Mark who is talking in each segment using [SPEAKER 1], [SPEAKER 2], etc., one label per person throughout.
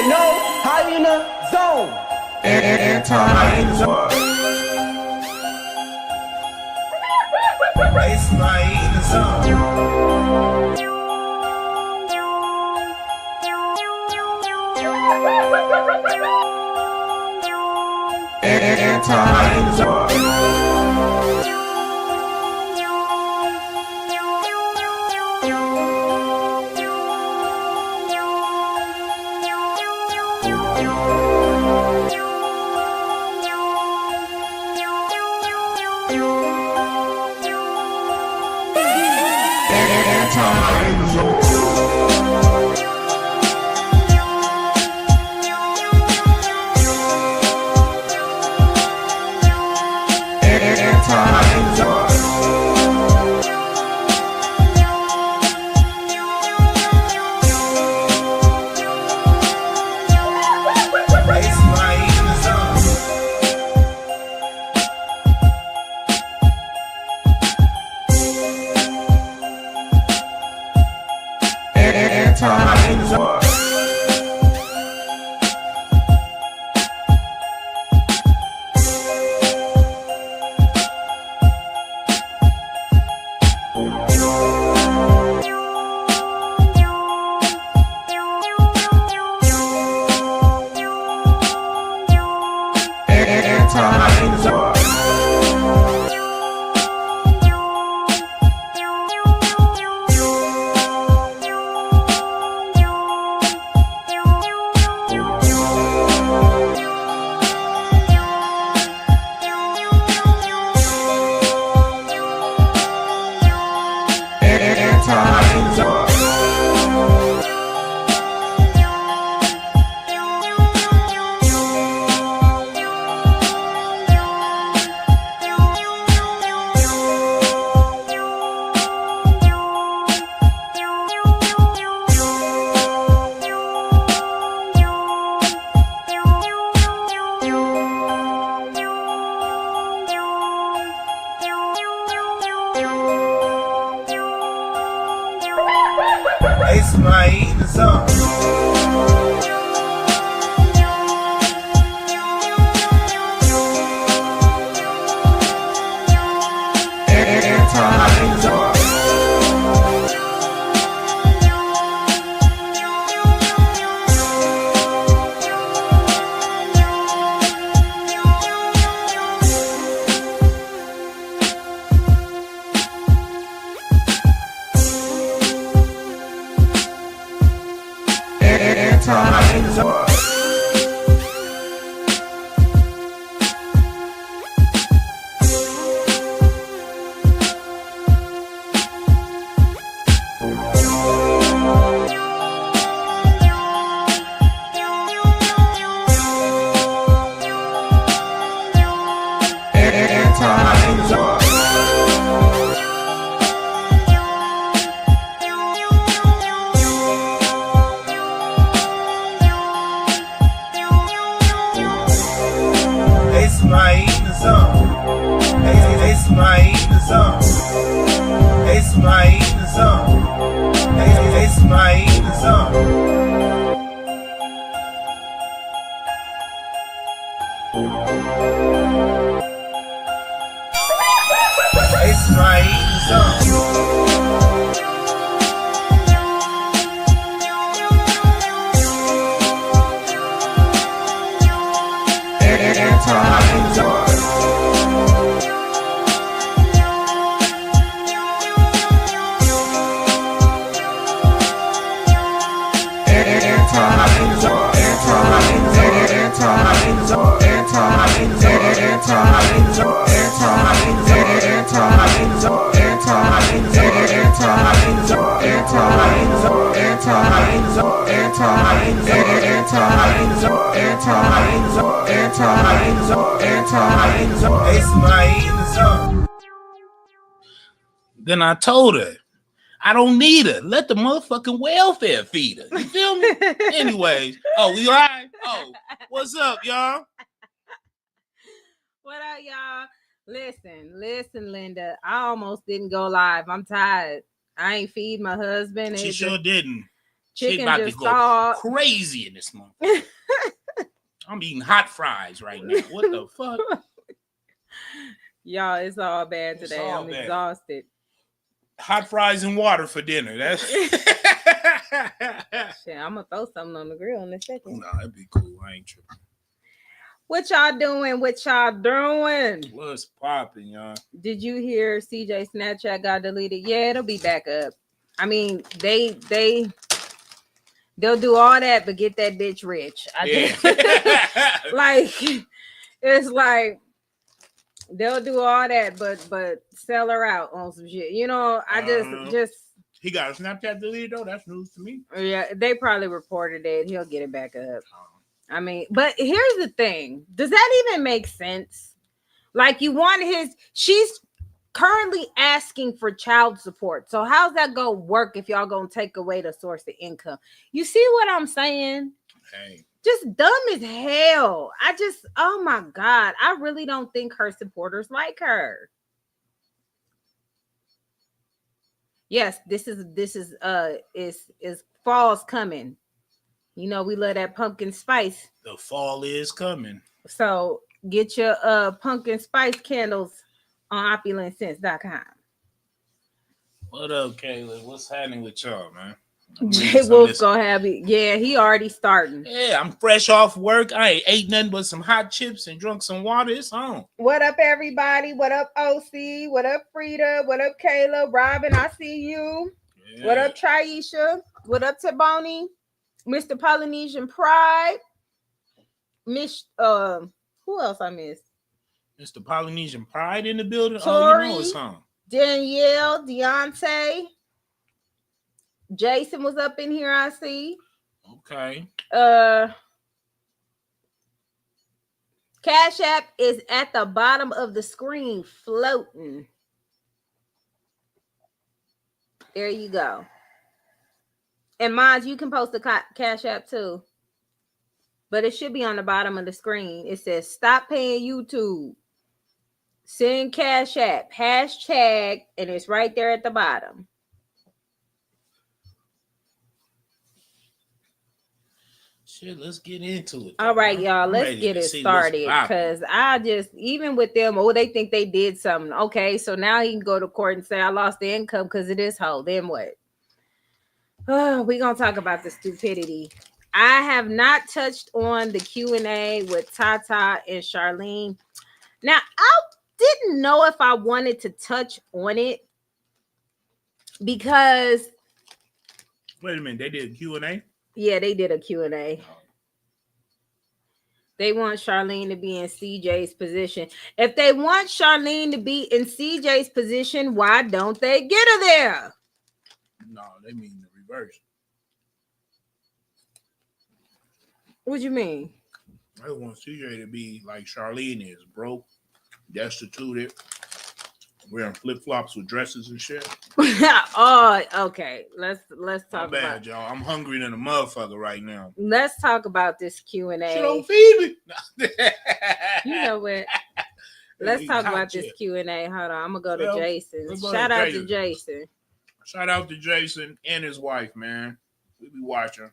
[SPEAKER 1] know how you in the zone.
[SPEAKER 2] It's my in the zone. It's my in the zone. Then I told her, I don't need her. Let the motherfucking welfare feed her. You feel me? Anyways, we live? What's up, y'all?
[SPEAKER 3] What up, y'all? Listen, Linda. I almost didn't go live. I'm tired. I ain't feed my husband.
[SPEAKER 2] She sure didn't. Shit
[SPEAKER 3] Chicken
[SPEAKER 2] about to
[SPEAKER 3] just
[SPEAKER 2] go
[SPEAKER 3] thawed.
[SPEAKER 2] crazy in this month. I'm eating hot fries right now. What the fuck?
[SPEAKER 3] Y'all, it's all bad
[SPEAKER 2] It's
[SPEAKER 3] today.
[SPEAKER 2] all
[SPEAKER 3] I'm
[SPEAKER 2] bad.
[SPEAKER 3] exhausted.
[SPEAKER 2] Hot fries and water for dinner. That's
[SPEAKER 3] Shit, I'm gonna throw something on the grill in a second.
[SPEAKER 2] nah, that'd be cool. I ain't tripping.
[SPEAKER 3] What y'all doing? What y'all doing?
[SPEAKER 2] What's popping, y'all?
[SPEAKER 3] Did you hear CJ Snapchat got deleted? Yeah, it'll be back up. I mean, they'll do all that, but get that bitch rich. Like, it's like they'll do all that, but sell her out on some shit. You know, I just
[SPEAKER 2] he got a Snapchat deleted though. That's news to me.
[SPEAKER 3] yeah, they probably reported it. He'll get it back up. I mean, but here's the thing. Does that even make sense? Like, you want she's currently asking for child support. So how's that gonna work if y'all gonna take away the source of income? You see what I'm saying?
[SPEAKER 2] Hey.
[SPEAKER 3] Just dumb as hell. Oh my God. I really don't think her supporters like her. Yes, this is fall's coming. You know, we love that pumpkin spice.
[SPEAKER 2] The fall is coming.
[SPEAKER 3] So get your pumpkin spice candles on opulencesense.com.
[SPEAKER 2] What up, Kayla? What's happening with y'all, man?
[SPEAKER 3] Jay Wolf gonna have it. Yeah, he already starting.
[SPEAKER 2] Yeah, I'm fresh off work. I ain't ate nothing but some hot chips and drunk some water. It's on.
[SPEAKER 3] What up, everybody? What up, OC? What up, Frida? What up, Kayla? Robin, I see you. Yeah. What up, Triisha? What up, Taboni? Mr. Polynesian Pride. Miss who else I missed?
[SPEAKER 2] Mr. Polynesian Pride in the building.
[SPEAKER 3] Tori,
[SPEAKER 2] oh, you know it's on.
[SPEAKER 3] Danielle, Deontay. Jason was up in here, I see.
[SPEAKER 2] Okay.
[SPEAKER 3] Cash App is at the bottom of the screen floating. There you go. And Maj, you can post the Cash App too. But it should be on the bottom of the screen. It says, stop paying YouTube. Send Cash App. Hashtag. And it's right there at the bottom.
[SPEAKER 2] Shit, let's get into it.
[SPEAKER 3] All right, y'all. Let's get it started. Because even with them, they think they did something. Okay, so now he can go to court and say, I lost the income because of this hoe. Then what? Oh, we're going to talk about the stupidity. I have not touched on the Q&A with Tata and Charlene. Now, I didn't know if I wanted to touch on it because...
[SPEAKER 2] Wait a minute. They did a Q&A?
[SPEAKER 3] Yeah, they did a Q&A. They want Charlene to be in CJ's position. If they want Charlene to be in CJ's position, why don't they get her there?
[SPEAKER 2] No, they mean the reverse.
[SPEAKER 3] What you mean?
[SPEAKER 2] I want CJ to be like Charlene is, broke, destitute, wearing flip-flops with dresses and shit.
[SPEAKER 3] Oh, okay. Let's talk about
[SPEAKER 2] it. Y'all. I'm hungry than a motherfucker right now.
[SPEAKER 3] Let's talk about this Q&A.
[SPEAKER 2] She don't feed me.
[SPEAKER 3] You know what? Let's talk about this Q&A. Hold on. I'm going to go to Jason. Shout out to Jason.
[SPEAKER 2] Shout out to Jason and his wife, man. We be watching.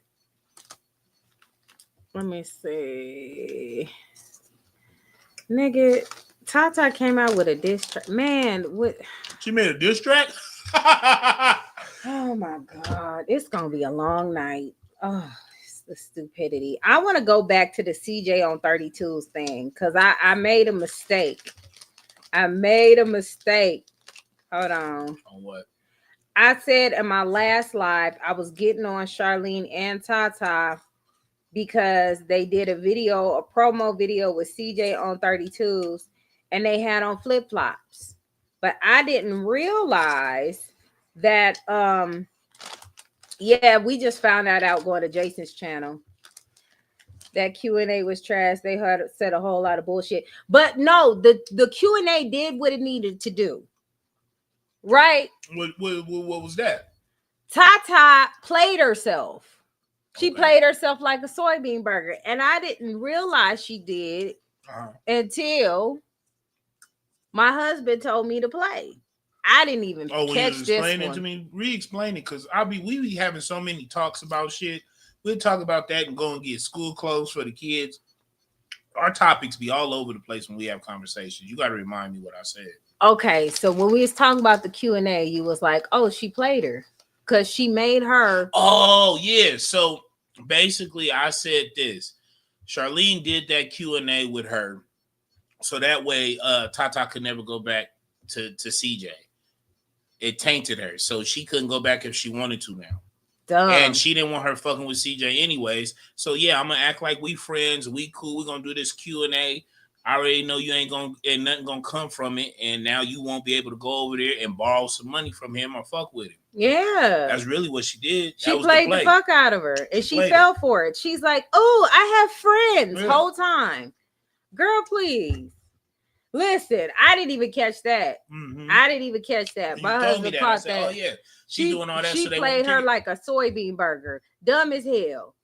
[SPEAKER 3] Let me see. Nigga, Tata came out with a diss track. Man, what?
[SPEAKER 2] She made a diss track?
[SPEAKER 3] Oh my God. It's going to be a long night. Oh, it's the stupidity. I want to go back to the CJ on 32's thing because I made a mistake. Hold on.
[SPEAKER 2] On what?
[SPEAKER 3] I said in my last live, I was getting on Charlene and Tata because they did a promo video with CJ on 32's and they had on flip-flops. But I didn't realize that, we just found that out going to Jason's channel. That Q&A was trash. They had said a whole lot of bullshit. But no, the Q&A did what it needed to do. Right?
[SPEAKER 2] What was that?
[SPEAKER 3] Tata played herself. She played herself like a soybean burger. And I didn't realize she did until my husband told me to play. I didn't even
[SPEAKER 2] when
[SPEAKER 3] catch
[SPEAKER 2] you was
[SPEAKER 3] this
[SPEAKER 2] explaining
[SPEAKER 3] one.
[SPEAKER 2] to me, re-explain it, because we be having so many talks about shit. We'll talk about that and go and get school clothes for the kids. Our topics be all over the place when we have conversations. You got to remind me what I said.
[SPEAKER 3] Okay, so when we was talking about the Q&A, you was like, oh, she played her because she made her.
[SPEAKER 2] Oh, yeah. So basically, I said this. Charlene did that Q&A with her, so that way Tata could never go back to CJ. It tainted her, so she couldn't go back if she wanted to now.
[SPEAKER 3] Dumb.
[SPEAKER 2] And she didn't want her fucking with CJ anyways. So yeah, I'm gonna act like we friends, we cool. We're gonna do this Q&A. I already know you ain't gonna, and nothing gonna come from it. And now you won't be able to go over there and borrow some money from him or fuck with him.
[SPEAKER 3] Yeah,
[SPEAKER 2] that's really what she did.
[SPEAKER 3] She played the fuck out of her, and she fell for it. She's like, "Oh, I have friends." Whole time, girl, please. Listen, I didn't even catch that. I didn't even catch that. My husband caught that.
[SPEAKER 2] Oh yeah, she doing all that.
[SPEAKER 3] She played her like a soybean burger. Dumb as hell.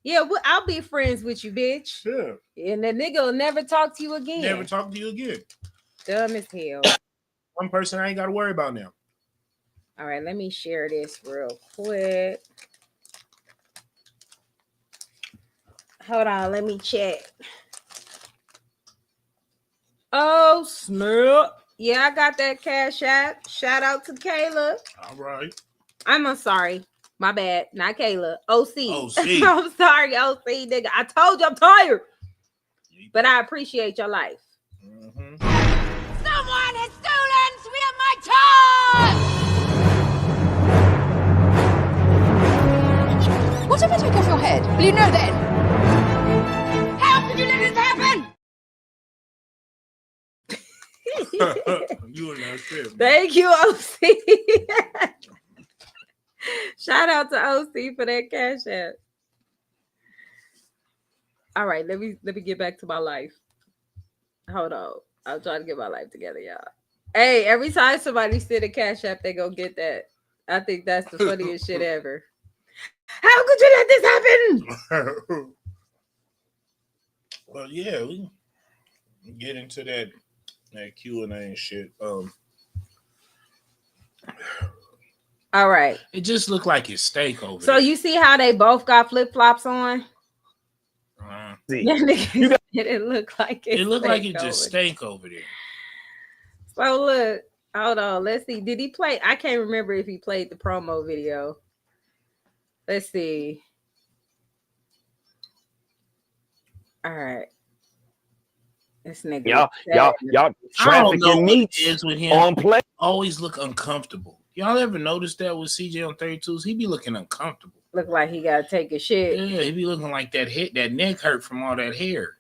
[SPEAKER 3] Yeah, well, I'll be friends with you, bitch.
[SPEAKER 2] Sure.
[SPEAKER 3] And the nigga will never talk to you again.
[SPEAKER 2] Never talk to you again.
[SPEAKER 3] Dumb as hell.
[SPEAKER 2] One person I ain't got to worry about now.
[SPEAKER 3] All right, let me share this real quick. Hold on, let me check. Oh, snap. Yeah, I got that cash app. Shout out to Kayla.
[SPEAKER 2] All right.
[SPEAKER 3] I'm sorry. My bad. Not Kayla. OC.
[SPEAKER 2] OC.
[SPEAKER 3] I'm sorry, OC, nigga. I told you I'm tired. But I appreciate your life.
[SPEAKER 4] Someone has stolen 3 of my toys! What if I take off your head? Will you know then? How could you let this happen?
[SPEAKER 2] You and that shit.
[SPEAKER 3] Thank you, OC. Shout out to OC for that cash app. All right, let me get back to my life. Hold on. I'm trying to get my life together, y'all. Hey, every time somebody send a cash app, they go get that. I think that's the funniest shit ever. How could you let this happen?
[SPEAKER 2] Well, yeah, we get into that Q&A and shit.
[SPEAKER 3] All right.
[SPEAKER 2] It just looked like it's steak over
[SPEAKER 3] so
[SPEAKER 2] there.
[SPEAKER 3] You see how they both got flip-flops on? It looked like
[SPEAKER 2] it looked like it just stank over there.
[SPEAKER 3] So look, hold on. Let's see. Did he play? I can't remember if he played the promo video. Let's see. All right. This nigga.
[SPEAKER 5] Y'all trafficking meats
[SPEAKER 2] with him.
[SPEAKER 5] On play.
[SPEAKER 2] Always look uncomfortable. Y'all ever noticed that with CJ on 32s? He be looking uncomfortable.
[SPEAKER 3] Look like he gotta take a shit.
[SPEAKER 2] Yeah, he be looking like that neck hurt from all that hair.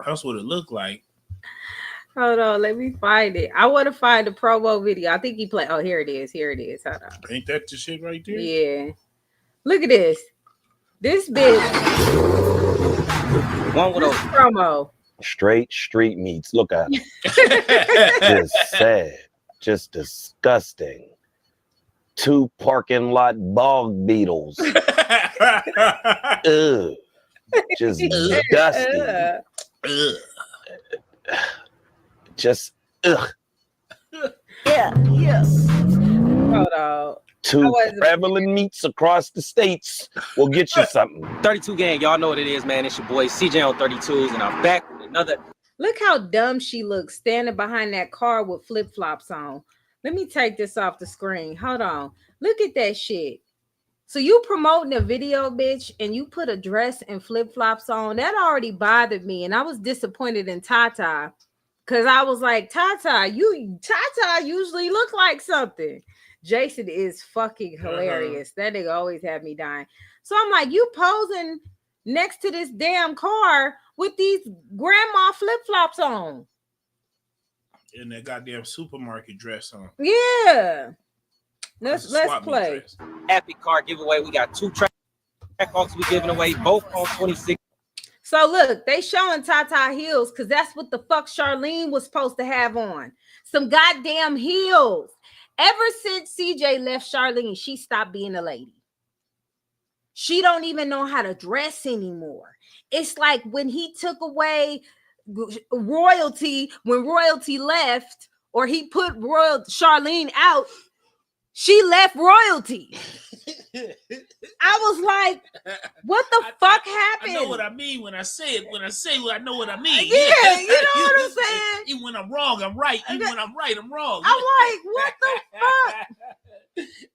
[SPEAKER 2] That's what it looked like.
[SPEAKER 3] Hold on, let me find it. I want to find the promo video. I think he played. Oh, here it is. Here it is. Hold on.
[SPEAKER 2] Ain't that the shit right there?
[SPEAKER 3] Yeah. Look at this. This bitch.
[SPEAKER 5] One with those
[SPEAKER 3] promo.
[SPEAKER 5] Straight street meats. Look at it. Just sad. Just disgusting. 2 parking lot bog beetles. Ugh. Just disgusting. Just ugh.
[SPEAKER 3] Yeah. Hold on.
[SPEAKER 5] 2 traveling meats across the states will get you something.
[SPEAKER 6] 32 gang, y'all know what it is, man. It's your boy CJ on 32s, and I'm back with another.
[SPEAKER 3] Look how dumb she looks standing behind that car with flip-flops on. Let me take this off the screen. Hold on. Look at that shit. So you promoting a video, bitch, and you put a dress and flip-flops on. That already bothered me, and I was disappointed in Tata because I was like, Tata usually look like something. Jason is fucking hilarious. That nigga always had me dying. So I'm like, you posing next to this damn car with these grandma flip-flops on.
[SPEAKER 2] And that goddamn supermarket dress on.
[SPEAKER 3] Yeah. Let's play.
[SPEAKER 6] Happy car giveaway. We got 2 track hawks we giving away, both on 26.
[SPEAKER 3] So look, they showing Tata heels because that's what the fuck Charlene was supposed to have on. Some goddamn heels. Ever since CJ left Charlene, she stopped being a lady. She don't even know how to dress anymore. It's like when he took away royalty, when royalty left, or he put Charlene out, she left royalty. I was like, what the fuck happened?
[SPEAKER 2] I know what I mean when I say it. When I say I know what I mean.
[SPEAKER 3] Yeah, you know what I'm saying?
[SPEAKER 2] Even when I'm wrong, I'm right. Even when I'm right, I'm wrong.
[SPEAKER 3] I'm like, what the fuck?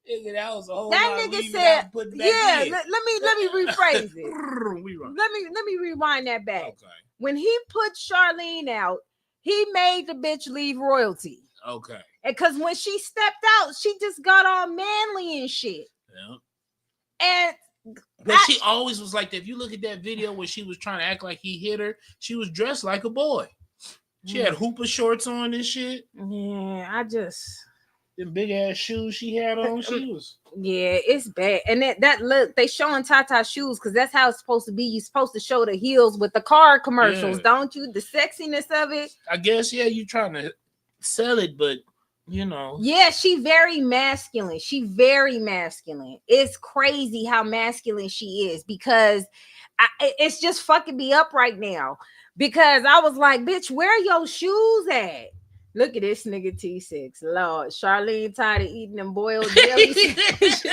[SPEAKER 2] Nigga, that was a whole
[SPEAKER 3] That
[SPEAKER 2] lot
[SPEAKER 3] nigga
[SPEAKER 2] of
[SPEAKER 3] said,
[SPEAKER 2] yeah.
[SPEAKER 3] let me rephrase it. let me rewind that back.
[SPEAKER 2] Okay.
[SPEAKER 3] When he put Charlene out, he made the bitch leave royalty.
[SPEAKER 2] Okay.
[SPEAKER 3] Because when she stepped out, she just got all manly and shit.
[SPEAKER 2] Yeah.
[SPEAKER 3] And
[SPEAKER 2] but she always was like that. If you look at that video where she was trying to act like he hit her, she was dressed like a boy. She had hooper shorts on and shit.
[SPEAKER 3] Yeah,
[SPEAKER 2] them big ass shoes she had on. She was
[SPEAKER 3] it's bad. And that look, they showing Tata shoes because that's how it's supposed to be. You're supposed to show the heels with the car commercials, don't you? The sexiness of it.
[SPEAKER 2] I guess you trying to sell it, but you know.
[SPEAKER 3] Yeah, she very masculine. It's crazy how masculine she is because it's just fucking me up right now. Because I was like, bitch, where your shoes at? Look at this nigga T6. Lord, Charlene tired of eating them boiled jelly sandwiches.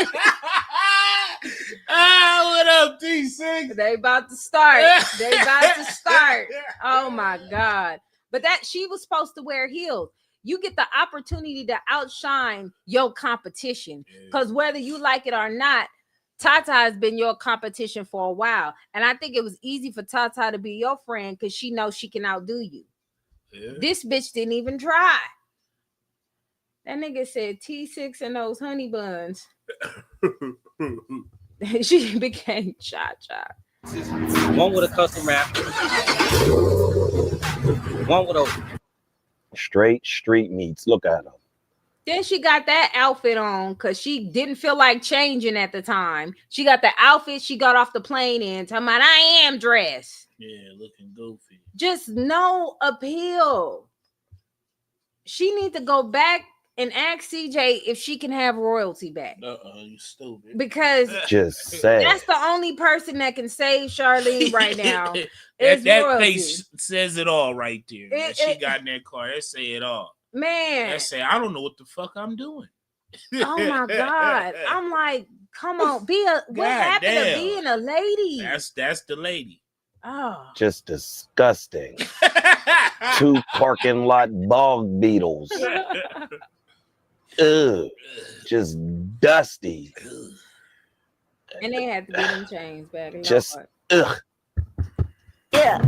[SPEAKER 2] What up, T6?
[SPEAKER 3] They about to start. Oh my God. But that she was supposed to wear heels. You get the opportunity to outshine your competition. Because whether you like it or not, Tata has been your competition for a while. And I think it was easy for Tata to be your friend because she knows she can outdo you. Yeah. This bitch didn't even try. That nigga said T6 and those honey buns. She became cha-cha.
[SPEAKER 6] One with a custom wrap. One with a
[SPEAKER 5] straight street meats. Look at them.
[SPEAKER 3] Then she got that outfit on because she didn't feel like changing at the time. She got the outfit she got off the plane in. Talking about, I am dressed.
[SPEAKER 2] Yeah, looking goofy.
[SPEAKER 3] Just no appeal. She need to go back and ask CJ if she can have royalty back.
[SPEAKER 2] You stupid.
[SPEAKER 3] Because
[SPEAKER 5] just sad.
[SPEAKER 3] That's the only person that can save Charlene right now.
[SPEAKER 2] that face says it all right there. She got in that car. That say it all.
[SPEAKER 3] Man.
[SPEAKER 2] That say, I don't know what the fuck I'm doing.
[SPEAKER 3] Oh my God. I'm like, come on, what happened to being a lady?
[SPEAKER 2] That's the lady.
[SPEAKER 3] Oh,
[SPEAKER 5] just disgusting. 2 parking lot bog beetles. Ugh, just dusty.
[SPEAKER 3] And they had to get them chains back.
[SPEAKER 5] Just ugh.
[SPEAKER 3] Yeah.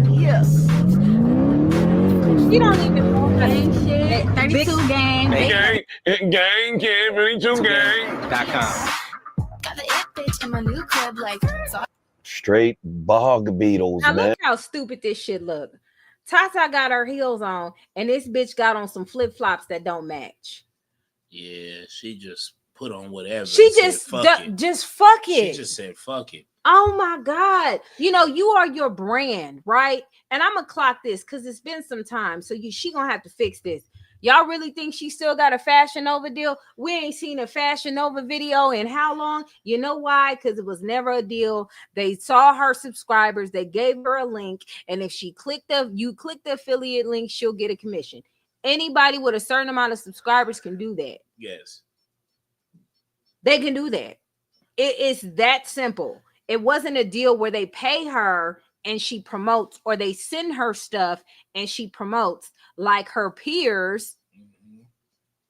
[SPEAKER 3] You don't even know that shit. 32 gang.
[SPEAKER 5] Gang, kid, 32 gang.com.
[SPEAKER 4] Got the it bitch in my new club like.
[SPEAKER 5] Straight bog beetles,
[SPEAKER 3] now
[SPEAKER 5] man.
[SPEAKER 3] Look how stupid this shit look. Tata got her heels on, and this bitch got on some flip-flops that don't match.
[SPEAKER 2] Yeah, she just put on whatever.
[SPEAKER 3] She just fuck it.
[SPEAKER 2] She just said fuck it.
[SPEAKER 3] Oh my God. You know, you are your brand, right? And I'm gonna clock this because it's been some time. So she gonna have to fix this. Y'all really think she still got a Fashion Nova deal? We ain't seen a Fashion Nova video in how long? You know why? Because it was never a deal. They saw her subscribers. They gave her a link. And if you click the affiliate link, she'll get a commission. Anybody with a certain amount of subscribers can do that.
[SPEAKER 2] Yes.
[SPEAKER 3] They can do that. It is that simple. It wasn't a deal where they pay her and she promotes, or they send her stuff and she promotes like her peers.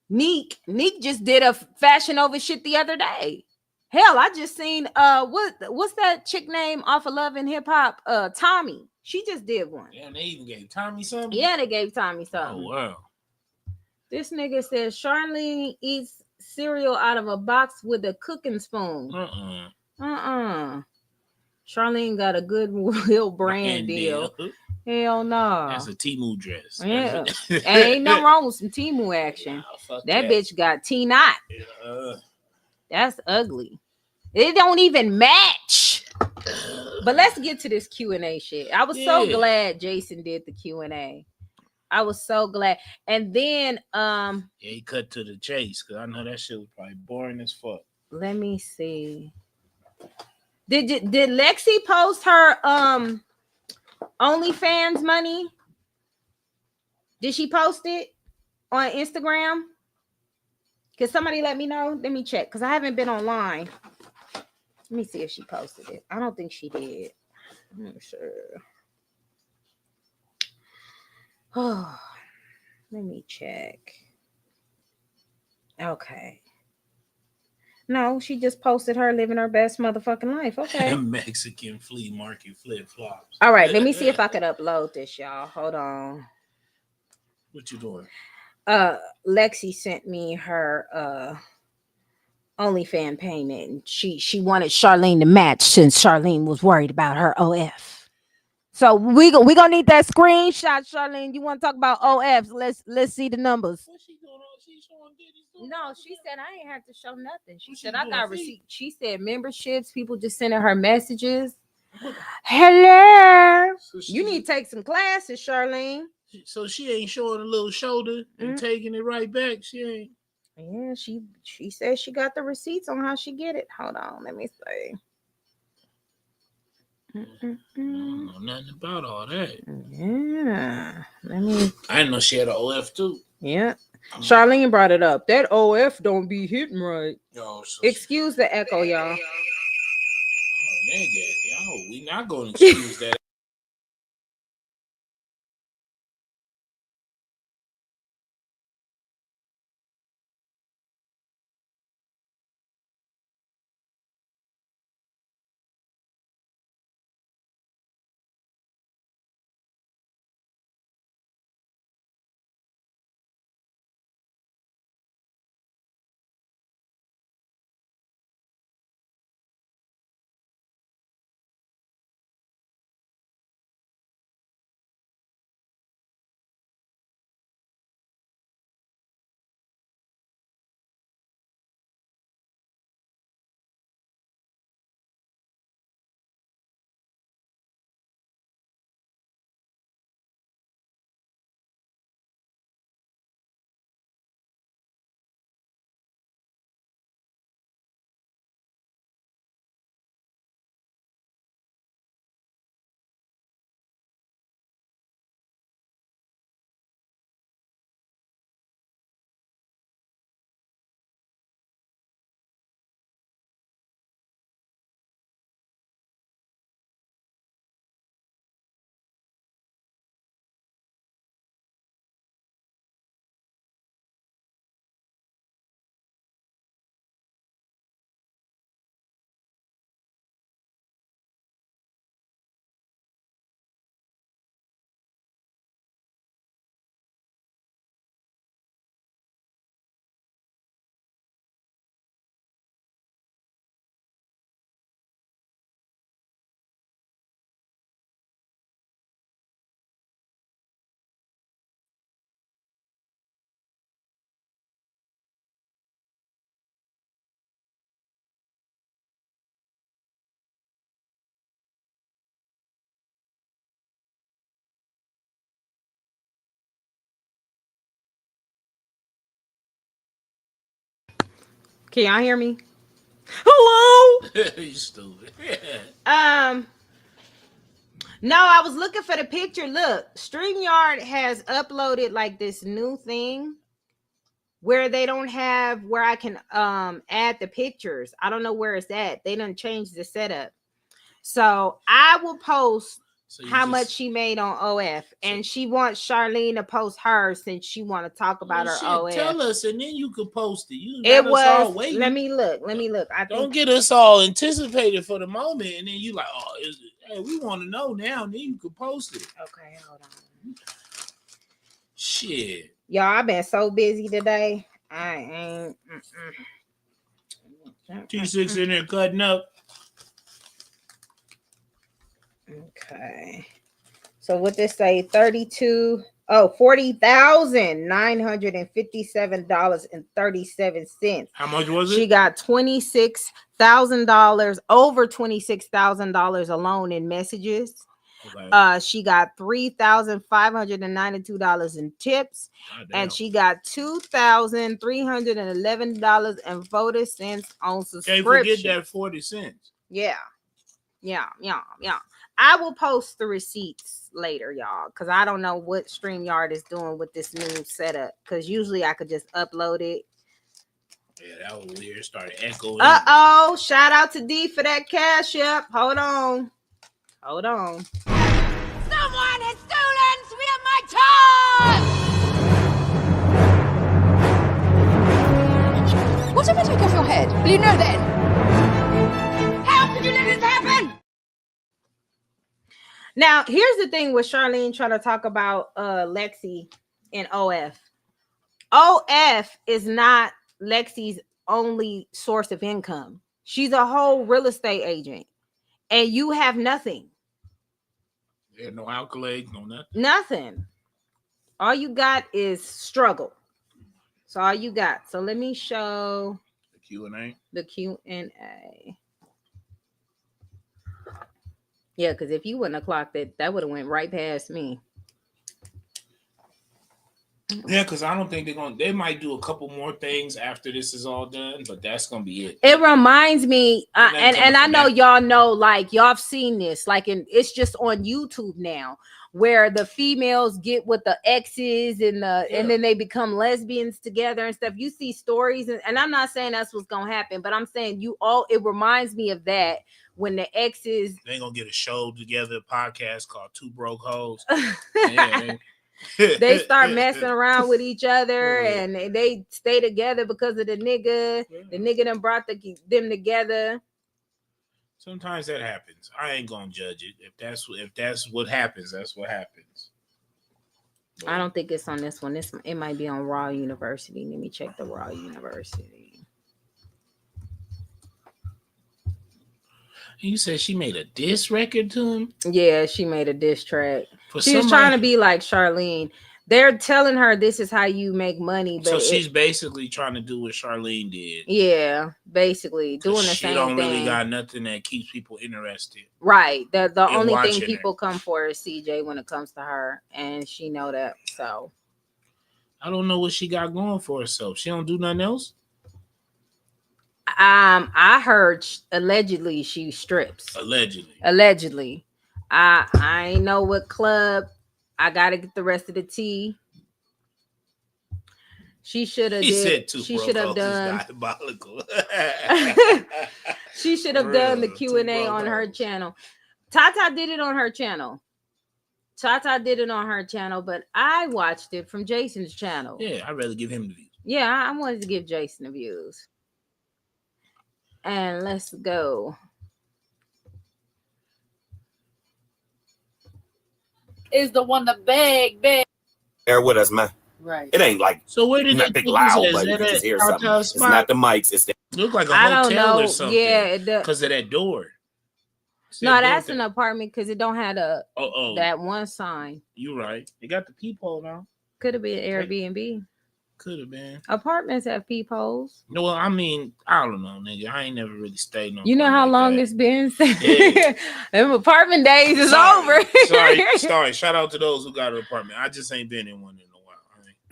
[SPEAKER 3] Neek just did a Fashion Nova shit the other day. Hell, I just seen what's that chick name off of Love and Hip Hop? Tommy. She just did one.
[SPEAKER 2] Yeah, they even gave Tommy something.
[SPEAKER 3] Yeah, they gave Tommy something.
[SPEAKER 2] Oh wow.
[SPEAKER 3] This nigga says Charlene eats cereal out of a box with a cooking spoon. Charlene got a Goodwill brand deal. Hell no.
[SPEAKER 2] That's a Temu dress.
[SPEAKER 3] Yeah. Ain't no wrong with some Temu action. Nah, that bitch got T-Knot. That's ugly. It don't even match. But let's get to this Q&A shit. I was so glad Jason did the Q&A. I was so glad. And then
[SPEAKER 2] he cut to the chase because I know that shit was probably boring as fuck.
[SPEAKER 3] Let me see. Did Lexi post her OnlyFans money? Did she post it on Instagram? Can somebody let me know? Let me check because I haven't been online. Let me see if she posted it. I don't think she did. I'm not sure. Oh, let me check. Okay. No, she just posted her living her best motherfucking life. Okay.
[SPEAKER 2] Mexican flea market flip flops.
[SPEAKER 3] All right, let me see if I could upload this, y'all. Hold on.
[SPEAKER 2] What you doing?
[SPEAKER 3] Lexi sent me her OnlyFans payment, and she wanted Charlene to match since Charlene was worried about her OF. So we gonna need that screenshot, Charlene. You want to talk about OFs? Let's see the numbers.
[SPEAKER 2] What's she doing? She's showing Diddy's.
[SPEAKER 3] No, she said I ain't have to show nothing. She said I got receipt. She said memberships, people just sending her messages. Hello. So you need to take some classes, Charlene.
[SPEAKER 2] So she ain't showing a little shoulder and taking it right back. She ain't.
[SPEAKER 3] Yeah, she said she got the receipts on how she get it. Hold on, let me see.
[SPEAKER 2] I don't know nothing about all that.
[SPEAKER 3] Yeah,
[SPEAKER 2] I didn't know she had an OF too.
[SPEAKER 3] Yeah, Charlene brought it up. That OF don't be hitting right.
[SPEAKER 2] So
[SPEAKER 3] excuse the echo, y'all.
[SPEAKER 2] Oh, nigga, we not gonna excuse that.
[SPEAKER 3] Can y'all hear me? Hello.
[SPEAKER 2] You stupid.
[SPEAKER 3] No, I was looking for the picture. Look, StreamYard has uploaded like this new thing where they don't have where I can add the pictures. I don't know where it's at. They done changed the setup. So I will post how much she made on OF, and she wants Charlene to post hers since she want to talk about her OF.
[SPEAKER 2] Tell us, and then you could post it.
[SPEAKER 3] It was. Let me look. I
[SPEAKER 2] don't get us all anticipated for the moment, and then you like, oh, hey, we want to know now. And then you can post it.
[SPEAKER 3] Okay, hold on.
[SPEAKER 2] Shit,
[SPEAKER 3] y'all, I've been so busy today. I ain't.
[SPEAKER 2] T6 in there cutting up.
[SPEAKER 3] Okay. So what this say? $40,957.37.
[SPEAKER 2] How much was it?
[SPEAKER 3] She got $26,000, over $26,000 alone in messages. Okay. She got $3,592 in tips, and she got $2,311 in voted cents on subscription.
[SPEAKER 2] Can't forget that 40 cents.
[SPEAKER 3] Yeah. Yeah. I will post the receipts later, y'all, because I don't know what StreamYard is doing with this new setup. Because usually I could just upload it.
[SPEAKER 2] Yeah, that was weird. It started echoing.
[SPEAKER 3] Shout out to D for that cash up. Hold on.
[SPEAKER 4] Someone has stolen 3 of my toys! What if I take off your head? Will you know then? How could you let this happen?
[SPEAKER 3] Now, here's the thing with Charlene trying to talk about Lexi and OF. OF is not Lexi's only source of income. She's a whole real estate agent. And you have nothing.
[SPEAKER 2] Yeah, no accolades, no nothing.
[SPEAKER 3] Nothing. All you got is struggle. That's all you got. So let me show
[SPEAKER 2] the Q&A.
[SPEAKER 3] The Q&A. Yeah, because if you wouldn't have clocked it, that would have went right past me.
[SPEAKER 2] Yeah, because I don't think they might do a couple more things after this is all done, but that's gonna be it.
[SPEAKER 3] It reminds me, and I know y'all know, like y'all have seen this, like it's just on YouTube now, where the females get with the exes and then they become lesbians together and stuff. You see stories, and I'm not saying that's what's gonna happen, but I'm saying it reminds me of that. When the exes,
[SPEAKER 2] they gonna get a show together, a podcast called Two Broke Hoes.
[SPEAKER 3] They start messing around with each other and they stay together because of the nigga. The nigga done brought them together.
[SPEAKER 2] Sometimes that happens. I ain't gonna judge it. If that's what happens, that's what happens. But
[SPEAKER 3] I don't think it's on this one. It might be on Raw University. Let me check the Raw University.
[SPEAKER 2] You said she made a diss record to him?
[SPEAKER 3] Yeah, she made a diss track. She was trying to be like Charlene. They're telling her this is how you make money. But
[SPEAKER 2] so she's basically trying to do what Charlene did.
[SPEAKER 3] Yeah, basically doing the same thing.
[SPEAKER 2] She don't really got nothing that keeps people interested.
[SPEAKER 3] Right. The only thing people come for is CJ when it comes to her. And she know that. So
[SPEAKER 2] I don't know what she got going for herself. She don't do nothing else?
[SPEAKER 3] I heard allegedly she strips. Allegedly. I ain't know what club. I gotta get the rest of the tea. She should have. She should have done.
[SPEAKER 2] Diabolical.
[SPEAKER 3] She should have done the Q&A on her channel. Tata did it on her channel. But I watched it from Jason's channel.
[SPEAKER 2] Yeah, I'd rather give him the views.
[SPEAKER 3] Yeah, I wanted to give Jason the views. And let's go.
[SPEAKER 7] Is the one to beg.
[SPEAKER 8] Bear with us, man.
[SPEAKER 7] Right.
[SPEAKER 8] It ain't like
[SPEAKER 2] so. Where did
[SPEAKER 8] not big loud, but you can just hear something. It's not the mics. It's the
[SPEAKER 2] look like a hotel or something. Yeah, because of that door.
[SPEAKER 3] No, that's an apartment because it don't have that one sign.
[SPEAKER 2] You right. It got the peephole now.
[SPEAKER 3] Could have been Airbnb.
[SPEAKER 2] Could have been.
[SPEAKER 3] Apartments have peepholes.
[SPEAKER 2] No, well, I mean, I don't know, nigga. I ain't never really stayed no.
[SPEAKER 3] You know how long it's been? Yeah. Them apartment days is over.
[SPEAKER 2] Sorry. Shout out to those who got an apartment. I just ain't been in one in a while.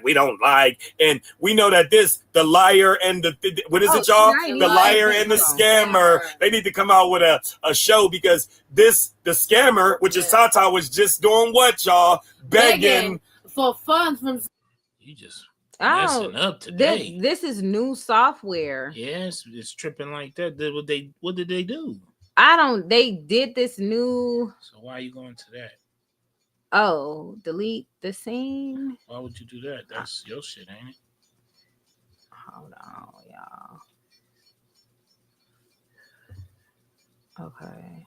[SPEAKER 8] We don't like, and we know that the liar and the what is it, y'all? The liar and the scammer. They need to come out with a show because the scammer, which is Tata, was just doing what, y'all? Begging
[SPEAKER 7] for funds from.
[SPEAKER 2] You just. Messing up today.
[SPEAKER 3] This is new software.
[SPEAKER 2] Yes, it's tripping like that. What did they do?
[SPEAKER 3] They did this new.
[SPEAKER 2] So why are you going to that?
[SPEAKER 3] Oh, delete the scene.
[SPEAKER 2] Why would you do that? That's your shit, ain't it?
[SPEAKER 3] Hold on, y'all. Okay.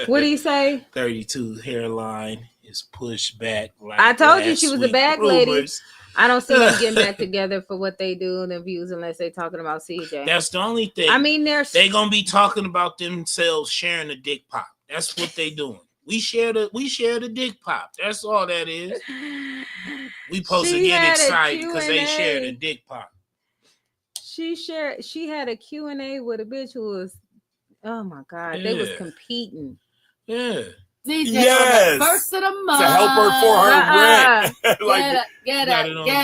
[SPEAKER 3] What do you say?
[SPEAKER 2] 32 hairline is pushed back. Like
[SPEAKER 3] I told you she was a bag lady. I don't see them getting back together for what they do in the views unless they're talking about CJ.
[SPEAKER 2] They only thing.
[SPEAKER 3] I mean,
[SPEAKER 2] they gonna be talking about themselves sharing the dick pop. That's what they doing. We share the dick pop. That's all that is. We supposed to get excited because they share the dick pop.
[SPEAKER 3] She had a Q&A with a bitch who was, oh my God, they was competing.
[SPEAKER 2] Yeah.
[SPEAKER 8] Yes.
[SPEAKER 7] First of the month.
[SPEAKER 8] To help her for her rent.
[SPEAKER 7] Get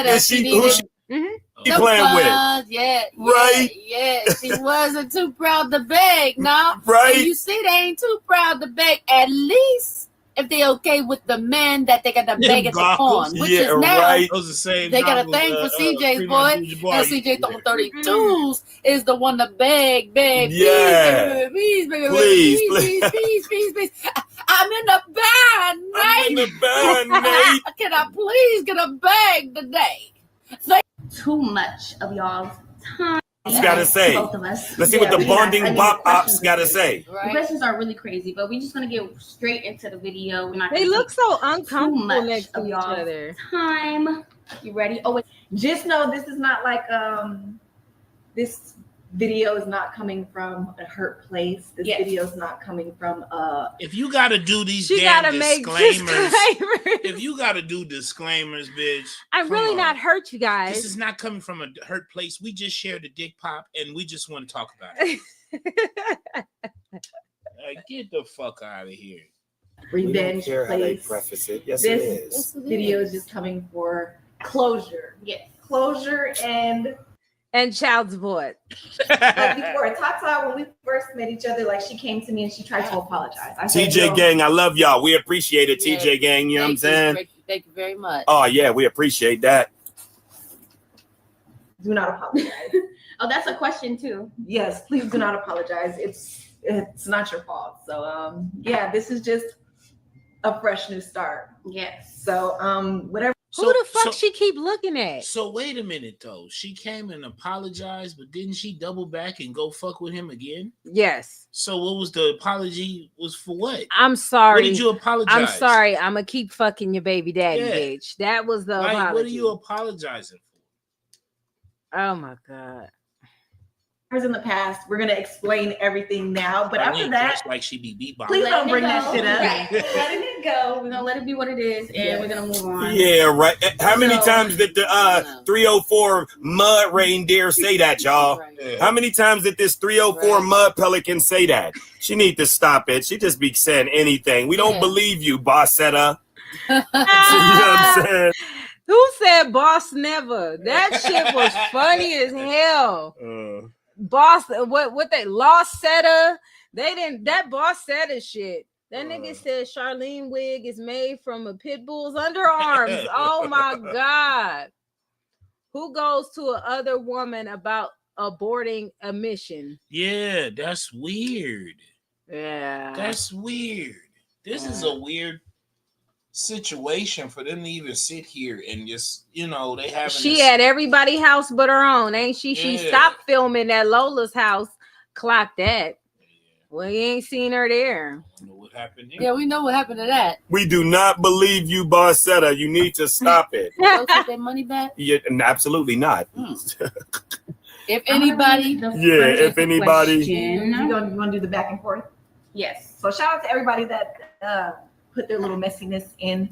[SPEAKER 7] it.
[SPEAKER 8] Who's You playing with?
[SPEAKER 7] Yeah,
[SPEAKER 8] right?
[SPEAKER 7] Yeah, she wasn't too proud to beg, no.
[SPEAKER 8] Right?
[SPEAKER 7] And you see, they ain't too proud to beg. At least if they okay with the men that they got to beg at the pawn, which is now
[SPEAKER 8] right.
[SPEAKER 2] Those the same
[SPEAKER 7] they got a thing for CJ's boy, and CJ throwing 32s is the one to beg,
[SPEAKER 8] Yeah.
[SPEAKER 7] please. I'm in the band, Nate.
[SPEAKER 8] I'm in the band, Nate.
[SPEAKER 7] Can I please get a bag today?
[SPEAKER 9] Too much of y'all's time.
[SPEAKER 8] Ops gotta say.
[SPEAKER 9] Both of us.
[SPEAKER 8] Let's see what the bonding bop ops gotta say.
[SPEAKER 9] The questions are really crazy, but we're just gonna get straight into the video.
[SPEAKER 3] They look so uncomfortable next to each other.
[SPEAKER 9] Time. You ready? Oh wait.
[SPEAKER 10] Just know this is not like this video is not coming from a hurt place. This video is not coming from
[SPEAKER 2] if you gotta do these damn disclaimers, if you gotta do disclaimers, bitch,
[SPEAKER 3] I'm really not hurt, you guys.
[SPEAKER 2] This is not coming from a hurt place. We just shared a dick pop and we just want to talk about it. Get the fuck out of here.
[SPEAKER 10] Revenge place.
[SPEAKER 8] Preface it. Yes,
[SPEAKER 10] this video is just coming for closure.
[SPEAKER 9] Yes.
[SPEAKER 10] Closure
[SPEAKER 3] and child support.
[SPEAKER 10] Like before, Tata, when we first met each other, like she came to me and she tried to apologize. I said,
[SPEAKER 8] TJ Gang, I love y'all. We appreciate it, TJ Gang. You know what I'm saying?
[SPEAKER 7] Thank you very much.
[SPEAKER 8] Oh, yeah, we appreciate that.
[SPEAKER 10] Do not apologize.
[SPEAKER 9] Oh, that's a question too.
[SPEAKER 10] Yes, please do not apologize. It's not your fault. So yeah, this is just a fresh new start.
[SPEAKER 9] Yes.
[SPEAKER 10] So whatever.
[SPEAKER 3] Who the fuck she keep looking at?
[SPEAKER 2] So wait a minute though. She came and apologized, but didn't she double back and go fuck with him again?
[SPEAKER 3] Yes.
[SPEAKER 2] So what was the apology? Was for what?
[SPEAKER 3] I'm sorry.
[SPEAKER 2] What did you apologize?
[SPEAKER 3] I'm sorry. I'm gonna keep fucking your baby daddy, bitch. That was the apology.
[SPEAKER 2] What are you apologizing for?
[SPEAKER 3] Oh my god.
[SPEAKER 10] In the past, we're gonna explain everything now, but after that,
[SPEAKER 2] like she be beatboxing.
[SPEAKER 10] Please don't bring that shit up.
[SPEAKER 9] Right. We're letting it go. We're gonna let it be what it is, and we're gonna move on.
[SPEAKER 8] Yeah, right. How many times did the 304 mud reindeer say that, y'all? How many times did this 304 mud pelican say that? She need to stop it. She just be saying anything. We don't believe you, Bossetta. You know what I'm saying?
[SPEAKER 3] Who said boss never? That shit was funny as hell. Boss, what they lost setter? They didn't. That boss setter shit. That nigga said Charlene wig is made from a pit bull's underarms. Oh my god! Who goes to a other woman about aborting a mission?
[SPEAKER 2] Yeah, that's weird.
[SPEAKER 3] Yeah,
[SPEAKER 2] that's weird. This is a weird situation for them to even sit here and just, they have.
[SPEAKER 3] She at everybody's house but her own, ain't she? She stopped filming at Lola's house. Clock that. Well, you ain't seen her there.
[SPEAKER 2] I know what happened there.
[SPEAKER 7] Yeah, we know what happened to that.
[SPEAKER 8] We do not believe you, Bossetta. You need to stop it.
[SPEAKER 7] They'll take their money back?
[SPEAKER 8] Yeah, absolutely not.
[SPEAKER 7] If anybody,
[SPEAKER 8] if anybody,
[SPEAKER 10] you want to do the back and forth?
[SPEAKER 9] Yes.
[SPEAKER 10] So shout out to everybody that put their little messiness in,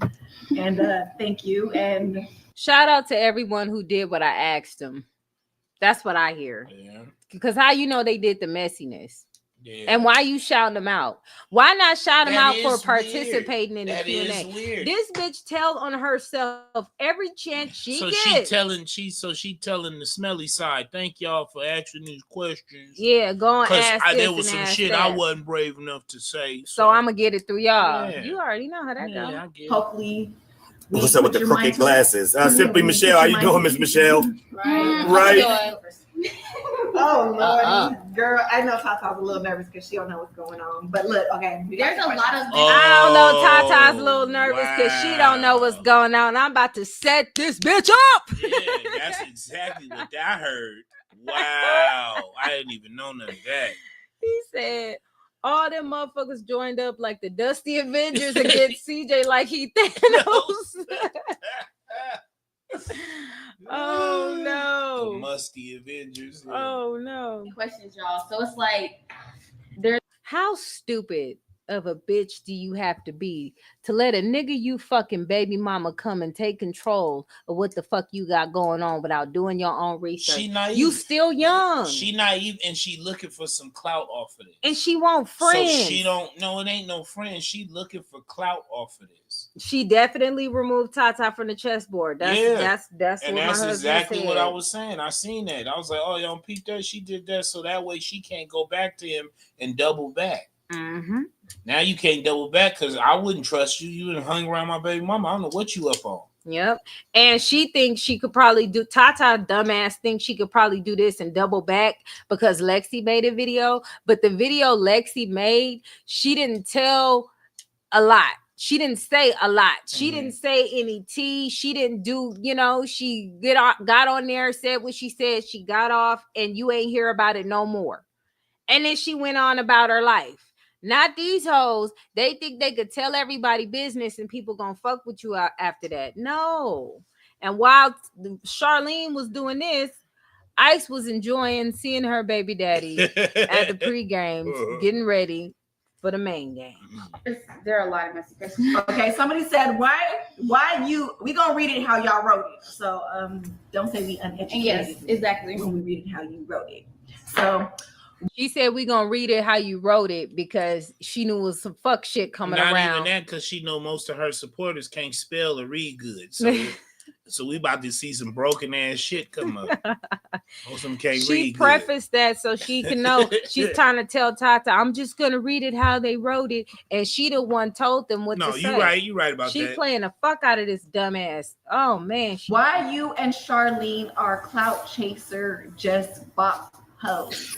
[SPEAKER 10] and thank you. And
[SPEAKER 3] shout out to everyone who did what I asked them. That's what I hear.
[SPEAKER 2] Yeah.
[SPEAKER 3] Because how you know they did the messiness? Yeah. And why you shouting them out? Why not shout them out for participating in the Q&A? This bitch tell on herself every chance she gets.
[SPEAKER 2] She telling the smelly side. Thank y'all for asking these questions.
[SPEAKER 3] Yeah, go and ask this
[SPEAKER 2] there was some shit
[SPEAKER 3] that.
[SPEAKER 2] I wasn't brave enough to say.
[SPEAKER 3] So I'm gonna get it through y'all. Yeah. You already know how that goes.
[SPEAKER 10] Hopefully.
[SPEAKER 8] What's up with the crooked glasses? Simply Michelle, how you doing, Miss Michelle? Right.
[SPEAKER 10] Oh Lord, girl, I know Tata's a little nervous because she don't know what's going on. But look, okay,
[SPEAKER 9] there's a lot of.
[SPEAKER 3] I don't know. Tata's a little nervous because she don't know what's going on. I'm about to set this bitch up.
[SPEAKER 2] Yeah, that's exactly what I heard. Wow, I didn't even know none of that.
[SPEAKER 3] He said all them motherfuckers joined up like the Dusty Avengers against CJ like he Thanos. Oh no,
[SPEAKER 2] the musty Avengers.
[SPEAKER 3] Oh no.
[SPEAKER 9] Questions, y'all. So it's like there's
[SPEAKER 3] how stupid of a bitch do you have to be to let a nigga you fucking baby mama come and take control of what the fuck you got going on without doing your own research?
[SPEAKER 2] She naive.
[SPEAKER 3] You still young.
[SPEAKER 2] She naive and she looking for some clout off of this.
[SPEAKER 3] And she want friends.
[SPEAKER 2] So she don't. No, it ain't no friends. She looking for clout off of this.
[SPEAKER 3] She definitely removed Tata from the chessboard. That's
[SPEAKER 2] and
[SPEAKER 3] what
[SPEAKER 2] that's
[SPEAKER 3] my
[SPEAKER 2] exactly
[SPEAKER 3] said.
[SPEAKER 2] what I was saying. I seen that. I was like, oh, y'all peep that. She did that so that way she can't go back to him and double back.
[SPEAKER 3] Mm-hmm.
[SPEAKER 2] Now you can't double back because I wouldn't trust you. You done hung around my baby mama. I don't know what you up on.
[SPEAKER 3] Yep. And she thinks she could probably do Tata dumbass thinks she could probably do this and double back because Lexi made a video. But the video Lexi made, she didn't tell a lot. She didn't say a lot. She didn't say any tea. She didn't do, she got on there, said what she said. She got off and you ain't hear about it no more. And then she went on about her life. Not these hoes. They think they could tell everybody business and people gonna fuck with you after that. No. And while Charlene was doing this, Ice was enjoying seeing her baby daddy at the pregame, getting ready for the main game.
[SPEAKER 9] There are a lot of messy questions.
[SPEAKER 10] Okay, somebody said, we gonna read it how y'all wrote it. So don't say we uneducated.
[SPEAKER 9] Yes, exactly.
[SPEAKER 10] When we read it how you wrote it. So
[SPEAKER 3] she said we gonna read it how you wrote it because she knew it was some fuck shit coming around.
[SPEAKER 2] Not even that, because she know most of her supporters can't spell or read good. So we about to see some broken ass shit come up. Most of them can't read.
[SPEAKER 3] She prefaced that so she can know. She's trying to tell Tata, I'm just gonna read it how they wrote it, and she the one told them what to say.
[SPEAKER 2] No, you right about that.
[SPEAKER 3] She playing the fuck out of this dumbass. Oh man,
[SPEAKER 10] why you and Charlene are clout chaser just bop hoes?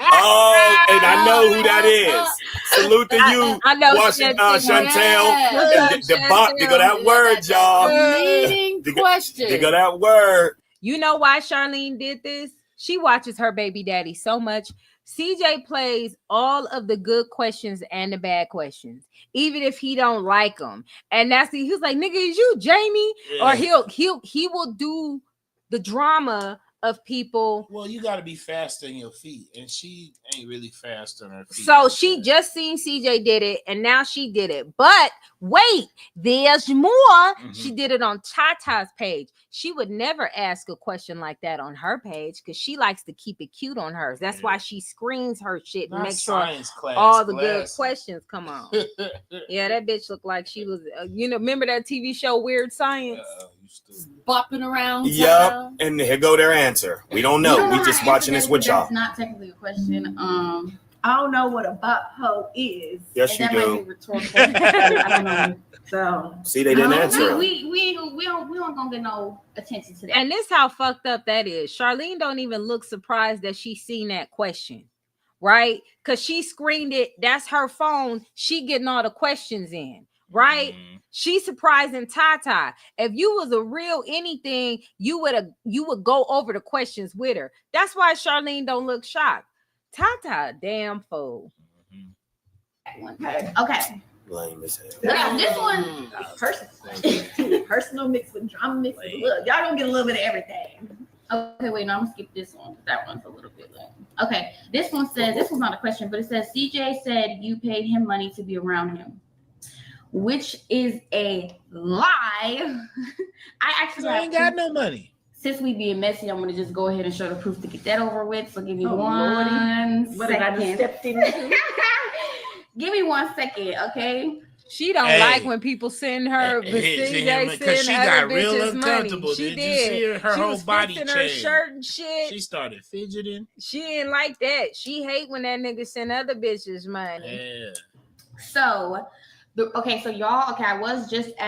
[SPEAKER 8] Oh, and I know who that is. Salute to you,
[SPEAKER 3] I know
[SPEAKER 8] Chantel.
[SPEAKER 3] Yes.
[SPEAKER 8] The bop, they go that word, y'all.
[SPEAKER 7] Leading question.
[SPEAKER 8] They go that word.
[SPEAKER 3] You know why Charlene did this? She watches her baby daddy so much. CJ plays all of the good questions and the bad questions, even if he don't like them. And he's like, nigga, is you Jamie? Yeah. Or he will do the drama of people.
[SPEAKER 2] Well, you got to be fast on your feet, and she ain't really fast on her feet.
[SPEAKER 3] So she just seen CJ did it, and now she did it. But wait, there's more. Mm-hmm. She did it on Tata's page. She would never ask a question like that on her page because she likes to keep it cute on hers. That's why she screens her shit and makes sure all the good questions come on. Yeah, that bitch looked like she was. Remember that TV show Weird Science?
[SPEAKER 7] Bopping around.
[SPEAKER 8] Yep, and here go their answer. We don't know. We just watching this with y'all.
[SPEAKER 9] That's not technically a question.
[SPEAKER 10] I don't know what a bop hoe is.
[SPEAKER 8] Yes, you do.
[SPEAKER 9] Might be rhetorical. I don't know.
[SPEAKER 10] So
[SPEAKER 8] see, they didn't answer.
[SPEAKER 9] We don't gonna get no attention to that.
[SPEAKER 3] And this how fucked up that is. Charlene don't even look surprised that she seen that question, right? Because she screened it. That's her phone. She getting all the questions in. Right? She's surprising Tata. If you was a real anything, you would go over the questions with her. That's why Charlene don't look shocked. Tata, damn fool.
[SPEAKER 9] Okay.
[SPEAKER 8] Lame as hell.
[SPEAKER 9] Yeah, this one
[SPEAKER 10] personal mixed with drama mixed with look. Y'all don't get a little bit of everything.
[SPEAKER 9] Okay, wait, no, I'm gonna skip this one. That one's a little bit lame. Okay, this one says, this was not a question, but it says CJ said you paid him money to be around him, which is a lie. I
[SPEAKER 2] ain't got no money.
[SPEAKER 9] Since we being messy, I'm gonna just go ahead and show the proof to get that over with. So give me one
[SPEAKER 10] What did I just stepped into?
[SPEAKER 9] Give me 1 second, okay?
[SPEAKER 3] She don't like when people send her
[SPEAKER 2] because she got real uncomfortable.
[SPEAKER 3] Money.
[SPEAKER 2] Did you see her whole body change?
[SPEAKER 3] Her shirt and shit.
[SPEAKER 2] She started fidgeting.
[SPEAKER 3] She didn't like that. She hate when that nigga send other bitches money.
[SPEAKER 2] Yeah.
[SPEAKER 9] So, so y'all, I was just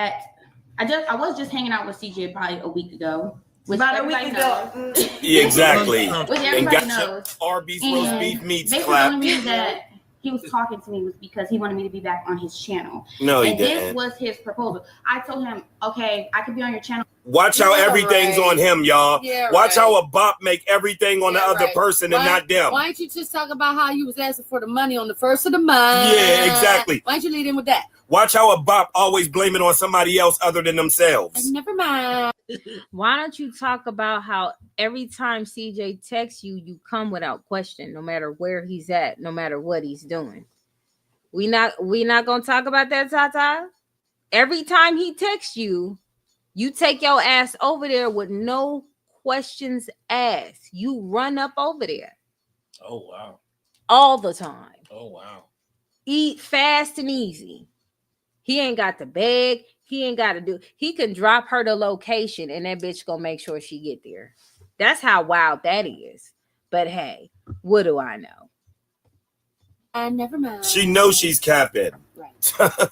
[SPEAKER 9] hanging out with CJ probably a week ago.
[SPEAKER 10] About a week ago.
[SPEAKER 8] Yeah, exactly.
[SPEAKER 9] Which everybody knows.
[SPEAKER 8] Arby's roast beef meats
[SPEAKER 9] clap. The only reason that he was talking to me was because he wanted me to be back on his channel.
[SPEAKER 8] No, he
[SPEAKER 9] didn't.
[SPEAKER 8] This
[SPEAKER 9] was his proposal. I told him, okay, I could be on your channel.
[SPEAKER 8] Watch how everything's on him, y'all.
[SPEAKER 7] Yeah,
[SPEAKER 8] Watch how a bop make everything on the other person and not them.
[SPEAKER 7] Why don't you just talk about how you was asking for the money on the first of the month?
[SPEAKER 8] Yeah, exactly.
[SPEAKER 7] Why don't you lead in with that?
[SPEAKER 8] Watch how a bop always blame it on somebody else other than themselves.
[SPEAKER 7] Never mind.
[SPEAKER 3] Why don't you talk about how every time CJ texts you, you come without question, no matter where he's at, no matter what he's doing? We not gonna talk about that, Tata. Every time he texts you, you take your ass over there with no questions asked. You run up over there.
[SPEAKER 2] Oh wow.
[SPEAKER 3] All the time.
[SPEAKER 2] Oh wow.
[SPEAKER 3] Eat fast and easy. He ain't got to beg. He ain't got to do. He can drop her the location and that bitch gonna make sure she get there. That's how wild that is. But hey, what do I know?
[SPEAKER 7] And never mind.
[SPEAKER 8] She knows she's capping.
[SPEAKER 7] Right.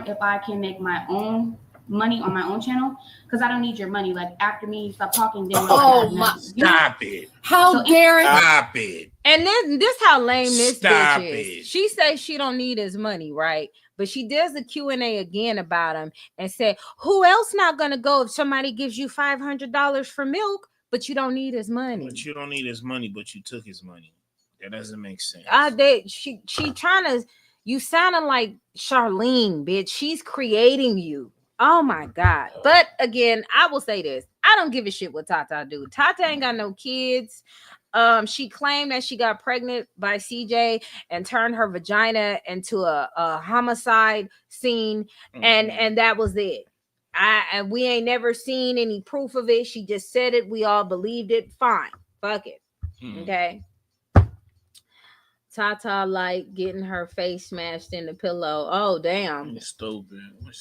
[SPEAKER 9] If I can make my own money on my own channel, because I don't need your money. Like after me, you stop talking. Then
[SPEAKER 2] stop it!
[SPEAKER 7] How dare it?
[SPEAKER 2] Stop it!
[SPEAKER 3] And this how lame this
[SPEAKER 2] Stop
[SPEAKER 3] bitch is.
[SPEAKER 2] it.
[SPEAKER 3] She says she don't need his money, right? But she does the Q&A again about him and said, who else not gonna go if somebody gives you $500 for milk, but you don't need his money?
[SPEAKER 2] But you don't need his money, but you took his money. That doesn't make sense.
[SPEAKER 3] She trying to. You sounding like Charlene, bitch. She's creating you. Oh my God. But again, I will say this. I don't give a shit what Tata do. Tata ain't got no kids. She claimed that she got pregnant by CJ and turned her vagina into a homicide scene. And that was it. And we ain't never seen any proof of it. She just said it. We all believed it. Fine. Fuck it. Okay. Tata like getting her face smashed in the pillow. Oh, damn.
[SPEAKER 2] Stupid.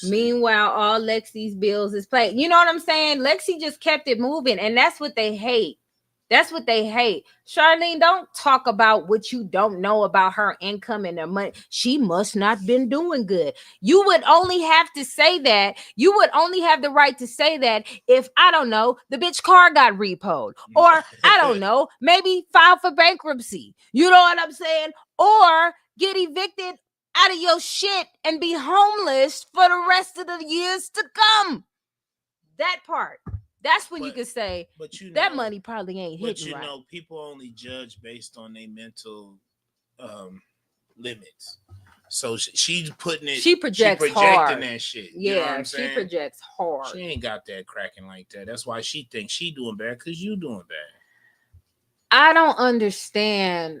[SPEAKER 3] Meanwhile, all Lexi's bills is paid. You know what I'm saying? Lexi just kept it moving, and that's what they hate. That's what they hate. Charlene, don't talk about what you don't know about her income and her money. She must not been doing good. You would only have to say that. You would only have the right to say that if, I don't know, the bitch car got repoed. Or, I don't know, maybe file for bankruptcy. You know what I'm saying? Or get evicted out of your shit and be homeless for the rest of the years to come. That part. That's when you can say, but you know, that money probably ain't hitting right.
[SPEAKER 2] But you know, people only judge based on their mental limits. So she's putting it.
[SPEAKER 3] She projects hard.
[SPEAKER 2] That shit.
[SPEAKER 3] Yeah,
[SPEAKER 2] you know what I'm saying?
[SPEAKER 3] She projects hard.
[SPEAKER 2] She ain't got that cracking like that. That's why she thinks she doing bad because you doing bad.
[SPEAKER 3] I don't understand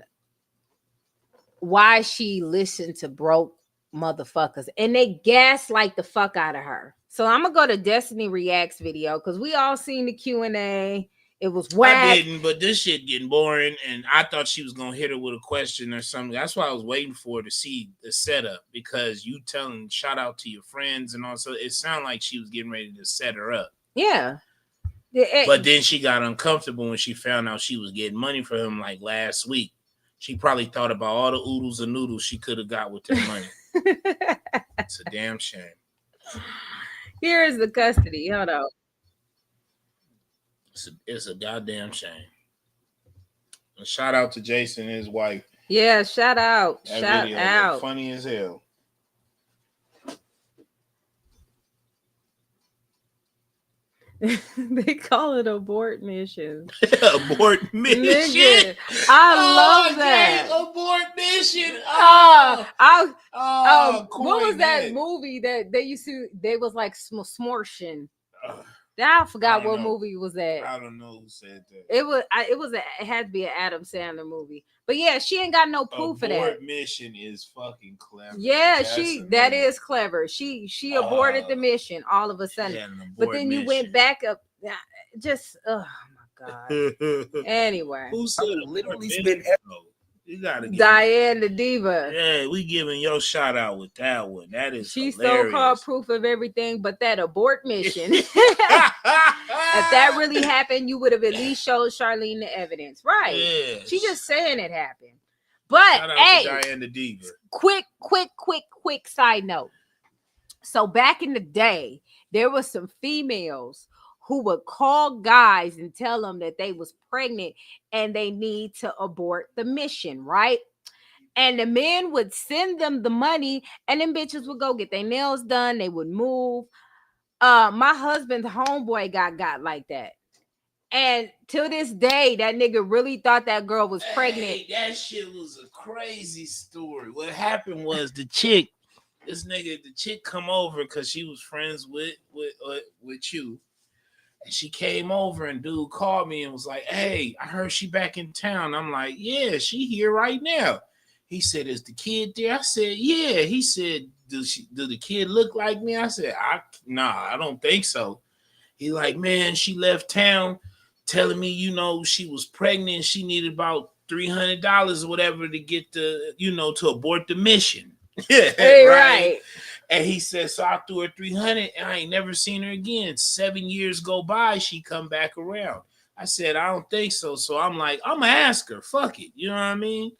[SPEAKER 3] why she listened to broke motherfuckers and they gaslight the fuck out of her. So I'm gonna go to Destiny Reacts video because we all seen the Q&A. It was whack.
[SPEAKER 2] I didn't, but this shit getting boring, and I thought she was gonna hit her with a question or something. That's why I was waiting for her to see the setup because you telling shout out to your friends and also it sounded like she was getting ready to set her up.
[SPEAKER 3] Yeah.
[SPEAKER 2] But then she got uncomfortable when she found out she was getting money for him like last week. She probably thought about all the oodles and noodles she could have got with that money. It's a damn shame.
[SPEAKER 3] Here is the custody. Hold on.
[SPEAKER 2] It's a goddamn shame. And shout out to Jason and his wife.
[SPEAKER 3] Yeah, shout out.
[SPEAKER 2] That
[SPEAKER 3] shout
[SPEAKER 2] video
[SPEAKER 3] out.
[SPEAKER 2] Funny as hell.
[SPEAKER 3] They call it abort mission.
[SPEAKER 2] Abort mission.
[SPEAKER 3] Nigga, I love that.
[SPEAKER 2] Dang, abort mission.
[SPEAKER 3] What was that movie that they used to? They was like smorshing. I forgot what movie was that.
[SPEAKER 2] I don't know who said that.
[SPEAKER 3] It had to be an Adam Sandler movie. But yeah, she ain't got no proof for that.
[SPEAKER 2] Abort mission is fucking clever.
[SPEAKER 3] Yeah, that is clever. She aborted the mission all of a sudden. But then you went back up. Just oh my god. Anyway,
[SPEAKER 2] who said literally spent? You gotta get
[SPEAKER 3] Diane the Diva.
[SPEAKER 2] Yeah, we giving your shout out with that one. That is
[SPEAKER 3] she's
[SPEAKER 2] hilarious.
[SPEAKER 3] so-called proof of everything, but that abort mission. If that really happened, you would have at least showed Charlene the evidence, right?
[SPEAKER 2] Yeah.
[SPEAKER 3] She just saying it happened. But hey,
[SPEAKER 2] Diane the Diva.
[SPEAKER 3] Quick side note. So back in the day, there was some females who would call guys and tell them that they was pregnant and they need to abort the mission, right? And the men would send them the money and then bitches would go get their nails done. They would move. My husband's homeboy got like that. And to this day, that nigga really thought that girl was pregnant.
[SPEAKER 2] Hey, that shit was a crazy story. What happened was the chick come over because she was friends with you. And she came over and dude called me and was like, hey, I heard she back in town. I'm like, yeah, she here right now. He said, is the kid there? I said, yeah. He said, do the kid look like me? I said, nah, I don't think so. He like, man, she left town telling me, you know, she was pregnant. She needed about $300 or whatever to get to abort the mission.
[SPEAKER 3] Hey, right.
[SPEAKER 2] And he said, so I threw her 300 and I ain't never seen her again. 7 years go by, she come back around. I said, I don't think so. So I'm like, I'm gonna ask her. Fuck it. You know what I mean?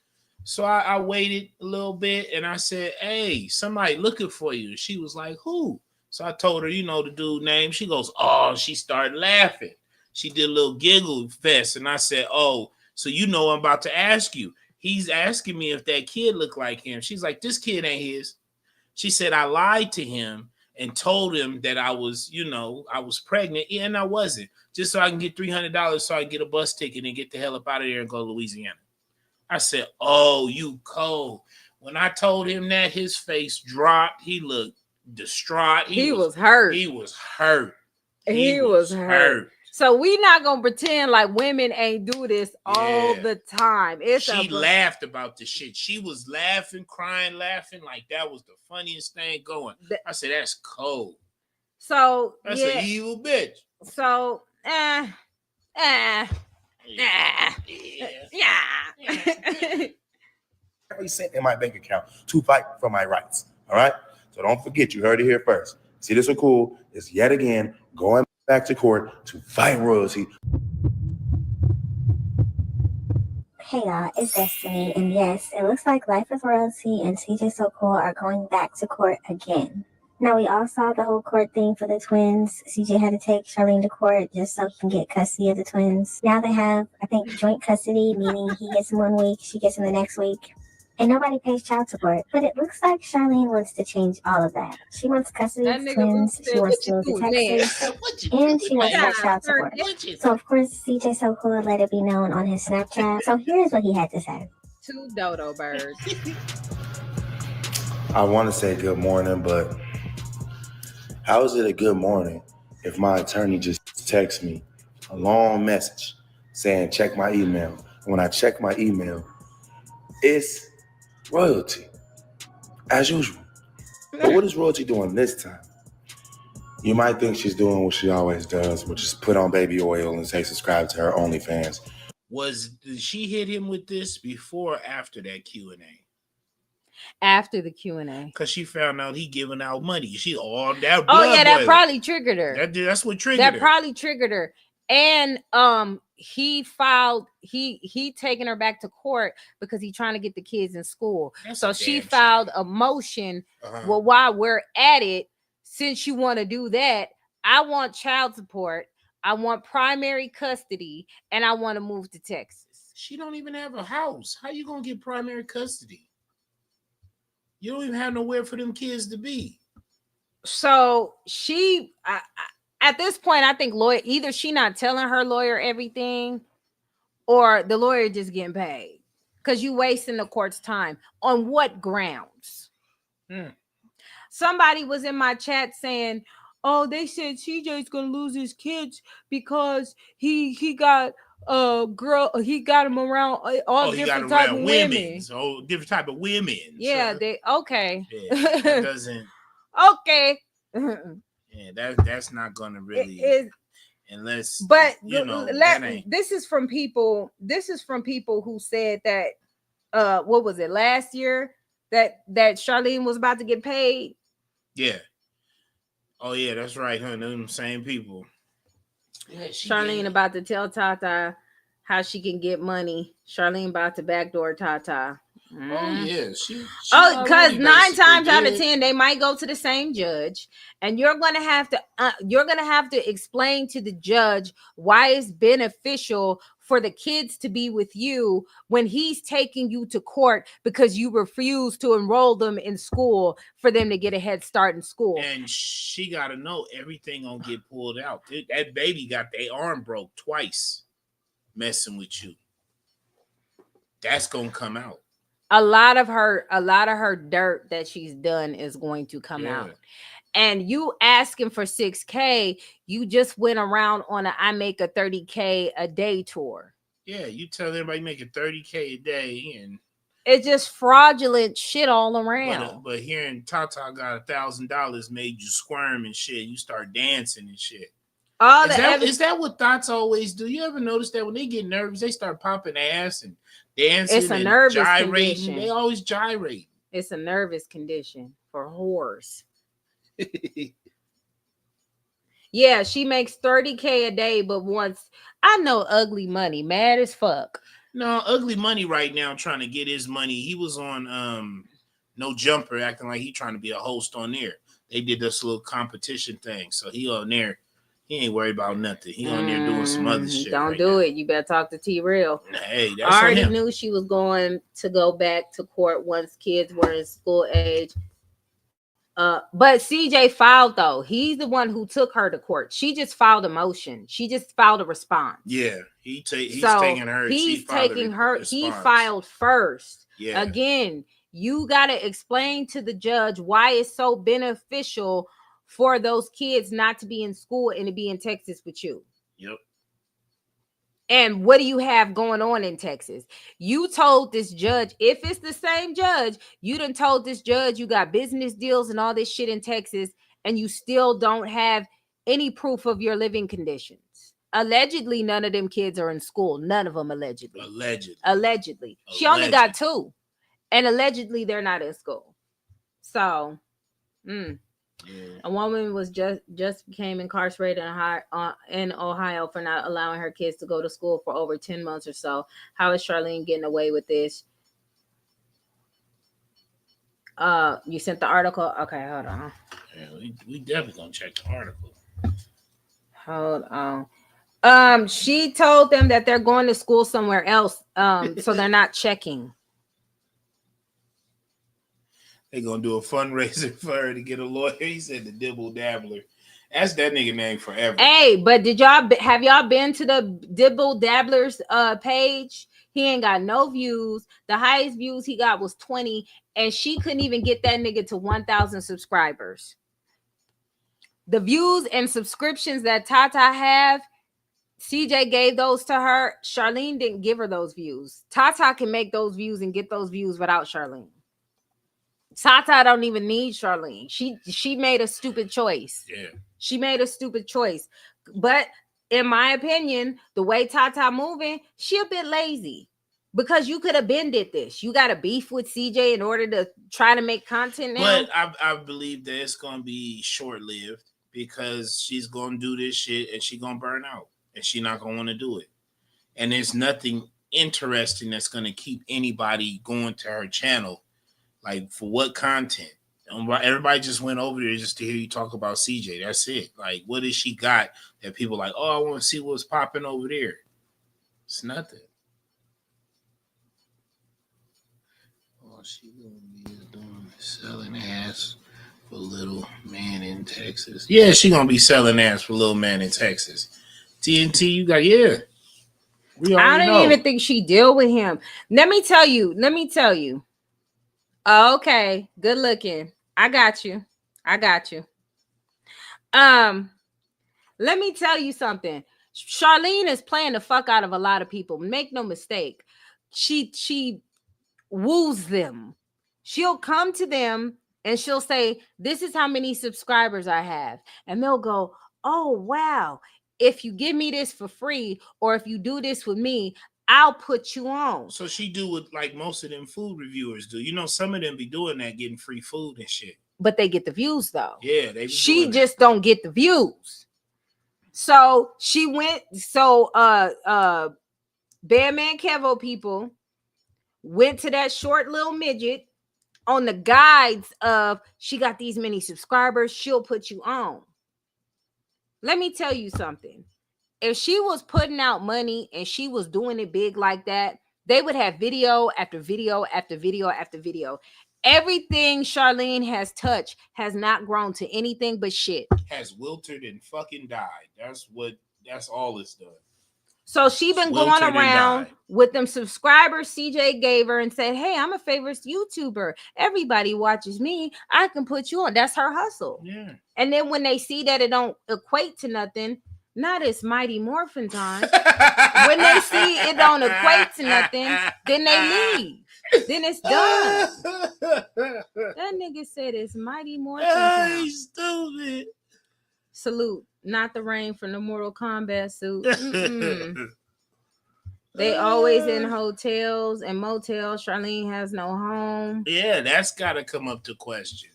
[SPEAKER 2] So I waited a little bit and I said, hey, somebody looking for you. She was like, who? So I told her, you know, the dude name. She goes, oh, she started laughing. She did a little giggle fest. And I said, oh, so you know I'm about to ask you. He's asking me if that kid looked like him. She's like, this kid ain't his. She said, I lied to him and told him that I was pregnant. Yeah, and I wasn't. Just so I can get $300 so I can get a bus ticket and get the hell up out of there and go to Louisiana. I said, oh, you cold. When I told him that, his face dropped. He looked distraught.
[SPEAKER 3] He was hurt.
[SPEAKER 2] He was hurt.
[SPEAKER 3] He was hurt. So we not gonna pretend like women ain't do this all the time.
[SPEAKER 2] She laughed about the shit. She was laughing, crying, laughing like that was the funniest thing going. I said, that's cold.
[SPEAKER 3] So
[SPEAKER 2] that's an evil bitch.
[SPEAKER 3] So
[SPEAKER 11] Every cent in my bank account to fight for my rights. All right. So don't forget, you heard it here first. See, this one cool is yet again going back to court to fight royalty.
[SPEAKER 12] Hey y'all, it's Destiny, and yes, it looks like Life is Royalty and CJ So Cool are going back to court again. Now, we all saw the whole court thing for the twins. CJ had to take Charlene to court just so he can get custody of the twins. Now they have, I think, joint custody, meaning he gets in 1 week, she gets in the next week. And nobody pays child support. But it looks like Charlene wants to change all of that. She wants custody of the twins. She wants to move to Texas. And she wants no child support. So, of course, CJ So Cool let it be known on his Snapchat. So here's what he had to say.
[SPEAKER 3] 2 dodo birds.
[SPEAKER 11] I want to say good morning, but how is it a good morning if my attorney just texts me a long message saying, check my email? And when I check my email, it's royalty, as usual. But what is royalty doing this time? You might think she's doing what she always does, which is put on baby oil and say subscribe to her OnlyFans.
[SPEAKER 2] Did she hit him with this before or after that Q&A?
[SPEAKER 3] After the Q&A.
[SPEAKER 2] Because she found out he giving out money. She all that.
[SPEAKER 3] Oh yeah, that probably triggered her.
[SPEAKER 2] That's what triggered her.
[SPEAKER 3] That probably triggered her. And he taking her back to court because he's trying to get the kids in school. So she filed a motion. Well, while we're at it, since you want to do that, I want child support, I want primary custody, and I want to move to Texas.
[SPEAKER 2] She don't even have a house. How you gonna get primary custody? You don't even have nowhere for them kids to be.
[SPEAKER 3] So she, at this point, I think either she not telling her lawyer everything, or the lawyer just getting paid because you wasting the court's time. On what grounds? Somebody was in my chat saying, "Oh, they said CJ's gonna lose his kids because he got girl, he got him around all different type of women.
[SPEAKER 2] So different type of women.
[SPEAKER 3] Yeah,
[SPEAKER 2] so,
[SPEAKER 3] okay.
[SPEAKER 2] Yeah, that doesn't.
[SPEAKER 3] Okay.
[SPEAKER 2] Yeah, that's not gonna really. Unless,
[SPEAKER 3] but
[SPEAKER 2] you know,
[SPEAKER 3] this is from people. This is from people who said that. What was it last year that Charlene was about to get paid?
[SPEAKER 2] Yeah. Oh yeah, that's right, huh? Them same people.
[SPEAKER 3] Yeah, Charlene about to tell Tata how she can get money. Charlene about to backdoor Tata.
[SPEAKER 2] Oh yeah,
[SPEAKER 3] because 9 times out of 10 they might go to the same judge, and you're gonna have to explain to the judge why it's beneficial for the kids to be with you when he's taking you to court because you refuse to enroll them in school for them to get a head start in school.
[SPEAKER 2] And she got to know everything gonna get pulled out. That baby got their arm broke twice messing with you. That's gonna come out.
[SPEAKER 3] A lot of her dirt that she's done is going to come out. And you asking for $6K, you just went around on I make a $30K a day tour.
[SPEAKER 2] Yeah, you tell everybody making $30K a day, and
[SPEAKER 3] It's just fraudulent shit all around.
[SPEAKER 2] But hearing Tata got $1,000 made you squirm and shit. You start dancing and shit. Is that what thoughts always do? You ever notice that when they get nervous, they start popping ass and dancing?
[SPEAKER 3] It's a nervous
[SPEAKER 2] gyrating.
[SPEAKER 3] Condition.
[SPEAKER 2] They always gyrate.
[SPEAKER 3] It's a nervous condition for whores. Yeah, she makes $30K a day, but once I know Ugly Money, mad as fuck.
[SPEAKER 2] No, Ugly Money right now trying to get his money. He was on No Jumper acting like he trying to be a host on there. They did this little competition thing. So he on there. He ain't worried about nothing. He on there doing some other shit.
[SPEAKER 3] Don't do it. You better talk to T-Real.
[SPEAKER 2] Hey, that's
[SPEAKER 3] I already knew she was going to go back to court once kids were in school age. But CJ filed though. He's the one who took her to court. She just filed a motion. She just filed a response.
[SPEAKER 2] Yeah, he's taking her.
[SPEAKER 3] He's taking her. He filed first.
[SPEAKER 2] Yeah.
[SPEAKER 3] Again, you gotta explain to the judge why it's so beneficial for those kids not to be in school and to be in Texas with you.
[SPEAKER 2] Yep.
[SPEAKER 3] And what do you have going on in Texas? You told this judge, if it's the same judge, you done told this judge you got business deals and all this shit in Texas, and you still don't have any proof of your living conditions. Allegedly, none of them kids are in school. None of them allegedly. Allegedly. She only got 2. And allegedly, they're not in school. So, a woman was just became incarcerated in Ohio for not allowing her kids to go to school for over 10 months or so. How is Charlene getting away with this? You sent the article? Okay, hold on.
[SPEAKER 2] Yeah, we definitely gonna check the article.
[SPEAKER 3] Hold on. She told them that they're going to school somewhere else. So they're not checking.
[SPEAKER 2] They gonna do a fundraiser for her to get a lawyer. He said the Dibble Dabbler. That's that nigga name forever.
[SPEAKER 3] Hey, but have y'all been to the Dibble Dabblers page? He ain't got no views. The highest views he got was 20, and she couldn't even get that nigga to 1,000 subscribers. The views and subscriptions that Tata have, CJ gave those to her. Charlene didn't give her those views. Tata can make those views and get those views without Charlene. Tata don't even need Charlene. She made a stupid choice.
[SPEAKER 2] Yeah.
[SPEAKER 3] She made a stupid choice. But in my opinion, the way Tata moving, she a bit lazy. Because you could have been did this. You got a beef with CJ in order to try to make content now.
[SPEAKER 2] But I believe that it's going to be short-lived because she's going to do this shit and she's going to burn out. And she's not going to want to do it. And there's nothing interesting that's going to keep anybody going to her channel. Like, for what content? Everybody just went over there just to hear you talk about CJ. That's it. Like, what has she got that people like, oh, I want to see what's popping over there? It's nothing. Oh, she going to be doing selling ass for little man in Texas. Yeah, she going to be selling ass for little man in Texas. TNT, you got, yeah.
[SPEAKER 3] I don't even think she deal with him. Let me tell you. Okay, good looking. I got you. Let me tell you something. Charlene is playing the fuck out of a lot of people. Make no mistake. She woos them. She'll come to them and she'll say, this is how many subscribers I have. And they'll go, oh, wow. If you give me this for free, or if you do this with me, I'll put you on.
[SPEAKER 2] So she do what like most of them food reviewers do. You know, some of them be doing that, getting free food and shit.
[SPEAKER 3] But they get the views though.
[SPEAKER 2] Yeah,
[SPEAKER 3] she just don't get the views. So she went. So Bearman Kevo people went to that short little midget on the guides of she got these many subscribers. She'll put you on. Let me tell you something. If she was putting out money and she was doing it big like that, they would have video after video after video after video. Everything Charlene has touched has not grown to anything but shit.
[SPEAKER 2] Has wilted and fucking died. That's all it's done.
[SPEAKER 3] So she been going around with them subscribers CJ gave her and said, hey, I'm a favorite YouTuber. Everybody watches me. I can put you on. That's her hustle.
[SPEAKER 2] Yeah.
[SPEAKER 3] And then when they see that it don't equate to nothing, not as Mighty Morphin time. When they see it don't equate to nothing, then they leave. then it's done. That nigga said it's Mighty Morphin Town.
[SPEAKER 2] He's stupid.
[SPEAKER 3] Salute, not the rain from the Mortal Kombat suit. They always in hotels and motels. Charlene has no home.
[SPEAKER 2] Yeah, that's got to come up to question.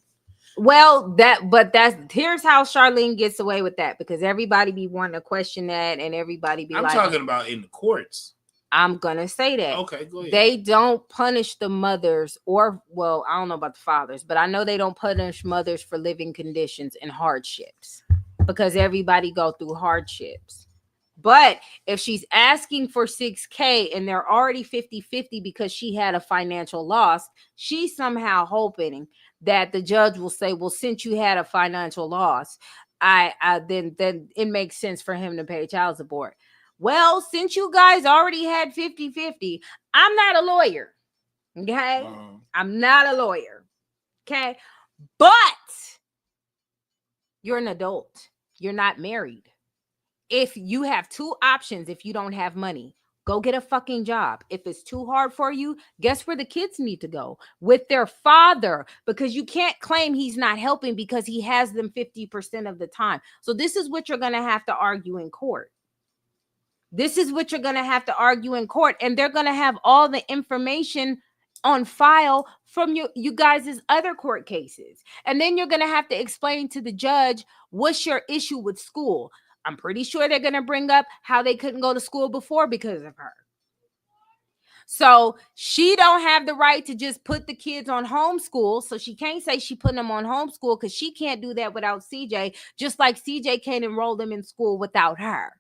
[SPEAKER 3] Well, here's how Charlene gets away with that, because everybody be wanting to question that, and everybody be
[SPEAKER 2] I'm talking about in the courts.
[SPEAKER 3] I'm gonna say that.
[SPEAKER 2] Okay, go ahead.
[SPEAKER 3] They don't punish the mothers, or well, I don't know about the fathers, but I know they don't punish mothers for living conditions and hardships, because everybody go through hardships. But if she's asking for $6,000 and they're already 50-50 because she had a financial loss, she's somehow hoping that the judge will say, well, since you had a financial loss, then it makes sense for him to pay child support. Well, since you guys already had 50-50, I'm not a lawyer. Okay? I'm not a lawyer. Okay? But you're an adult. You're not married. If you have two options, if you don't have money, go get a fucking job. If it's too hard for you, guess where the kids need to go? With their father, because you can't claim he's not helping because he has them 50% of the time. So this is what you're going to have to argue in court. This is what you're going to have to argue in court. And they're going to have all the information on file from you guys' other court cases. And then you're going to have to explain to the judge, what's your issue with school? I'm pretty sure they're going to bring up how they couldn't go to school before because of her. So she don't have the right to just put the kids on homeschool. So she can't say she put them on homeschool because she can't do that without CJ, just like CJ can't enroll them in school without her.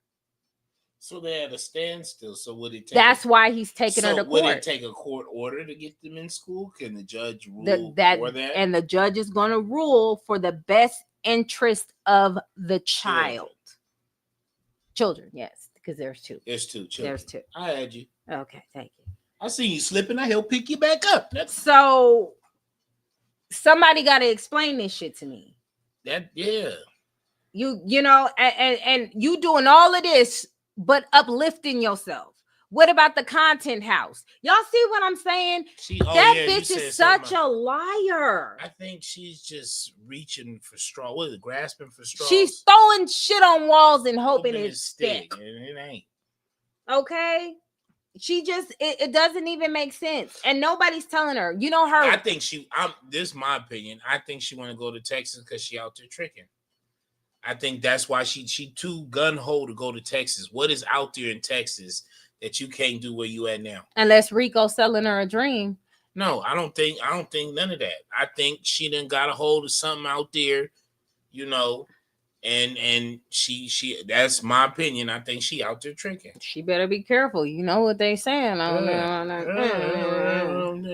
[SPEAKER 2] So they had a standstill. So would it take?
[SPEAKER 3] That's why he's taking her to court.
[SPEAKER 2] Would it take a court order to get them in school? Can the judge rule for that?
[SPEAKER 3] And the judge is going to rule for the best interest of the child. Children, yes, because there's two.
[SPEAKER 2] There's two children.
[SPEAKER 3] There's two.
[SPEAKER 2] I had you.
[SPEAKER 3] Okay, thank you.
[SPEAKER 2] I see you slipping. I help pick you back up.
[SPEAKER 3] So somebody got to explain this shit to me. You know, and you doing all of this, but uplifting yourself. What about the content house? Y'all see what I'm saying? Bitch is such a liar.
[SPEAKER 2] I think she's just reaching for straw. What is it? Grasping for straws.
[SPEAKER 3] She's throwing shit on walls and hoping it stick.
[SPEAKER 2] And it ain't.
[SPEAKER 3] Okay. She just it doesn't even make sense. And nobody's telling her. You know her.
[SPEAKER 2] I think this is my opinion. I think she want to go to Texas because she out there tricking. I think that's why she too gun-ho to go to Texas. What is out there in Texas that you can't do where you at now? Unless
[SPEAKER 3] Rico selling her a dream.
[SPEAKER 2] No, I don't think none of that. I think she done got a hold of something out there, you know, and she that's my opinion. I think she out there tricking.
[SPEAKER 3] She better be careful. You know what they saying.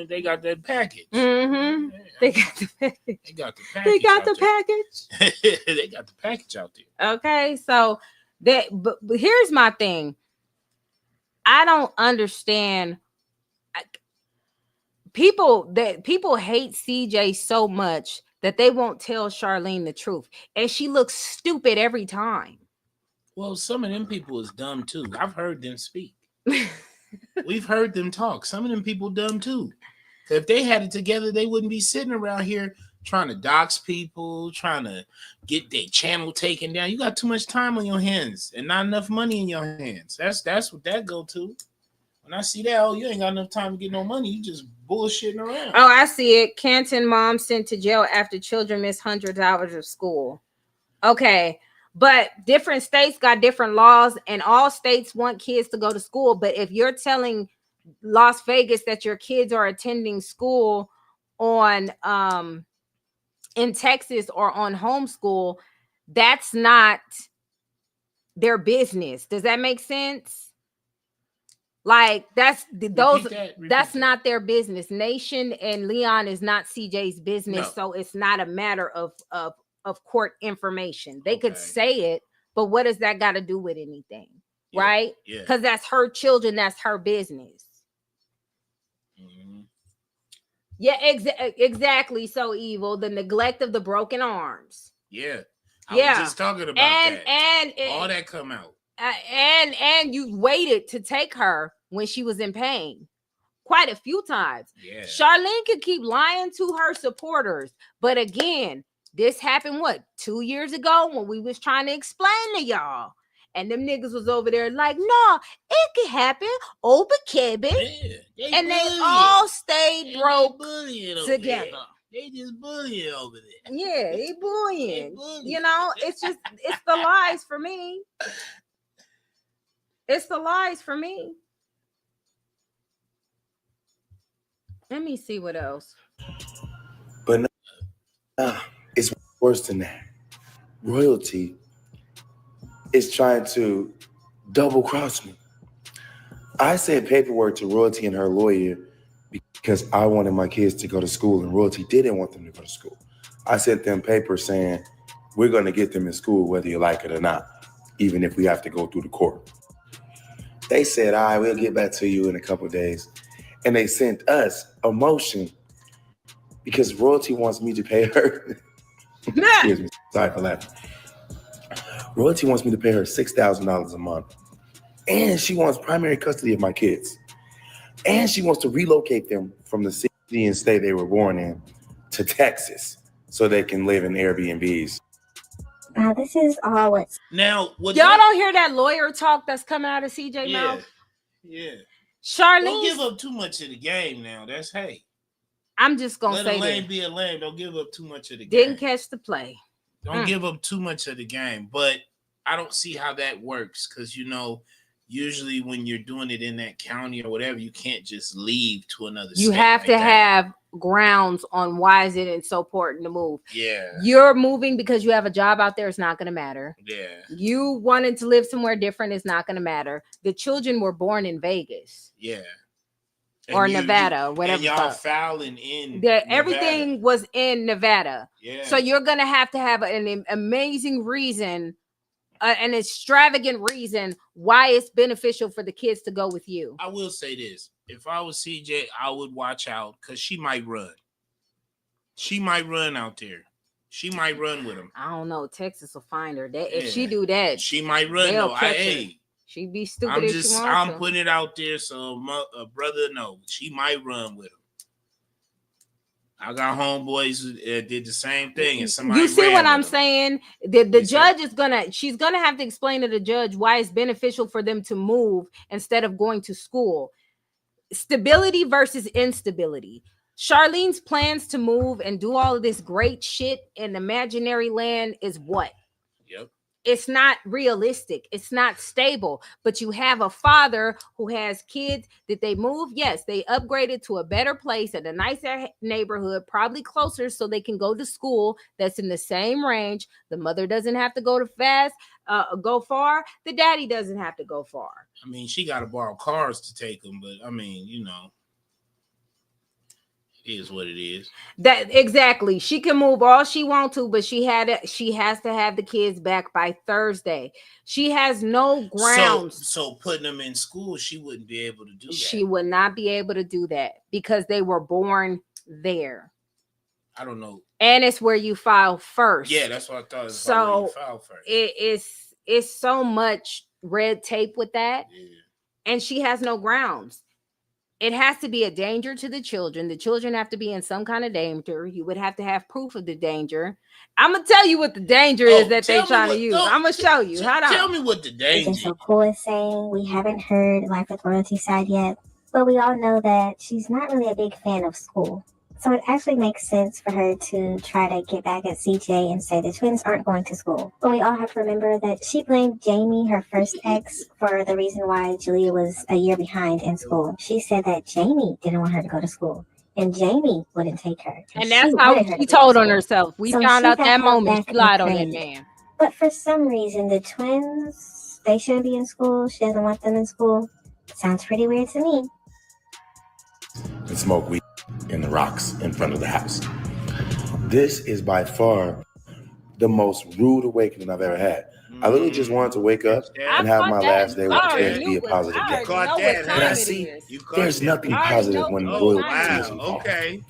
[SPEAKER 2] They got that package.
[SPEAKER 3] Mm-hmm. Yeah. They got the package.
[SPEAKER 2] They got the package.
[SPEAKER 3] They got the package.
[SPEAKER 2] They got the package out there.
[SPEAKER 3] Okay, so but here's my thing. I don't understand. People hate CJ so much that they won't tell Charlene the truth, and she looks stupid every time.
[SPEAKER 2] Well, some of them people is dumb too. I've heard them speak. We've heard them talk. Some of them people dumb too. If they had it together, they wouldn't be sitting around here trying to dox people, trying to get their channel taken down. You got too much time on your hands and not enough money in your hands. That's what that go to. When I see that, you ain't got enough time to get no money. You just bullshitting around.
[SPEAKER 3] Oh, I see it. Canton mom sent to jail after children miss hundreds of hours of school. Okay, but different states got different laws, and all states want kids to go to school. But if you're telling Las Vegas that your kids are attending school on in Texas or on homeschool, that's not their business. Does that make sense? Like that's not their business. Nation and Leon is not CJ's business, so it's not a matter of court information. They could say it, but what does that got to do with anything? Yeah, right? Yeah. Because that's her children, that's her business. Mm-hmm. Yeah, exactly. So evil. The neglect of the broken arms.
[SPEAKER 2] Yeah. I was just talking about that. And all that come out.
[SPEAKER 3] And you waited to take her when she was in pain. quite a few times.
[SPEAKER 2] Yeah.
[SPEAKER 3] Charlene could keep lying to her supporters, but again, this happened 2 years ago when we was trying to explain to y'all, and them niggas was over there like, no, it could happen over Kevin, and they all stayed broke together.
[SPEAKER 2] They just bullying over there.
[SPEAKER 3] Yeah, they bullying. You know, it's the lies for me. It's the lies for me. Let me see what else.
[SPEAKER 11] But no, it's worse than that. Royalty is trying to double cross me. I sent paperwork to Royalty and her lawyer because I wanted my kids to go to school, and Royalty didn't want them to go to school. I sent them papers saying, we're going to get them in school whether you like it or not, even if we have to go through the court. They said, all right, we'll get back to you in a couple of days. And they sent us a motion because Royalty wants me to pay her. Excuse me, sorry for laughing. Royalty wants me to pay her $6,000 a month. And she wants primary custody of my kids. And she wants to relocate them from the city and state they were born in to Texas so they can live in Airbnbs.
[SPEAKER 12] This is all what's...
[SPEAKER 2] Now,
[SPEAKER 3] y'all don't hear that lawyer talk that's coming out of CJ mouth?
[SPEAKER 2] Yeah.
[SPEAKER 3] Charlene,
[SPEAKER 2] don't give up too much of the game now. That's
[SPEAKER 3] I'm just gonna
[SPEAKER 2] let
[SPEAKER 3] say
[SPEAKER 2] a lame
[SPEAKER 3] this.
[SPEAKER 2] be a lame. Don't give up too much of the game.
[SPEAKER 3] Didn't catch the play.
[SPEAKER 2] Don't give up too much of the game. But I don't see how that works because usually when you're doing it in that county or whatever, you can't just leave to another state.
[SPEAKER 3] You have to have grounds on why is it so important to move.
[SPEAKER 2] Yeah.
[SPEAKER 3] You're moving because you have a job out there, it's not going to matter.
[SPEAKER 2] Yeah.
[SPEAKER 3] You wanted to live somewhere different, it's not going to matter. The children were born in Vegas.
[SPEAKER 2] Yeah.
[SPEAKER 3] Or Nevada, whatever.
[SPEAKER 2] And y'all fouling in
[SPEAKER 3] everything was in Nevada.
[SPEAKER 2] Yeah.
[SPEAKER 3] So you're going to have an amazing reason, an extravagant reason why it's beneficial for the kids to go with you.
[SPEAKER 2] I will say this. If I was CJ, I would watch out because she might run. She might run out there. She might run with him.
[SPEAKER 3] I don't know. Texas will find her. If she do that,
[SPEAKER 2] she might run. No,
[SPEAKER 3] she'd be stupid.
[SPEAKER 2] I'm putting it out there so a brother know she might run with him. I got homeboys who did the same thing, and somebody.
[SPEAKER 3] You see what I'm saying? The judge she's gonna have to explain to the judge why it's beneficial for them to move instead of going to school. Stability versus instability. Charlene's plans to move and do all of this great shit in imaginary land is what?
[SPEAKER 2] Yep.
[SPEAKER 3] It's not realistic. It's not stable. But you have a father who has kids. Did they move? Yes, they upgraded to a better place at a nicer neighborhood, probably closer so they can go to school that's in the same range. The mother doesn't have to go go far. The daddy doesn't have to go far.
[SPEAKER 2] I mean, she got to borrow cars to take them, but I mean, it is what it is.
[SPEAKER 3] That exactly. She can move all she wants to, but she has to have the kids back by Thursday. She has no grounds.
[SPEAKER 2] So putting them in school, she wouldn't be able to do that.
[SPEAKER 3] She would not be able to do that because they were born there.
[SPEAKER 2] I don't know.
[SPEAKER 3] And it's where you file first.
[SPEAKER 2] Yeah, that's what I thought.
[SPEAKER 3] So
[SPEAKER 2] you file first.
[SPEAKER 3] It's so much red tape with that. Yeah. And she has no grounds. It has to be a danger to the children. The children have to be in some kind of danger. You would have to have proof of the danger. I'm going to tell you what the danger is that they're trying to use. I'm going to show you.
[SPEAKER 2] Tell me what the danger is.
[SPEAKER 12] So cool is saying we haven't heard Life with Royalty side yet, but we all know that she's not really a big fan of school. So it actually makes sense for her to try to get back at CJ and say the twins aren't going to school. But we all have to remember that she blamed Jamie, her first ex, for the reason why Julia was a year behind in school. She said that Jamie didn't want her to go to school, and Jamie wouldn't take her.
[SPEAKER 3] And that's how she told on herself. We found out that moment she lied on that man.
[SPEAKER 12] But for some reason, the twins, they shouldn't be in school. She doesn't want them in school. Sounds pretty weird to me.
[SPEAKER 11] And smoke weed in the rocks in front of the house. This is by far the most rude awakening I've ever had. I literally just wanted to wake up and have my last day with the twins be a positive day. But I see there's nothing positive when royalty is involved.
[SPEAKER 2] Okay.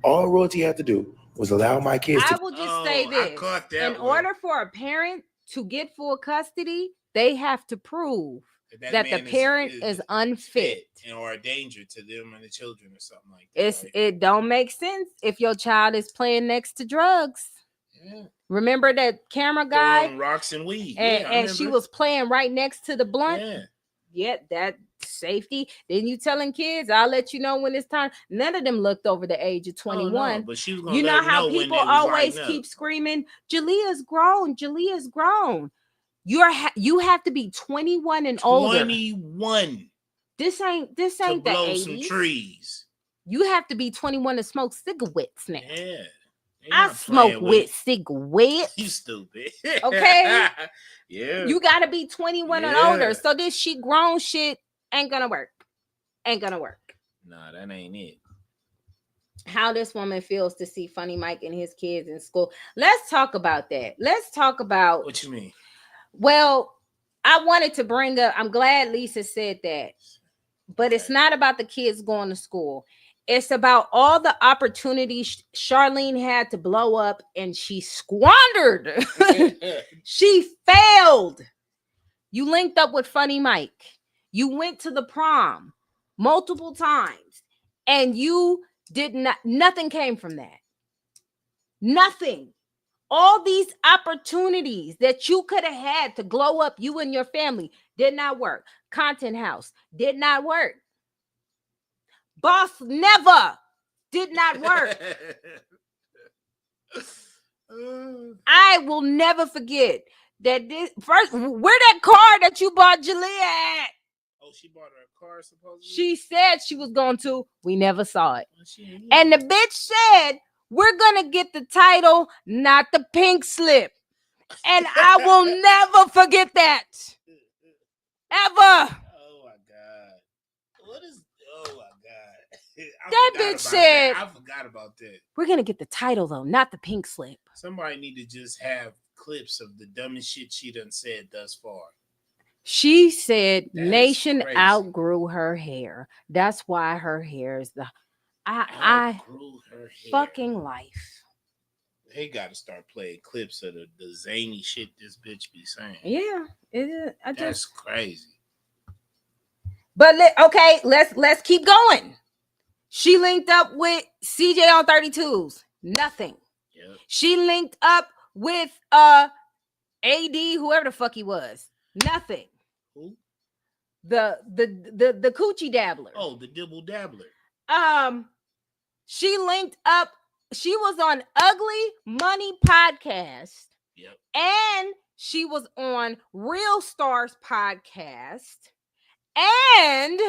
[SPEAKER 11] All royalty had to do was allow my kids to...
[SPEAKER 3] I will just say this. In order for a parent to get full custody, they have to prove that the parent is unfit
[SPEAKER 2] and or a danger to them and the children or something like that.
[SPEAKER 3] It don't make sense if your child is playing next to drugs.
[SPEAKER 2] Yeah.
[SPEAKER 3] Remember that camera guy?
[SPEAKER 2] Throwing rocks and weed.
[SPEAKER 3] And she was playing right next to the blunt.
[SPEAKER 2] Yeah,
[SPEAKER 3] that safety. Then you telling kids, I'll let you know when it's time. None of them looked over the age of 21.
[SPEAKER 2] Oh, no, but she was gonna
[SPEAKER 3] you know how people always keep screaming, Jalea's grown. Jalea's grown. You have to be 21 and older.
[SPEAKER 2] 21.
[SPEAKER 3] This ain't the 80s.
[SPEAKER 2] Some trees.
[SPEAKER 3] You have to be 21 to smoke cigarettes now.
[SPEAKER 2] Yeah.
[SPEAKER 3] I smoke with cigarettes.
[SPEAKER 2] You stupid.
[SPEAKER 3] Okay.
[SPEAKER 2] Yeah.
[SPEAKER 3] You gotta be 21 and older. So this she grown shit ain't gonna work. Ain't gonna work.
[SPEAKER 2] Nah, that ain't it.
[SPEAKER 3] How this woman feels to see Funny Mike and his kids in school. Let's talk about that. Let's talk about
[SPEAKER 2] what you mean.
[SPEAKER 3] Well, I wanted to bring up, I'm glad Lisa said that, but it's not about the kids going to school. It's about all the opportunities Charlene had to blow up and she squandered. She failed. You linked up with Funny Mike. You went to the prom multiple times and you did not, nothing came from that. Nothing. All these opportunities that you could have had to glow up you and your family did not work. Content House did not work. Boss Never did not work. I will never forget that this first, where that car that you bought Jalea at?
[SPEAKER 2] Oh, she bought her a car supposedly?
[SPEAKER 3] She said she was going to. We never saw it. And the bitch said, we're going to get the title, not the pink slip. And I will never forget that. Ever.
[SPEAKER 2] Oh, my God. What is... Oh, my God.
[SPEAKER 3] That bitch said...
[SPEAKER 2] I forgot about that.
[SPEAKER 3] We're going to get the title, though, not the pink slip.
[SPEAKER 2] Somebody need to just have clips of the dumbest shit she done said thus far.
[SPEAKER 3] She said
[SPEAKER 2] that
[SPEAKER 3] Nation outgrew her hair. That's why her hair is the... I
[SPEAKER 2] her
[SPEAKER 3] fucking life.
[SPEAKER 2] They got to start playing clips of the zany shit this bitch be saying.
[SPEAKER 3] Yeah, it is.
[SPEAKER 2] That's crazy.
[SPEAKER 3] But okay, let's keep going. She linked up with CJ on 32s. Nothing.
[SPEAKER 2] Yep.
[SPEAKER 3] She linked up with AD, whoever the fuck he was. Nothing.
[SPEAKER 2] Who?
[SPEAKER 3] The coochie dabbler.
[SPEAKER 2] Oh, the dibble dabbler.
[SPEAKER 3] She linked up. She was on Ugly Money podcast.
[SPEAKER 2] Yep.
[SPEAKER 3] And she was on Real Stars podcast. And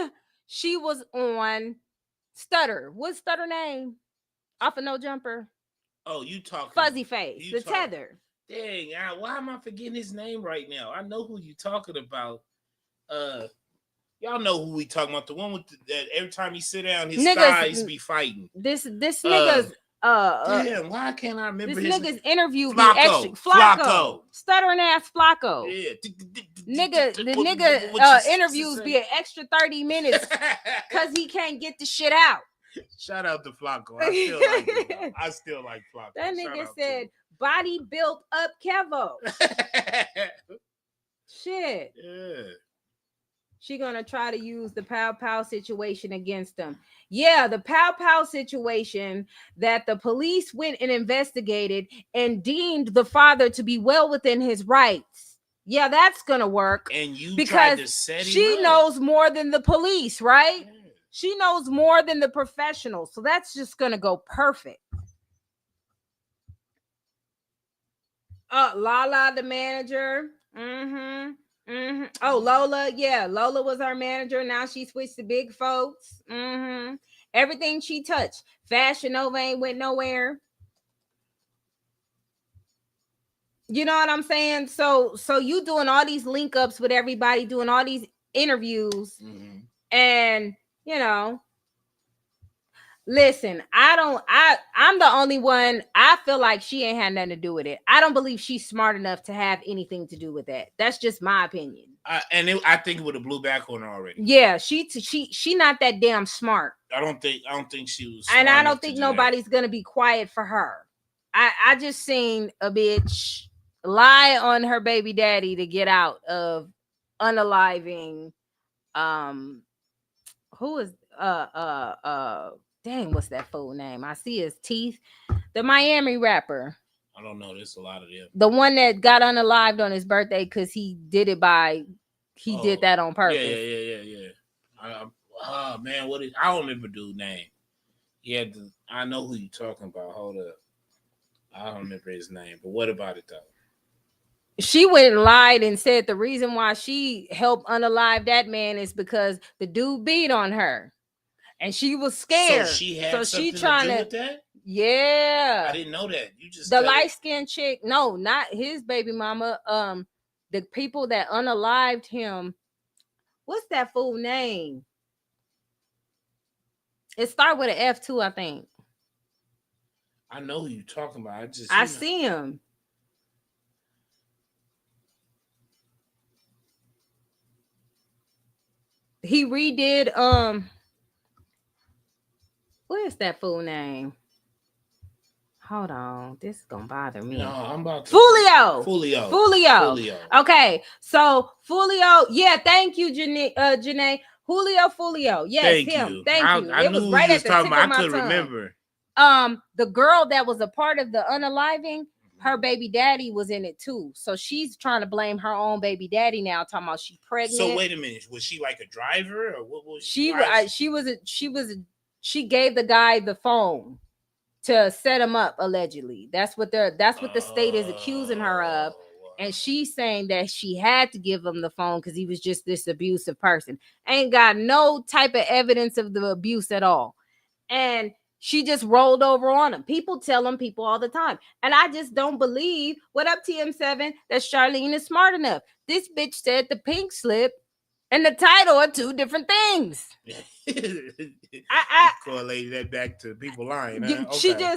[SPEAKER 3] she was on Stutter. What's Stutter name? Off of No Jumper.
[SPEAKER 2] Oh, you talking
[SPEAKER 3] Fuzzy Face. The Tether.
[SPEAKER 2] Dang, why am I forgetting his name right now? I know who you talking about. Y'all know who we talking about. The one with that every time he sit down, his thighs be fighting.
[SPEAKER 3] This nigga's
[SPEAKER 2] damn, why can't I remember
[SPEAKER 3] this
[SPEAKER 2] his
[SPEAKER 3] nigga's interview?
[SPEAKER 2] Flacco.
[SPEAKER 3] Stuttering ass Flacco.
[SPEAKER 2] Yeah.
[SPEAKER 3] The nigga interviews be an extra 30 minutes because he can't get the shit out.
[SPEAKER 2] Shout out to Flacco. I still like Flacco.
[SPEAKER 3] That nigga said body built up Kevo. Shit.
[SPEAKER 2] Yeah.
[SPEAKER 3] She gonna try to use the pow pow situation against them. Yeah, the pow pow situation that the police went and investigated and deemed the father to be well within his rights. Yeah, that's gonna work.
[SPEAKER 2] And you
[SPEAKER 3] because
[SPEAKER 2] tried to set him
[SPEAKER 3] she
[SPEAKER 2] up.
[SPEAKER 3] knows more than the police, right? Yeah. She knows more than the professionals, so that's just gonna go perfect. Lala, the manager. Oh, Lola. Yeah, Lola was our manager. Now she switched to Big Folks. Everything she touched. Fashion Nova ain't went nowhere. You know what I'm saying? So you doing all these link ups with everybody, doing all these interviews, and you know. Listen, I'm the only one. I feel like she ain't had nothing to do with it. I don't believe she's smart enough to have anything to do with that. That's just my opinion.
[SPEAKER 2] I think it would have blew back on her already.
[SPEAKER 3] Yeah, she not that damn smart.
[SPEAKER 2] I don't think she was.
[SPEAKER 3] And I don't think nobody's gonna be quiet for her. I just seen a bitch lie on her baby daddy to get out of unaliving who is dang, what's that fool name? I see his teeth. The Miami rapper.
[SPEAKER 2] I don't know. There's a lot of them.
[SPEAKER 3] The one that got unalived on his birthday because he did that on purpose.
[SPEAKER 2] Yeah. Oh man, I don't remember dude's name. I know who you're talking about. Hold up. I don't remember his name, but what about it though?
[SPEAKER 3] She went and lied and said the reason why she helped unalive that man is because the dude beat on her, and she was scared.
[SPEAKER 2] So she had something to do with that?
[SPEAKER 3] Yeah,
[SPEAKER 2] I didn't know that. You just
[SPEAKER 3] the light skinned chick. No, not his baby mama. The people that unalived him. What's that fool name? It started with an F too, I think.
[SPEAKER 2] I know who you're talking about.
[SPEAKER 3] I see him. He redid what is that fool name? Hold on, this is gonna bother me.
[SPEAKER 2] No, I'm about to
[SPEAKER 3] Fulio. Okay, so Fulio, yeah, thank you, Janae. Fulio. Yes,
[SPEAKER 2] thank
[SPEAKER 3] him.
[SPEAKER 2] You.
[SPEAKER 3] Thank you.
[SPEAKER 2] I
[SPEAKER 3] It was right at the tip of my
[SPEAKER 2] I could
[SPEAKER 3] tongue.
[SPEAKER 2] remember.
[SPEAKER 3] The girl that was a part of the unaliving, her baby daddy was in it too. So she's trying to blame her own baby daddy now, talking about she pregnant.
[SPEAKER 2] So wait a minute, was she like a driver or what was
[SPEAKER 3] she? She gave the guy the phone to set him up allegedly. That's what the state is accusing her of. And she's saying that she had to give him the phone because he was just this abusive person. Ain't got no type of evidence of the abuse at all. And she just rolled over on him. People tell him people all the time. And I just don't believe, what up TM7, that Charlene is smart enough. This bitch said the pink slip and the title are two different things. I
[SPEAKER 2] correlated that back to people lying. Huh?
[SPEAKER 3] Okay.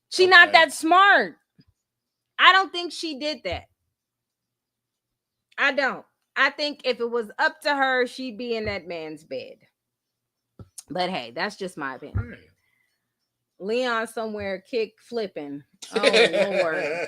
[SPEAKER 3] She not that smart. I don't think she did that. I don't. I think if it was up to her, she'd be in that man's bed. But hey, that's just my opinion. Right. Leon somewhere kick flipping. Oh Lord.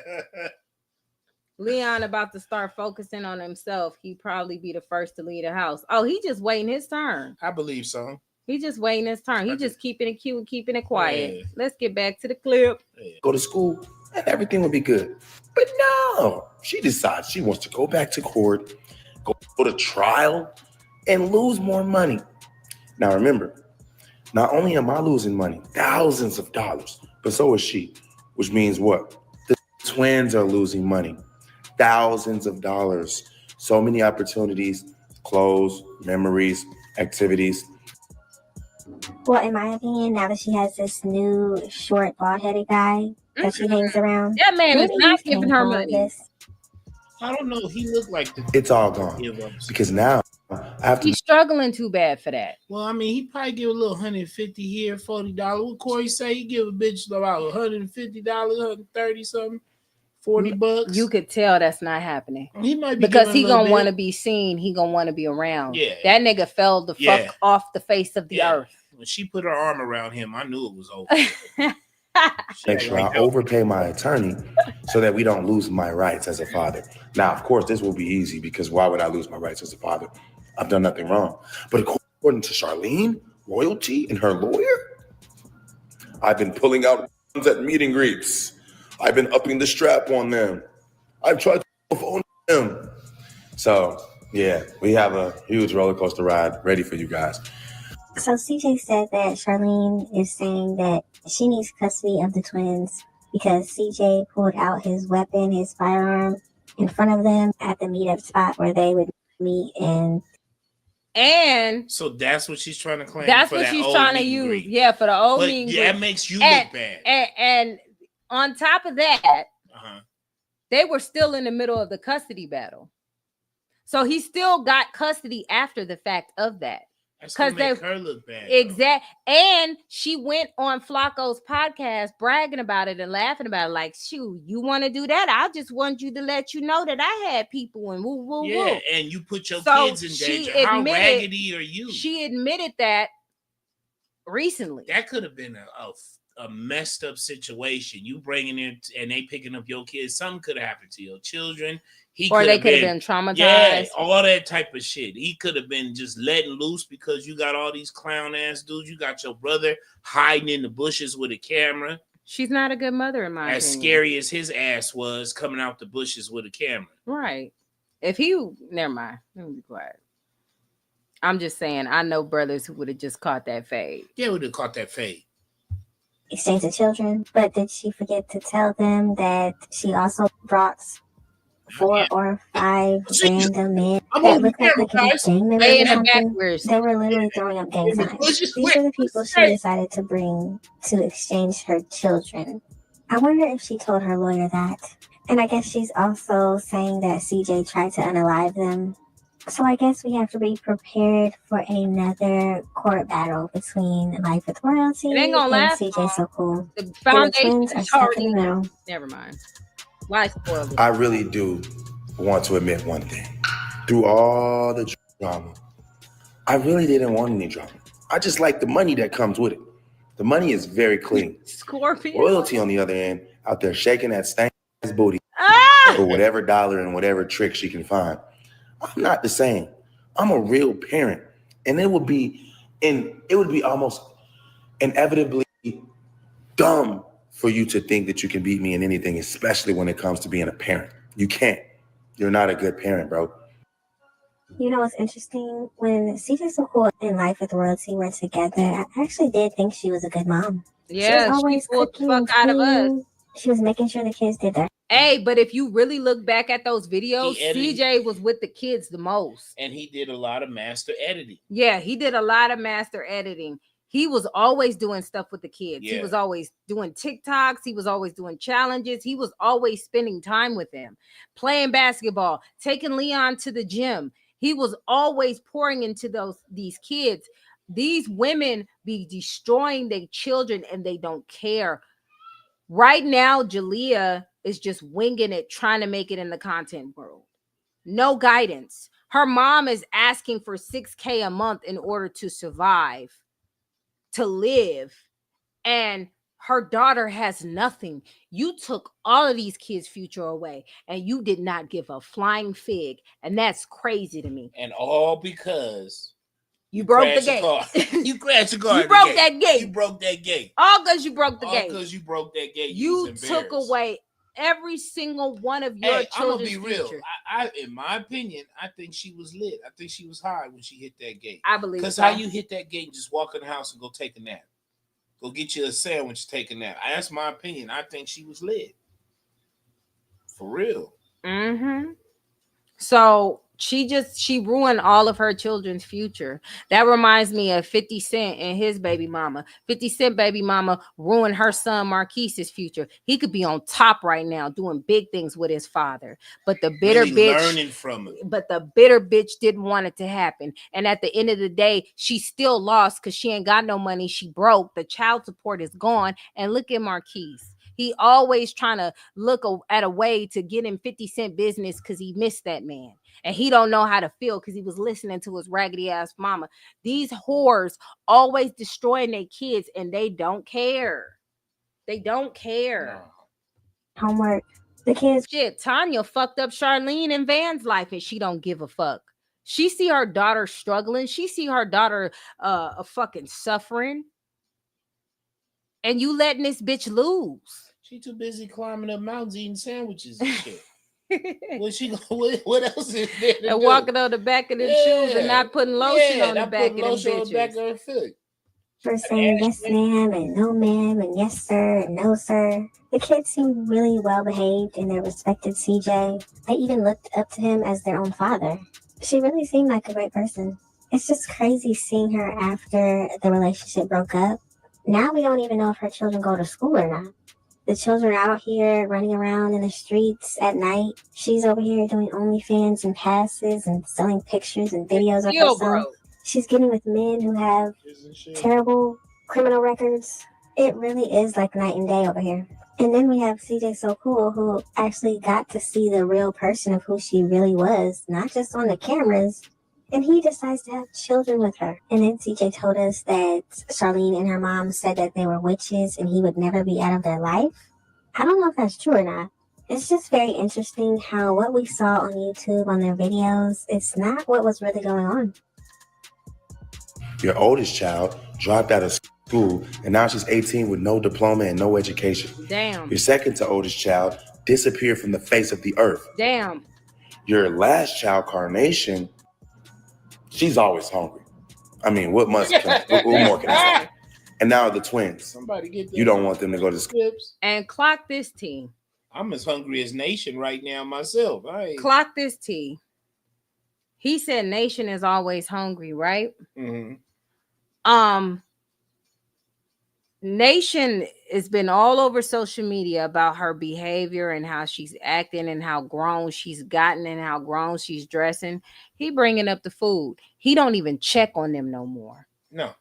[SPEAKER 3] Leon about to start focusing on himself. He'd probably be the first to leave the house. Oh, he just waiting his turn.
[SPEAKER 2] I believe so.
[SPEAKER 3] He just waiting his turn. He just keeping it cute and keeping it quiet. Yeah. Let's get back to the clip.
[SPEAKER 11] Go to school and everything will be good. But no, she decides she wants to go back to court, go to trial, and lose more money. Now remember, not only am I losing money, thousands of dollars, but so is she, which means what? The twins are losing money, thousands of dollars, so many opportunities, clothes, memories, activities.
[SPEAKER 12] Well, in my opinion, now that she has this new short, bald-headed guy that she hangs around,
[SPEAKER 3] that man is not giving her money.
[SPEAKER 2] I don't know. He looked like
[SPEAKER 11] it's all gone because now I have to.
[SPEAKER 3] He's struggling too bad for that.
[SPEAKER 2] Well, I mean, he probably give a little $150 here, $40. What Corey say? He give a bitch about $150, $130 something, $40.
[SPEAKER 3] You could tell that's not happening.
[SPEAKER 2] He might be
[SPEAKER 3] because he gonna want to be seen. He gonna want to be around.
[SPEAKER 2] Yeah,
[SPEAKER 3] that nigga fell the fuck off the face of the earth.
[SPEAKER 2] When she put her arm around him, I knew it was over.
[SPEAKER 11] Make sure I overpay my attorney so that we don't lose my rights as a father. Now, of course, this will be easy because why would I lose my rights as a father? I've done nothing wrong. But according to Charlene, royalty, and her lawyer, I've been pulling out at meet and greets. I've been upping the strap on them. I've tried to phone them. So, yeah, we have a huge roller coaster ride ready for you guys.
[SPEAKER 12] So CJ said that Charlene is saying that she needs custody of the twins because CJ pulled out his weapon, his firearm, in front of them at the meetup spot where they would meet. And
[SPEAKER 2] so that's what she's trying to claim.
[SPEAKER 3] That's what she's trying to use. Yeah, for the old mean.
[SPEAKER 2] That makes you look bad.
[SPEAKER 3] And on top of that, they were still in the middle of the custody battle. So he still got custody after the fact of that.
[SPEAKER 2] Because they make her look bad.
[SPEAKER 3] Exactly. And she went on Flacco's podcast bragging about it and laughing about it. Like, shoot, you want to do that? I just want you to let you know that I had people and woo, woo,
[SPEAKER 2] woo. And you put your kids in danger. How raggedy are you?
[SPEAKER 3] She admitted that recently.
[SPEAKER 2] That could have been a messed up situation. You bringing in and they picking up your kids. Something could have happened to your children.
[SPEAKER 3] Or they could have been traumatized.
[SPEAKER 2] Yeah, all that type of shit. He could have been just letting loose because you got all these clown ass dudes. You got your brother hiding in the bushes with a camera.
[SPEAKER 3] She's not a good mother in my opinion.
[SPEAKER 2] As scary as his ass was coming out the bushes with a camera.
[SPEAKER 3] Right. If never mind. Let me be quiet. I'm just saying, I know brothers who would have just caught that fade.
[SPEAKER 2] Yeah, would have caught that fade.
[SPEAKER 12] Exchange the children, but did she forget to tell them that she also brought 4 or 5 random men that looked like they could be gang members or something? They were literally throwing up gang signs. These are the people she decided to bring to exchange her children. I wonder if she told her lawyer that. And I guess she's also saying that CJ tried to unalive them. So I guess we have to be prepared for another court battle between Life with Royalty and CJ So Cool.
[SPEAKER 3] The foundation
[SPEAKER 12] are stuck in the middle.
[SPEAKER 3] Never mind. Why spoil it?
[SPEAKER 11] I really do want to admit one thing. Through all the drama, I really didn't want any drama. I just like the money that comes with it. The money is very clean.
[SPEAKER 3] Scorpion.
[SPEAKER 11] Royalty, on the other hand, out there shaking that stank ass booty for whatever dollar and whatever trick she can find. I'm not the same. I'm a real parent, and it would be almost inevitably dumb for you to think that you can beat me in anything, especially when it comes to being a parent. You can't. You're not a good parent, bro.
[SPEAKER 12] You know what's interesting? When CJ So Cool and Life with Royalty were together, I actually did think she was a good mom.
[SPEAKER 3] Yeah,
[SPEAKER 12] she was always cooking the fuck out of us. She was making sure the kids did their.
[SPEAKER 3] Hey, but if you really look back at those videos, CJ was with the kids the most.
[SPEAKER 2] And he did a lot of master editing.
[SPEAKER 3] Yeah, he did a lot of master editing. He was always doing stuff with the kids. Yeah. He was always doing TikToks. He was always doing challenges. He was always spending time with them, playing basketball, taking Leon to the gym. He was always pouring into these kids. These women be destroying their children and they don't care. Right now, Jalea is just winging it, trying to make it in the content world. No guidance. Her mom is asking for $6,000 a month in order to survive, to live. And her daughter has nothing. You took all of these kids' future away and you did not give a flying fig. And that's crazy to me.
[SPEAKER 2] And all because
[SPEAKER 3] you broke the gate.
[SPEAKER 2] You crashed the car.
[SPEAKER 3] You broke that gate.
[SPEAKER 2] You broke that gate.
[SPEAKER 3] All because you broke the gate.
[SPEAKER 2] All because you broke that gate.
[SPEAKER 3] You took away every single one of your children's future. I'm gonna be real.
[SPEAKER 2] I, in my opinion, I think she was lit. I think she was high when she hit that gate.
[SPEAKER 3] I believe
[SPEAKER 2] because how you hit that gate and just walk in the house and go take a nap, go get you a sandwich, take a nap. That's my opinion. I think she was lit. For real.
[SPEAKER 3] Mm-hmm. So she ruined all of her children's future. That reminds me of 50 Cent and his baby mama. 50 Cent baby mama ruined her son Marquise's future. He could be on top right now doing big things with his father. But the bitter bitch
[SPEAKER 2] learning from it.
[SPEAKER 3] But the bitter bitch didn't want it to happen. And at the end of the day, she still lost because she ain't got no money. She broke. The child support is gone. And look at Marquise. He always trying to look at a way to get in 50 Cent business because he missed that man. And he don't know how to feel because he was listening to his raggedy ass mama. These whores always destroying their kids and they don't care. They don't care.
[SPEAKER 12] No. Homework. The kids.
[SPEAKER 3] Shit, Tanya fucked up Charlene and Van's life and she don't give a fuck. She see her daughter struggling. She see her daughter fucking suffering. And you letting this bitch lose.
[SPEAKER 2] She too busy climbing up mountains eating sandwiches and shit. What else is there to
[SPEAKER 3] and
[SPEAKER 2] do?
[SPEAKER 3] Walking on the back of the shoes and not putting lotion on the back of them
[SPEAKER 2] bitches.
[SPEAKER 12] For saying yes ma'am and no ma'am and yes sir and no sir. The kids seemed really well behaved and they respected CJ. They even looked up to him as their own father. She really seemed like a great person. It's just crazy seeing her after the relationship broke up. Now we don't even know if her children go to school or not. The children are out here running around in the streets at night. She's over here doing OnlyFans and passes and selling pictures and videos of herself. Bro. She's getting with men who have terrible criminal records. It really is like night and day over here. And then we have CJ So Cool, who actually got to see the real person of who she really was, not just on the cameras, And he decides to have children with her. And then CJ told us that Charlene and her mom said that they were witches and he would never be out of their life. I don't know if that's true or not. It's just very interesting how what we saw on YouTube on their videos, it's not what was really going on.
[SPEAKER 11] Your oldest child dropped out of school, and now she's 18 with no diploma and no education.
[SPEAKER 3] Damn.
[SPEAKER 11] Your second to oldest child disappeared from the face of the earth.
[SPEAKER 3] Damn.
[SPEAKER 11] Your last child, Carnation, she's always hungry. I mean, what more can I say? And now the twins.
[SPEAKER 2] Somebody get them.
[SPEAKER 11] You don't want them to go to school.
[SPEAKER 3] And clock this tea.
[SPEAKER 2] I'm as hungry as Nation right now myself.
[SPEAKER 3] Clock this tea. He said Nation is always hungry, right?
[SPEAKER 2] Mm-hmm.
[SPEAKER 3] Nation has been all over social media about her behavior and how she's acting and how grown she's gotten and how grown she's dressing. He bringing up the food. He don't even check on them no more.
[SPEAKER 2] No.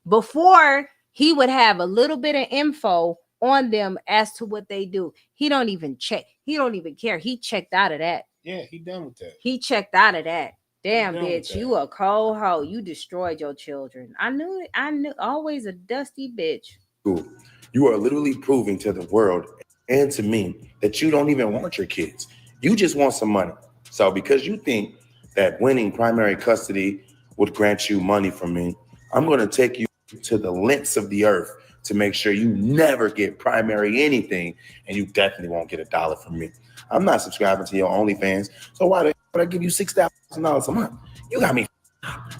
[SPEAKER 3] Before, he would have a little bit of info on them as to what they do. He don't even check. He don't even care. He checked out of that.
[SPEAKER 2] Yeah, he done with that.
[SPEAKER 3] He checked out of that. Damn, bitch, you a cold hoe. You destroyed your children. I knew it. I knew. Always a dusty bitch.
[SPEAKER 11] You are literally proving to the world and to me that you don't even want your kids. You just want some money. So because you think that winning primary custody would grant you money from me, I'm going to take you to the lengths of the earth to make sure you never get primary anything, and you definitely won't get $1 from me. I'm not subscribing to your OnlyFans, so why the hell would I give you $6,000 a month? You got me.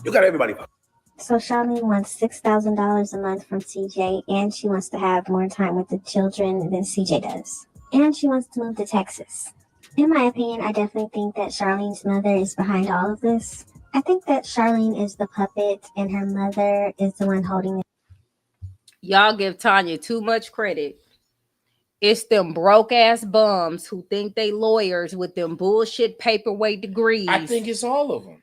[SPEAKER 11] You got everybody.
[SPEAKER 12] So Charlene wants $6,000 a month from CJ, and she wants to have more time with the children than CJ does. And she wants to move to Texas. In my opinion, I definitely think that Charlene's mother is behind all of this. I think that Charlene is the puppet, and her mother is the one holding it.
[SPEAKER 3] Y'all give Tanya too much credit. It's them broke ass bums who think they lawyers with them bullshit paperweight degrees.
[SPEAKER 2] I think it's all of them.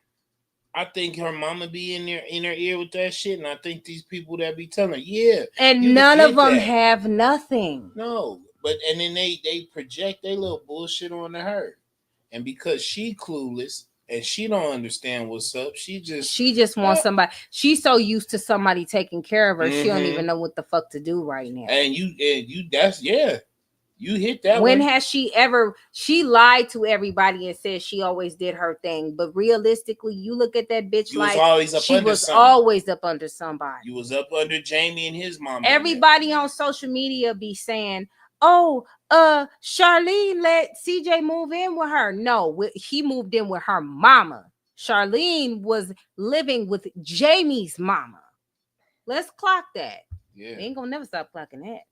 [SPEAKER 2] I think her mama be in her ear with that shit, and I think these people that be telling her, yeah.
[SPEAKER 3] And none of them have nothing.
[SPEAKER 2] No, and then they project their little bullshit onto her. And because she clueless and she don't understand what's up, she just wants
[SPEAKER 3] somebody. She's so used to somebody taking care of her, she don't even know what the fuck to do right now.
[SPEAKER 2] And you that's you hit that.
[SPEAKER 3] When has she ever? She lied to everybody and said she always did her thing, but realistically, you look at that bitch
[SPEAKER 2] like she was
[SPEAKER 3] always up under somebody.
[SPEAKER 2] You was up under Jamie and his mom.
[SPEAKER 3] Everybody on social media be saying, "Oh, Charlene let CJ move in with her." No, he moved in with her mama. Charlene was living with Jamie's mama. Let's clock that.
[SPEAKER 2] Yeah,
[SPEAKER 3] we ain't gonna never stop clocking that.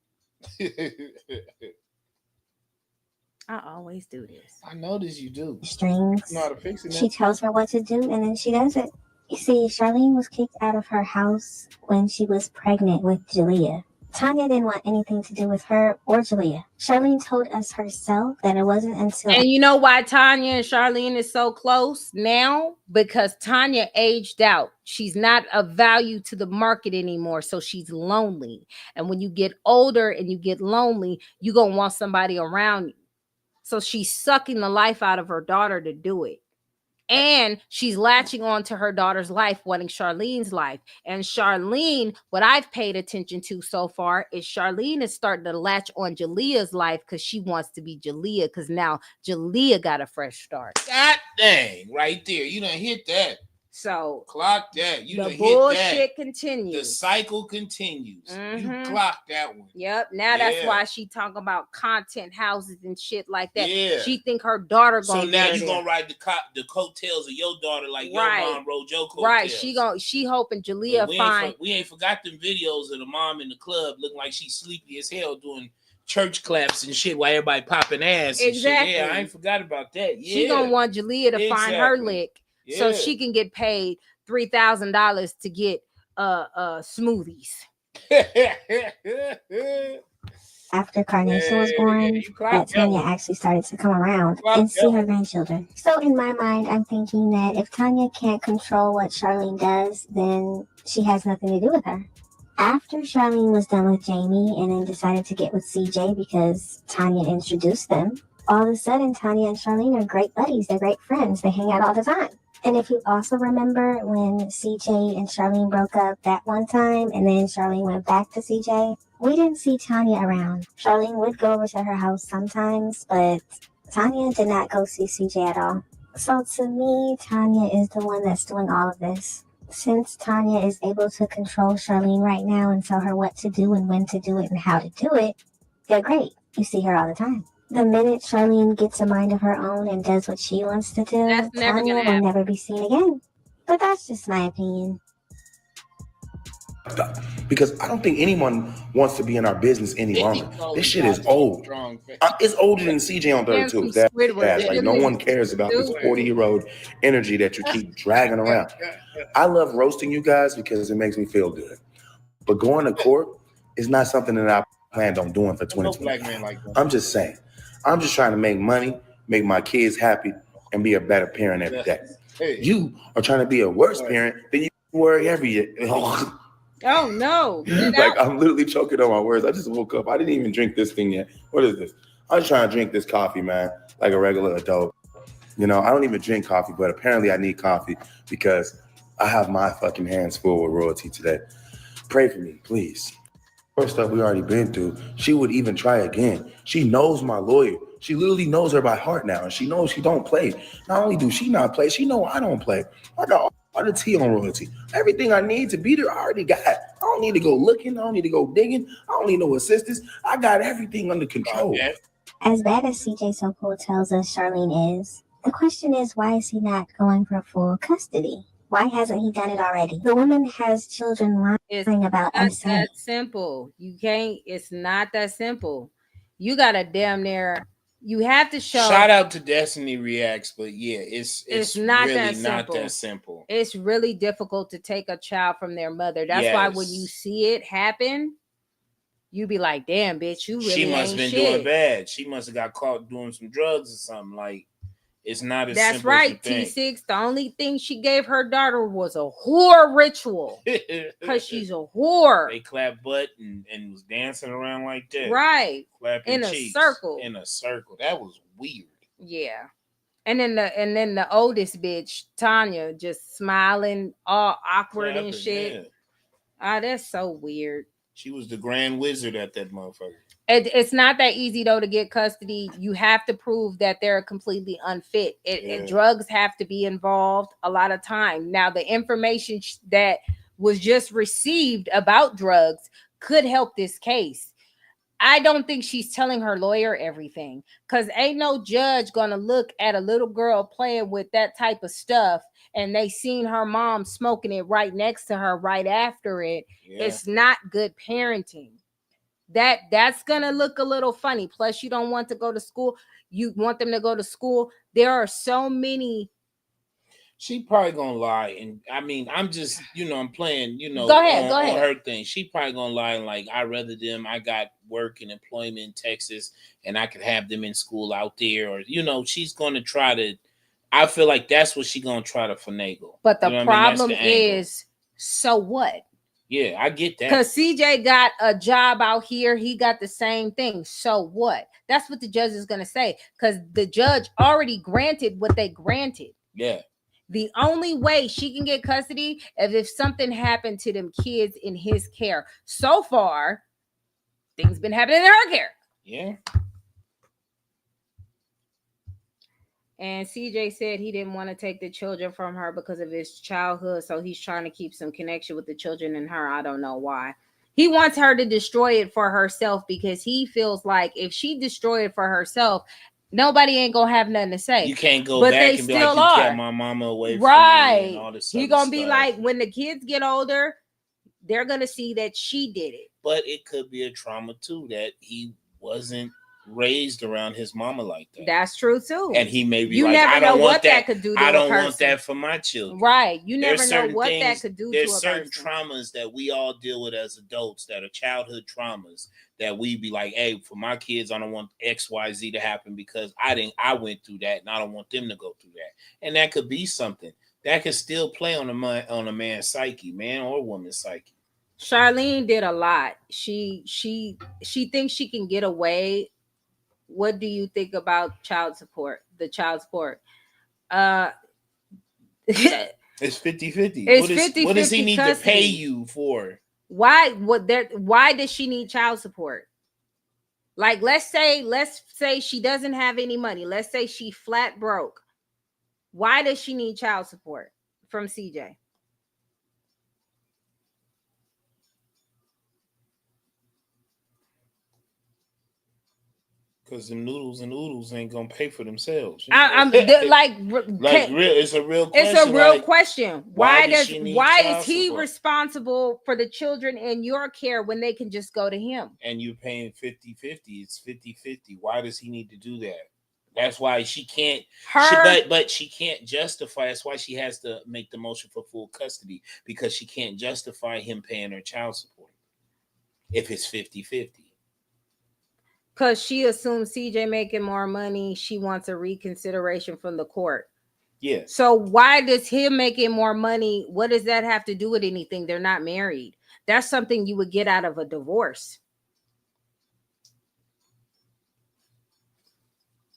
[SPEAKER 3] I always do this.
[SPEAKER 2] I notice you do.
[SPEAKER 12] Strings.
[SPEAKER 2] You know how to fix it.
[SPEAKER 12] She tells her what to do, and then she does it. You see, Charlene was kicked out of her house when she was pregnant with Jalea. Tanya didn't want anything to do with her or Jalea. Charlene told us herself that it wasn't until...
[SPEAKER 3] And you know why Tanya and Charlene is so close now? Because Tanya aged out. She's not of value to the market anymore, so she's lonely. And when you get older and you get lonely, you're going to want somebody around you. So she's sucking the life out of her daughter to do it. And she's latching on to her daughter's life, wanting Charlene's life. And Charlene, what I've paid attention to so far is Charlene is starting to latch on Jalea's life because she wants to be Jalea, because now Jalea got a fresh start.
[SPEAKER 2] God dang, right there. You done hit that.
[SPEAKER 3] So
[SPEAKER 2] clock that. You
[SPEAKER 3] the bullshit continues.
[SPEAKER 2] The cycle continues.
[SPEAKER 3] Mm-hmm.
[SPEAKER 2] You clock that one.
[SPEAKER 3] Yep. Now that's why she talking about content houses and shit like that.
[SPEAKER 2] Yeah.
[SPEAKER 3] She think her daughter gonna.
[SPEAKER 2] So now you gonna ride the coattails of your daughter like your mom rode your coattails.
[SPEAKER 3] Right. She hoping Jalea find.
[SPEAKER 2] We ain't forgot them videos of the mom in the club looking like she's sleepy as hell doing church claps and shit while everybody popping ass. And
[SPEAKER 3] exactly.
[SPEAKER 2] Shit. Yeah, I ain't forgot about that. Yeah.
[SPEAKER 3] She gonna want Jalea to find her lick.
[SPEAKER 2] Yeah.
[SPEAKER 3] So she can get paid $3,000 to get smoothies.
[SPEAKER 12] After Carnation was born, that Tanya actually started to come around and see her grandchildren. So in my mind, I'm thinking that if Tanya can't control what Charlene does, then she has nothing to do with her. After Charlene was done with Jamie and then decided to get with CJ because Tanya introduced them, all of a sudden Tanya and Charlene are great buddies. They're great friends. They hang out all the time. And if you also remember when CJ and Charlene broke up that one time and then Charlene went back to CJ, we didn't see Tanya around. Charlene would go over to her house sometimes, but Tanya did not go see CJ at all. So to me, Tanya is the one that's doing all of this. Since Tanya is able to control Charlene right now and tell her what to do and when to do it and how to do it, they're great. You see her all the time. The minute Charlene gets a mind of her own and does what she wants to do, Tanya will never be seen again. But that's just my opinion.
[SPEAKER 11] Because I don't think anyone wants to be in our business any longer. This shit is old. It's older than CJ on 32. That's like no one cares about this 40-year-old energy that you keep dragging around. I love roasting you guys because it makes me feel good. But going to court is not something that I planned on doing for 2020. I'm just saying. I'm just trying to make money, make my kids happy, and be a better parent every day. You are trying to be a worse parent than you were every year.
[SPEAKER 3] Oh no!
[SPEAKER 11] Like I'm literally choking on my words. I just woke up. I didn't even drink this thing yet. What is this? I'm just trying to drink this coffee, man, like a regular adult. You know, I don't even drink coffee, but apparently I need coffee because I have my fucking hands full with royalty today. Pray for me, please. First stuff we already been through, she would even try again. She knows my lawyer. She literally knows her by heart now, and she knows she don't play. Not only do she not play, she know I don't play. I got all the tea on royalty. Everything I need to beat her, I already got. I don't need to go looking. I don't need to go digging. I don't need no assistance. I got everything under control.
[SPEAKER 12] As bad as CJ So Cool tells us Charlene is, the question is, why is he not going for full custody? Why hasn't he done it already? The woman has children lying about us.
[SPEAKER 3] It's not that simple. You can't. It's not that simple. You gotta damn near. You have to show.
[SPEAKER 2] Shout out to Destiny Reacts, but yeah, it's not really not that simple.
[SPEAKER 3] It's really difficult to take a child from their mother. That's why when you see it happen, you be like, "Damn, bitch, you really."
[SPEAKER 2] She must have been doing bad. She must have got caught doing some drugs or something. Like it's not as
[SPEAKER 3] that's
[SPEAKER 2] simple
[SPEAKER 3] right.
[SPEAKER 2] as you think.
[SPEAKER 3] T6. The only thing she gave her daughter was a whore ritual because she's a whore.
[SPEAKER 2] They clapped butt and was dancing around like that,
[SPEAKER 3] right?
[SPEAKER 2] Clapping
[SPEAKER 3] in
[SPEAKER 2] cheeks,
[SPEAKER 3] a circle.
[SPEAKER 2] In a circle. That was weird.
[SPEAKER 3] Yeah. And then the oldest bitch, Tanya, just smiling, all awkward
[SPEAKER 2] Clapping,
[SPEAKER 3] and shit.
[SPEAKER 2] Yeah.
[SPEAKER 3] Ah, that's so weird.
[SPEAKER 2] She was the grand wizard at that motherfucker.
[SPEAKER 3] It's not that easy though to get custody. You have to prove that they're completely unfit. Drugs have to be involved a lot of time. Now, the information that was just received about drugs could help this case. I don't think she's telling her lawyer everything because ain't no judge gonna look at a little girl playing with that type of stuff and they seen her mom smoking it right next to her right after it. Yeah. It's not good parenting. That's gonna look a little funny. Plus, you don't want to go to school. You want them to go to school. There are so many.
[SPEAKER 2] She probably gonna lie, and I mean, I'm just, I'm playing,
[SPEAKER 3] go ahead.
[SPEAKER 2] on her thing. She probably gonna lie and like, I rather them. I got work and employment in Texas, and I could have them in school out there, or she's gonna try to. I feel like that's what she's gonna try to finagle.
[SPEAKER 3] But the problem is, so what?
[SPEAKER 2] Yeah, I get that.
[SPEAKER 3] Because CJ got a job out here. He got the same thing. So what? That's what the judge is going to say. Because the judge already granted what they granted.
[SPEAKER 2] Yeah.
[SPEAKER 3] The only way she can get custody is if something happened to them kids in his care. So far, things been happening in her care.
[SPEAKER 2] Yeah.
[SPEAKER 3] And CJ said he didn't want to take the children from her because of his childhood. So he's trying to keep some connection with the children and her. I don't know why. He wants her to destroy it for herself because he feels like if she destroy it for herself, nobody ain't going to have nothing to say.
[SPEAKER 2] You can't go back and be like, you kept my mama away from me and all this
[SPEAKER 3] He going to be like, when the kids get older, they're going to see that she did it.
[SPEAKER 2] But it could be a trauma too, that he wasn't raised around his mama like that.
[SPEAKER 3] That's true too.
[SPEAKER 2] And he may be
[SPEAKER 3] you
[SPEAKER 2] like,
[SPEAKER 3] never
[SPEAKER 2] I don't
[SPEAKER 3] know
[SPEAKER 2] want
[SPEAKER 3] what that could do to
[SPEAKER 2] I don't
[SPEAKER 3] a person.
[SPEAKER 2] want that for my children.
[SPEAKER 3] Right. You never know what that could do to a person.
[SPEAKER 2] There's certain traumas that we all deal with as adults that are childhood traumas that we be like, hey, for my kids, I don't want XYZ to happen because I went through that and I don't want them to go through that. And that could be something that could still play on a man's psyche, man or woman's psyche.
[SPEAKER 3] Charlene did a lot. She thinks she can get away. What do you think about child support? The child support.
[SPEAKER 2] It's 50-50.
[SPEAKER 3] It's 50-50.
[SPEAKER 2] What does he need
[SPEAKER 3] custody.
[SPEAKER 2] to pay you for?
[SPEAKER 3] Why does she need child support? Like, let's say she doesn't have any money. Let's say she flat broke. Why does she need child support from CJ?
[SPEAKER 2] Because them noodles and oodles ain't gonna pay for themselves.
[SPEAKER 3] I'm
[SPEAKER 2] like real. It's a real question.
[SPEAKER 3] It's a real
[SPEAKER 2] like,
[SPEAKER 3] question.
[SPEAKER 2] Why
[SPEAKER 3] is he responsible for the children in your care when they can just go to him?
[SPEAKER 2] And you're paying 50-50. It's 50-50. Why does he need to do that? That's why she can't. But she can't justify. That's why she has to make the motion for full custody, because she can't justify him paying her child support if it's 50-50.
[SPEAKER 3] Because she assumes CJ making more money. She wants a reconsideration from the court.
[SPEAKER 2] Yeah.
[SPEAKER 3] So why does him making more money? What does that have to do with anything? They're not married. That's something you would get out of a divorce.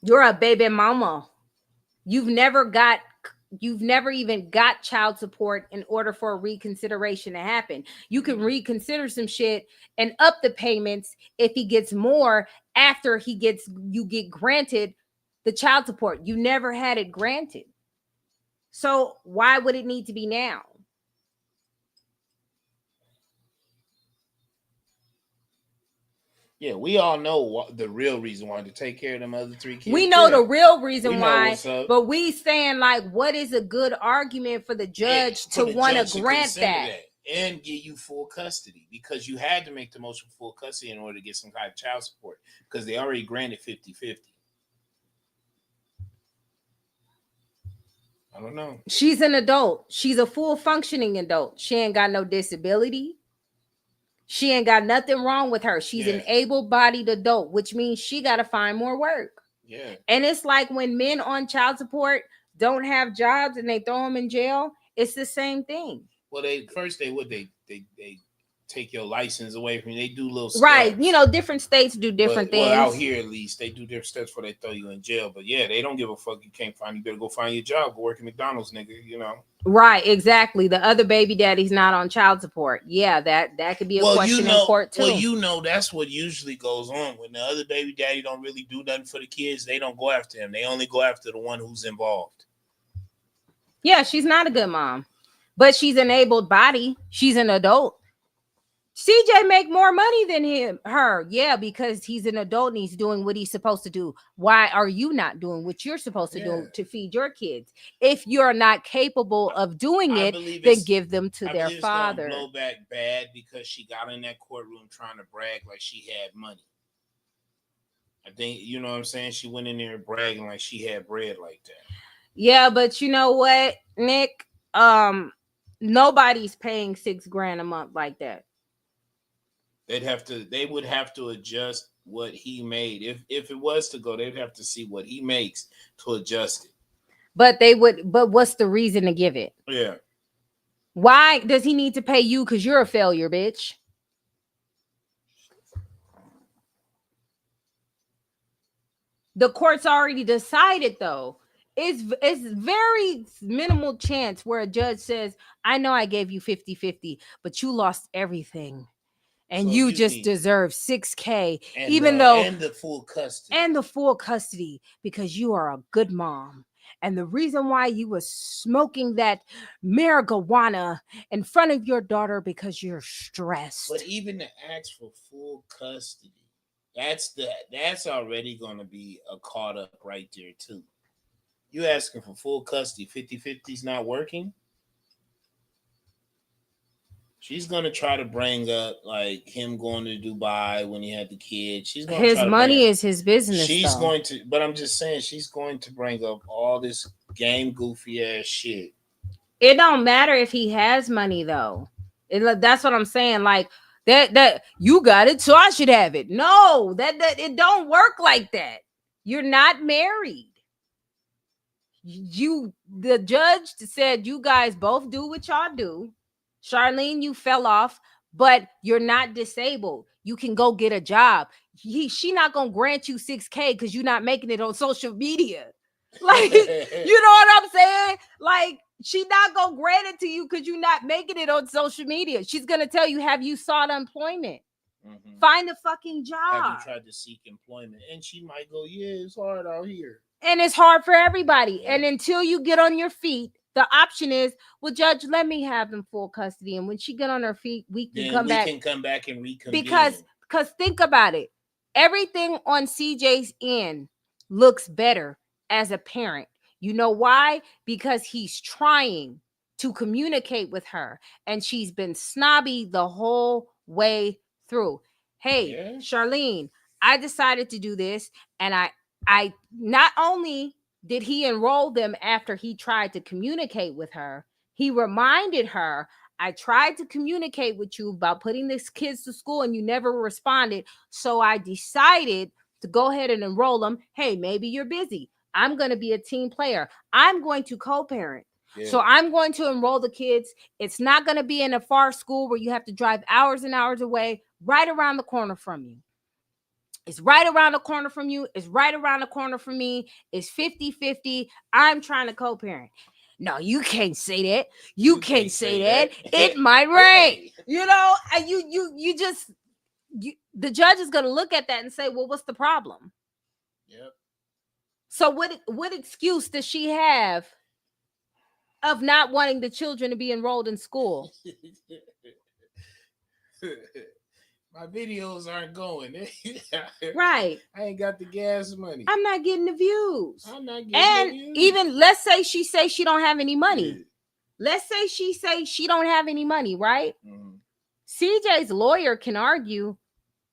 [SPEAKER 3] You're a baby mama. You've never even got child support in order for a reconsideration to happen. You can reconsider some shit and up the payments if he gets more after you get granted the child support. You never had it granted. So why would it need to be now?
[SPEAKER 2] Yeah, we all know the real reason why, to take care of them other 3 kids.
[SPEAKER 3] We know the real reason why,
[SPEAKER 2] but
[SPEAKER 3] we saying, like, what is a good argument for the judge to want to grant that
[SPEAKER 2] and give you full custody? Because you had to make the motion for full custody in order to get some kind of child support, because they already granted 50-50. I don't know.
[SPEAKER 3] She's an adult. She's a full functioning adult. She ain't got no disability. She ain't got nothing wrong with her. She's an able-bodied adult, which means she got to find more work.
[SPEAKER 2] Yeah.
[SPEAKER 3] And it's like when men on child support don't have jobs and they throw them in jail, it's the same thing.
[SPEAKER 2] Well, they take your license away from you. They do little steps.
[SPEAKER 3] Right. You know, different states do different things.
[SPEAKER 2] Well, out here at least, they do different steps before they throw you in jail. But yeah, they don't give a fuck. You can't find. You better go find your job. Go work at McDonald's, nigga. You know.
[SPEAKER 3] Right. Exactly. The other baby daddy's not on child support. Yeah, that could be a question in court too.
[SPEAKER 2] Well, you know, that's what usually goes on when the other baby daddy don't really do nothing for the kids. They don't go after him. They only go after the one who's involved.
[SPEAKER 3] Yeah, she's not a good mom, but she's an able body. She's an adult. CJ make more money than her. Yeah, because he's an adult and he's doing what he's supposed to do. Why are you not doing what you're supposed to do to feed your kids? If you're not capable of doing it, then give them to their father.
[SPEAKER 2] Blow back bad because she got in that courtroom trying to brag like she had money. I think, you know what I'm saying? She went in there bragging like she had bread like that.
[SPEAKER 3] Yeah, but you know what, Nick? Nobody's paying $6,000 a month like that.
[SPEAKER 2] They would have to adjust what he made. If it was to go, they'd have to see what he makes to adjust it.
[SPEAKER 3] But what's the reason to give it?
[SPEAKER 2] Yeah.
[SPEAKER 3] Why does he need to pay you? Because you're a failure, bitch. The court's already decided, though. It's very minimal chance where a judge says, I know I gave you 50-50, but you lost everything. And so you just deserve $6,000,
[SPEAKER 2] and the full custody.
[SPEAKER 3] And the full custody, because you are a good mom. And the reason why you were smoking that marijuana in front of your daughter because you're stressed.
[SPEAKER 2] But even to ask for full custody, that's already going to be a caught up right there too. You asking for full custody, 50-50 is not working. She's gonna try to bring up like him going to Dubai when he had the kid. She's gonna
[SPEAKER 3] his money is his business.
[SPEAKER 2] She's going to, but I'm just saying she's going to bring up all this game goofy ass shit.
[SPEAKER 3] It don't matter if he has money though. That's what I'm saying. Like that you got it, so I should have it. No, that it don't work like that. You're not married. The judge said you guys both do what y'all do. Charlene, you fell off, but you're not disabled. You can go get a job. She not gonna grant you $6,000 because you're not making it on social media. Like, you know what I'm saying? Like, She not gonna grant it to you because you're not making it on social media. She's gonna tell you, have you sought employment? Find a fucking job.
[SPEAKER 2] Have you tried to seek employment? And she might go, yeah, it's hard out here.
[SPEAKER 3] And it's hard for everybody. And until you get on your feet, the option is, well, Judge, let me have him full custody. And when she get on her feet, we can come back
[SPEAKER 2] and reconvene.
[SPEAKER 3] Because think about it. Everything on CJ's end looks better as a parent. You know why? Because he's trying to communicate with her. And she's been snobby the whole way through. Hey, Charlene, I decided to do this. And I not only did he enroll them after he tried to communicate with her, he reminded her, I tried to communicate with you about putting these kids to school and you never responded. So I decided to go ahead and enroll them. Hey, maybe you're busy. I'm going to be a team player. I'm going to co-parent. So I'm going to enroll the kids. It's not going to be in a far school where you have to drive hours and hours away, right around the corner from you. It's right around the corner from you. It's right around the corner from me. It's 50-50. I'm trying to co-parent. No, you can't say that. You can't say that. It might rain. You know, and the judge is going to look at that and say, well, what's the problem?
[SPEAKER 2] Yep.
[SPEAKER 3] So what excuse does she have of not wanting the children to be enrolled in school?
[SPEAKER 2] My videos aren't going.
[SPEAKER 3] Right.
[SPEAKER 2] I ain't got the gas money.
[SPEAKER 3] I'm not getting the views.
[SPEAKER 2] I'm not getting
[SPEAKER 3] and
[SPEAKER 2] the views.
[SPEAKER 3] Even let's say she don't have any money. Yeah. Let's say she don't have any money, right? CJ's lawyer can argue,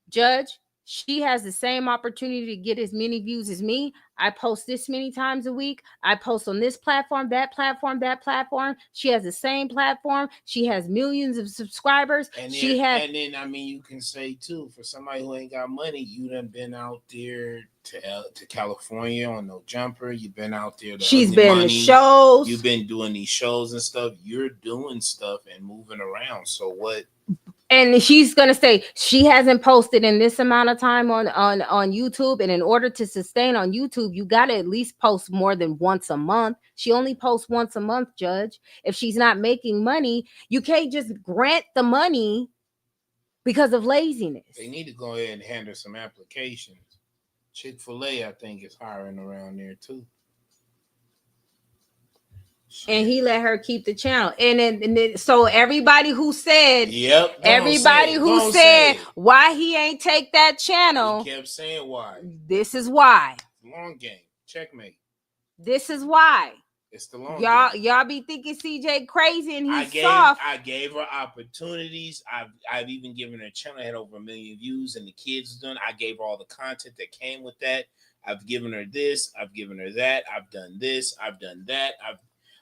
[SPEAKER 3] Judge, she has the same opportunity to get as many views as me. I post this many times a week. I post on this platform, that platform, that platform. She has the same platform. She has millions of subscribers.
[SPEAKER 2] And then, I mean, you can say too, for somebody who ain't got money, you done been out there to California on no jumper. You've been out there.
[SPEAKER 3] She's been to shows.
[SPEAKER 2] You've been doing these shows and stuff. You're doing stuff and moving around. So what?
[SPEAKER 3] And she's gonna say she hasn't posted in this amount of time on YouTube, and in order to sustain on YouTube, you gotta at least post more than once a month. She only posts once a month, Judge. If she's not making money, you can't just grant the money because of laziness.
[SPEAKER 2] They need to go ahead and handle some applications. Chick-fil-A, I think, is hiring around there too.
[SPEAKER 3] And he let her keep the channel. And then so everybody who said, why he ain't take that channel,
[SPEAKER 2] he kept saying why.
[SPEAKER 3] This is why.
[SPEAKER 2] Long game. Checkmate.
[SPEAKER 3] This is why.
[SPEAKER 2] It's the long
[SPEAKER 3] game. Y'all be thinking CJ crazy and he's soft.
[SPEAKER 2] I gave her opportunities. I've even given her a channel that had over 1 million views, and the kids done. I gave her all the content that came with that. I've given her this. I've given her that. I've done this. I've done that.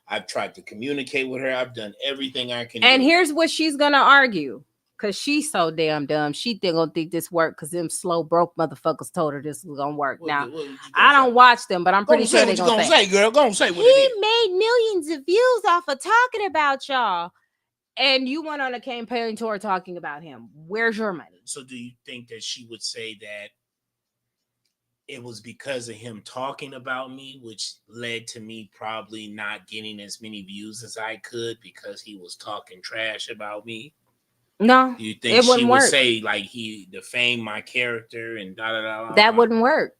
[SPEAKER 2] I've tried to communicate with her. I've done everything I can do.
[SPEAKER 3] And here's what she's gonna argue, because she's so damn dumb. She gonna think this worked because them slow broke motherfuckers told her this was gonna work. Now I don't watch them, but I'm pretty sure they're gonna say,
[SPEAKER 2] girl, go say what
[SPEAKER 3] he made millions of views off of talking about y'all, and you went on a campaign tour talking about him. Where's your money?
[SPEAKER 2] So do you think that she would say that it was because of him talking about me, which led to me probably not getting as many views as I could because he was talking trash about me?
[SPEAKER 3] No.
[SPEAKER 2] Do you think she would say like he defamed my character and da da da?
[SPEAKER 3] That wouldn't work,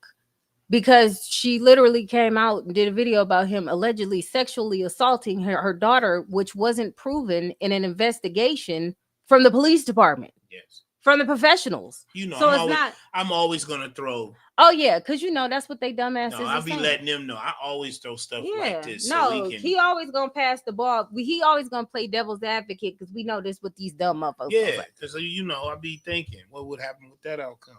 [SPEAKER 3] because she literally came out and did a video about him allegedly sexually assaulting her daughter, which wasn't proven in an investigation from the police department.
[SPEAKER 2] Yes.
[SPEAKER 3] From the professionals.
[SPEAKER 2] You know,
[SPEAKER 3] so
[SPEAKER 2] I'm always gonna throw.
[SPEAKER 3] Oh yeah, because you know that's what they dumbasses.
[SPEAKER 2] No, I'll be letting them know. I always throw stuff like this.
[SPEAKER 3] No, he always gonna pass the ball. He always gonna play devil's advocate because we know this with these dumb motherfuckers.
[SPEAKER 2] Yeah, because you know I be thinking what would happen with that outcome.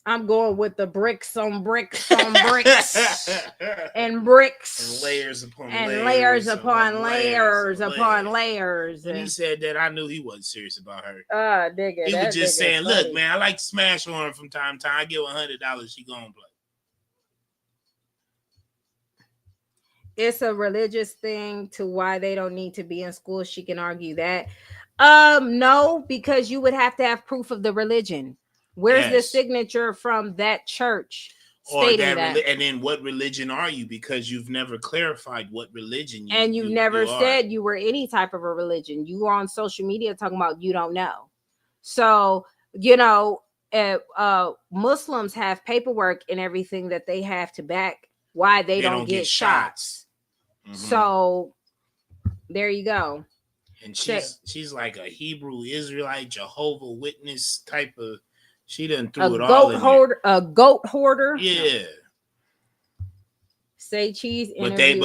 [SPEAKER 3] I'm going with the bricks on bricks on bricks and bricks
[SPEAKER 2] and layers upon
[SPEAKER 3] and layers upon layers upon layers.
[SPEAKER 2] When he said that, I knew he wasn't serious about her.
[SPEAKER 3] Nigga,
[SPEAKER 2] he was just saying, "Look, man, I like to smash on her from time to time. I give her $100, she gonna play."
[SPEAKER 3] It's a religious thing to why they don't need to be in school. She can argue that. No, because you would have to have proof of the religion. Where's the signature from that church? stating that.
[SPEAKER 2] And then what religion are you? Because you've never clarified what religion you
[SPEAKER 3] and you've never said you were any type of a religion. You were on social media talking about you don't know. So, you know, Muslims have paperwork and everything that they have to back why they don't get shots. Mm-hmm. So there you go.
[SPEAKER 2] And she's like a Hebrew Israelite, Jehovah Witness type of. She done threw it all in there.
[SPEAKER 3] A goat hoarder.
[SPEAKER 2] Yeah.
[SPEAKER 3] Say cheese.
[SPEAKER 2] But they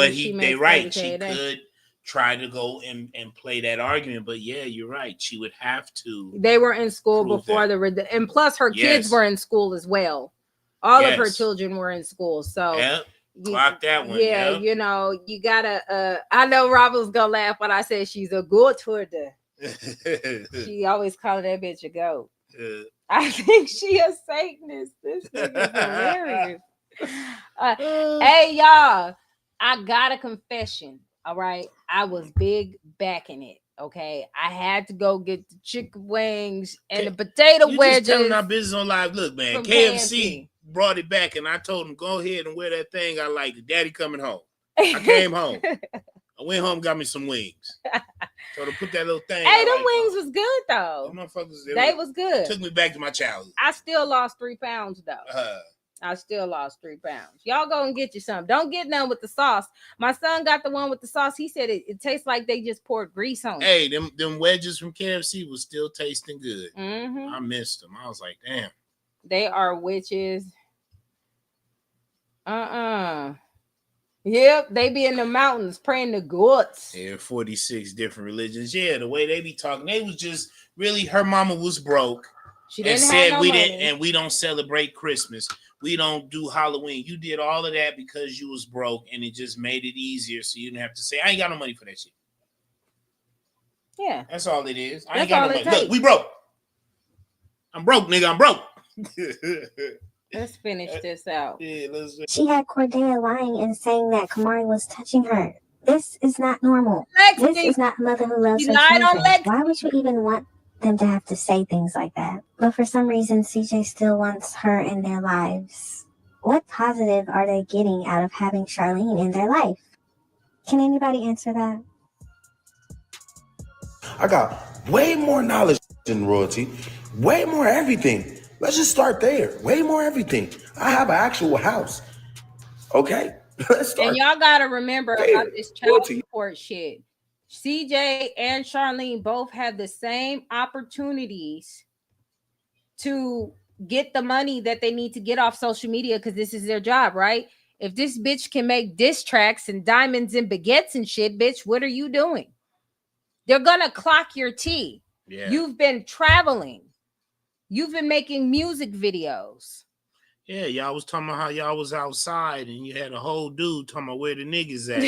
[SPEAKER 2] right. She could try to go and play that argument, but yeah, you're right. She would have to.
[SPEAKER 3] They were in school before and plus her kids were in school as well. All of her children were in school, so.
[SPEAKER 2] Yep. Clock that one.
[SPEAKER 3] Yeah, you know, you gotta. I know Rob was gonna laugh when I said she's a goat hoarder. She always calling that bitch a goat. I think she a Satanist. This nigga's hilarious. Hey y'all, I got a confession. All right, I was big backing it. Okay, I had to go get the chicken wings and the potato wedges.
[SPEAKER 2] Just telling our business on live. Look, man, KFC brought it back, and I told him go ahead and wear that thing I like. Daddy coming home. I came home. I went home, got me some wings. So to put that little thing.
[SPEAKER 3] Hey, them wings was good though. They was good.
[SPEAKER 2] Took me back to my childhood.
[SPEAKER 3] I still lost 3 pounds though. I still lost 3 pounds. Y'all go and get you some. Don't get none with the sauce. My son got the one with the sauce. He said it tastes like they just poured grease on it.
[SPEAKER 2] Hey, them wedges from KFC was still tasting good. Mm-hmm. I missed them. I was like, damn.
[SPEAKER 3] They are witches. Yep, they be in the mountains praying to goats.
[SPEAKER 2] Yeah, 46 different religions. Yeah, the way they be talking, they was just really her mama was broke.
[SPEAKER 3] She didn't have no money.
[SPEAKER 2] We don't celebrate Christmas. We don't do Halloween. You did all of that because you was broke, and it just made it easier, so you didn't have to say, "I ain't got no money for that shit."
[SPEAKER 3] Yeah,
[SPEAKER 2] that's all it is. I ain't got no money. Look, we broke. I'm broke, nigga. I'm broke.
[SPEAKER 3] Let's finish this out.
[SPEAKER 2] Yeah,
[SPEAKER 12] she had Cordelia lying and saying that Kamari was touching her. This is not normal. This is not a mother who loves her children. Why would you even want them to have to say things like that? But for some reason, CJ still wants her in their lives. What positive are they getting out of having Charlene in their life? Can anybody answer that?
[SPEAKER 11] I got way more knowledge than royalty, way more everything. Let's just start there. Way more everything. I have an actual house. Okay? Let's start.
[SPEAKER 3] And y'all got to remember about this child support shit. CJ and Charlene both have the same opportunities to get the money that they need to get off social media because this is their job, right? If this bitch can make diss tracks and diamonds and baguettes and shit, bitch, what are you doing? They're going to clock your tea.
[SPEAKER 2] Yeah.
[SPEAKER 3] You've been traveling. You've been making music videos.
[SPEAKER 2] Yeah, y'all was talking about how y'all was outside and you had a whole dude talking about where the niggas at.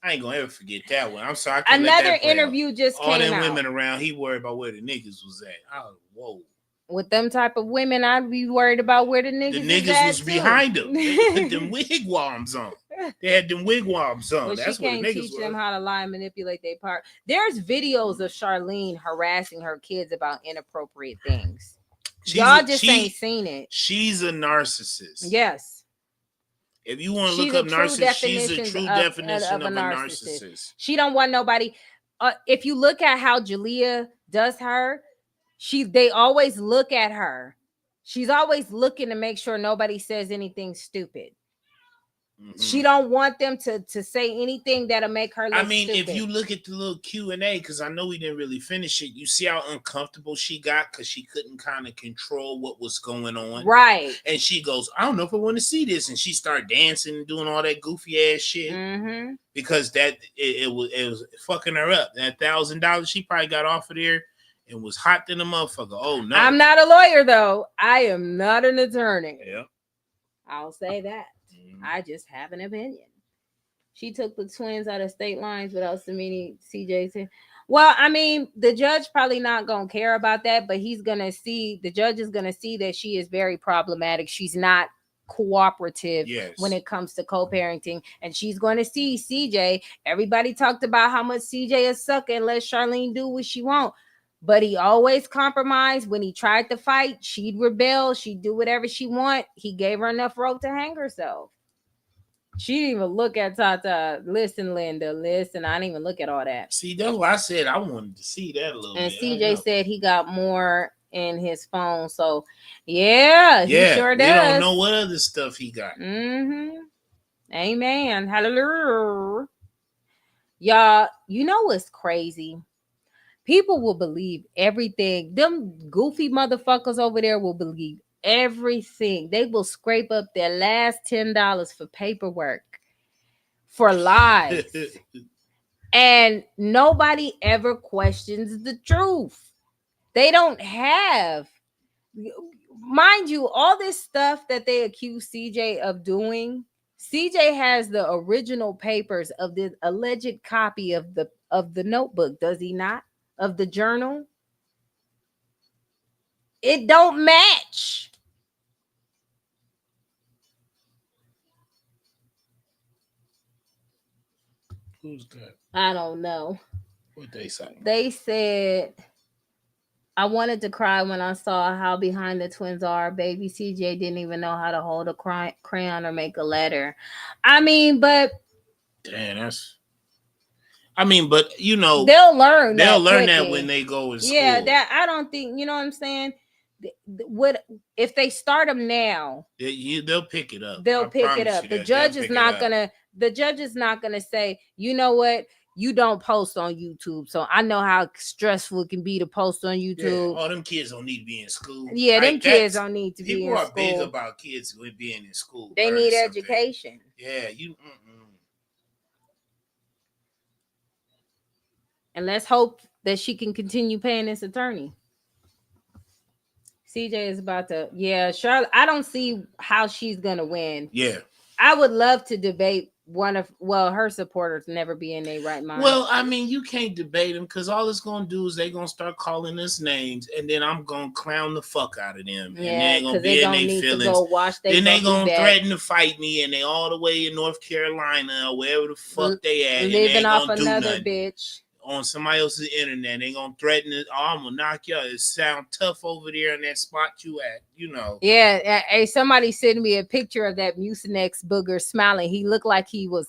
[SPEAKER 2] I ain't gonna ever forget that one. I'm sorry.
[SPEAKER 3] Another interview just came out.
[SPEAKER 2] All them women around, he worried about where the niggas was at. Oh, whoa.
[SPEAKER 3] With them type of women, I'd be worried about where the niggas
[SPEAKER 2] was behind them. They put them wigwams on. They had them wigwams on.
[SPEAKER 3] Well,
[SPEAKER 2] that's
[SPEAKER 3] she can't
[SPEAKER 2] where the niggas
[SPEAKER 3] teach them how to lie and manipulate their part. There's videos of Charlene harassing her kids about inappropriate things. Y'all ain't seen it.
[SPEAKER 2] She's a narcissist.
[SPEAKER 3] Yes.
[SPEAKER 2] If you want to look up narcissist, she's a true definition of a narcissist.
[SPEAKER 3] She don't want nobody. If you look at how Jalea does her, they always look at her. She's always looking to make sure nobody says anything stupid. Mm-hmm. She don't want them to say anything that'll make her look stupid.
[SPEAKER 2] If you look at the little Q&A, because I know we didn't really finish it, you see how uncomfortable she got because she couldn't kind of control what was going on.
[SPEAKER 3] Right.
[SPEAKER 2] And she goes, I don't know if I want to see this. And she started dancing and doing all that goofy ass shit.
[SPEAKER 3] Mm-hmm.
[SPEAKER 2] Because it was fucking her up. That $1,000 she probably got off of there and was hot than a motherfucker. Oh, no.
[SPEAKER 3] I'm not a lawyer, though. I am not an attorney.
[SPEAKER 2] Yeah.
[SPEAKER 3] I'll say that. I just have an opinion. She took the twins out of state lines without submitting CJ. Well, I mean, the judge probably not going to care about that, but the judge is going to see that she is very problematic. She's not cooperative when it comes to co-parenting, and she's going to see CJ. Everybody talked about how much CJ is sucking and let Charlene do what she wants. But he always compromised. When he tried to fight, she'd rebel. She'd do whatever she want. He gave her enough rope to hang herself. She didn't even look at Tata. Listen, Linda, listen. I didn't even look at all that.
[SPEAKER 2] See, that's why I said I wanted to see that a little bit.
[SPEAKER 3] And CJ said he got more in his phone. So, yeah, he sure does.
[SPEAKER 2] We don't know what other stuff he got.
[SPEAKER 3] Amen. Hallelujah. Y'all, you know what's crazy? People will believe everything. Them goofy motherfuckers over there will believe everything. They will scrape up their last $10 for paperwork, for lies. And nobody ever questions the truth. They don't have, mind you, all this stuff that they accuse CJ of doing. CJ has the original papers of the alleged copy of the notebook, does he not? Of the journal. It don't match.
[SPEAKER 2] Who's that?
[SPEAKER 3] I don't know.
[SPEAKER 2] What they say?
[SPEAKER 3] They said, I wanted to cry when I saw how behind the twins are. Baby CJ didn't even know how to hold a crayon or make a letter. I mean, but
[SPEAKER 2] damn, that's. I mean, but you know,
[SPEAKER 3] they'll learn.
[SPEAKER 2] They'll learn that when they go in school.
[SPEAKER 3] Yeah, that I don't think, you know what I'm saying. What if they start them now?
[SPEAKER 2] They'll pick it up.
[SPEAKER 3] They'll pick it up. The judge is not gonna. The judge is not gonna say, you know what, you don't post on YouTube. So I know how stressful it can be to post on YouTube.
[SPEAKER 2] Yeah. Oh, them kids don't need to be in school.
[SPEAKER 3] Yeah, them kids don't need to be in school.
[SPEAKER 2] People are big about kids being in school.
[SPEAKER 3] They need education.
[SPEAKER 2] Yeah, you.
[SPEAKER 3] And let's hope that she can continue paying this attorney. CJ is about to, Charlotte. I don't see how she's gonna win.
[SPEAKER 2] Yeah,
[SPEAKER 3] I would love to debate her supporters never be in their right mind.
[SPEAKER 2] Well, I mean, you can't debate them because all it's gonna do is they're gonna start calling us names, and then I'm gonna clown the fuck out of them.
[SPEAKER 3] Yeah,
[SPEAKER 2] and they ain't gonna be in their feelings. Then they gonna threaten to fight me, and they all the way in North Carolina or wherever the fuck they at,
[SPEAKER 3] living off another bitch.
[SPEAKER 2] On somebody else's internet, they gonna threaten it. Oh, I'm gonna knock you out. It sound tough over there in that spot you at, you know.
[SPEAKER 3] Yeah, hey, somebody sent me a picture of that Mucinex booger smiling. He looked like he was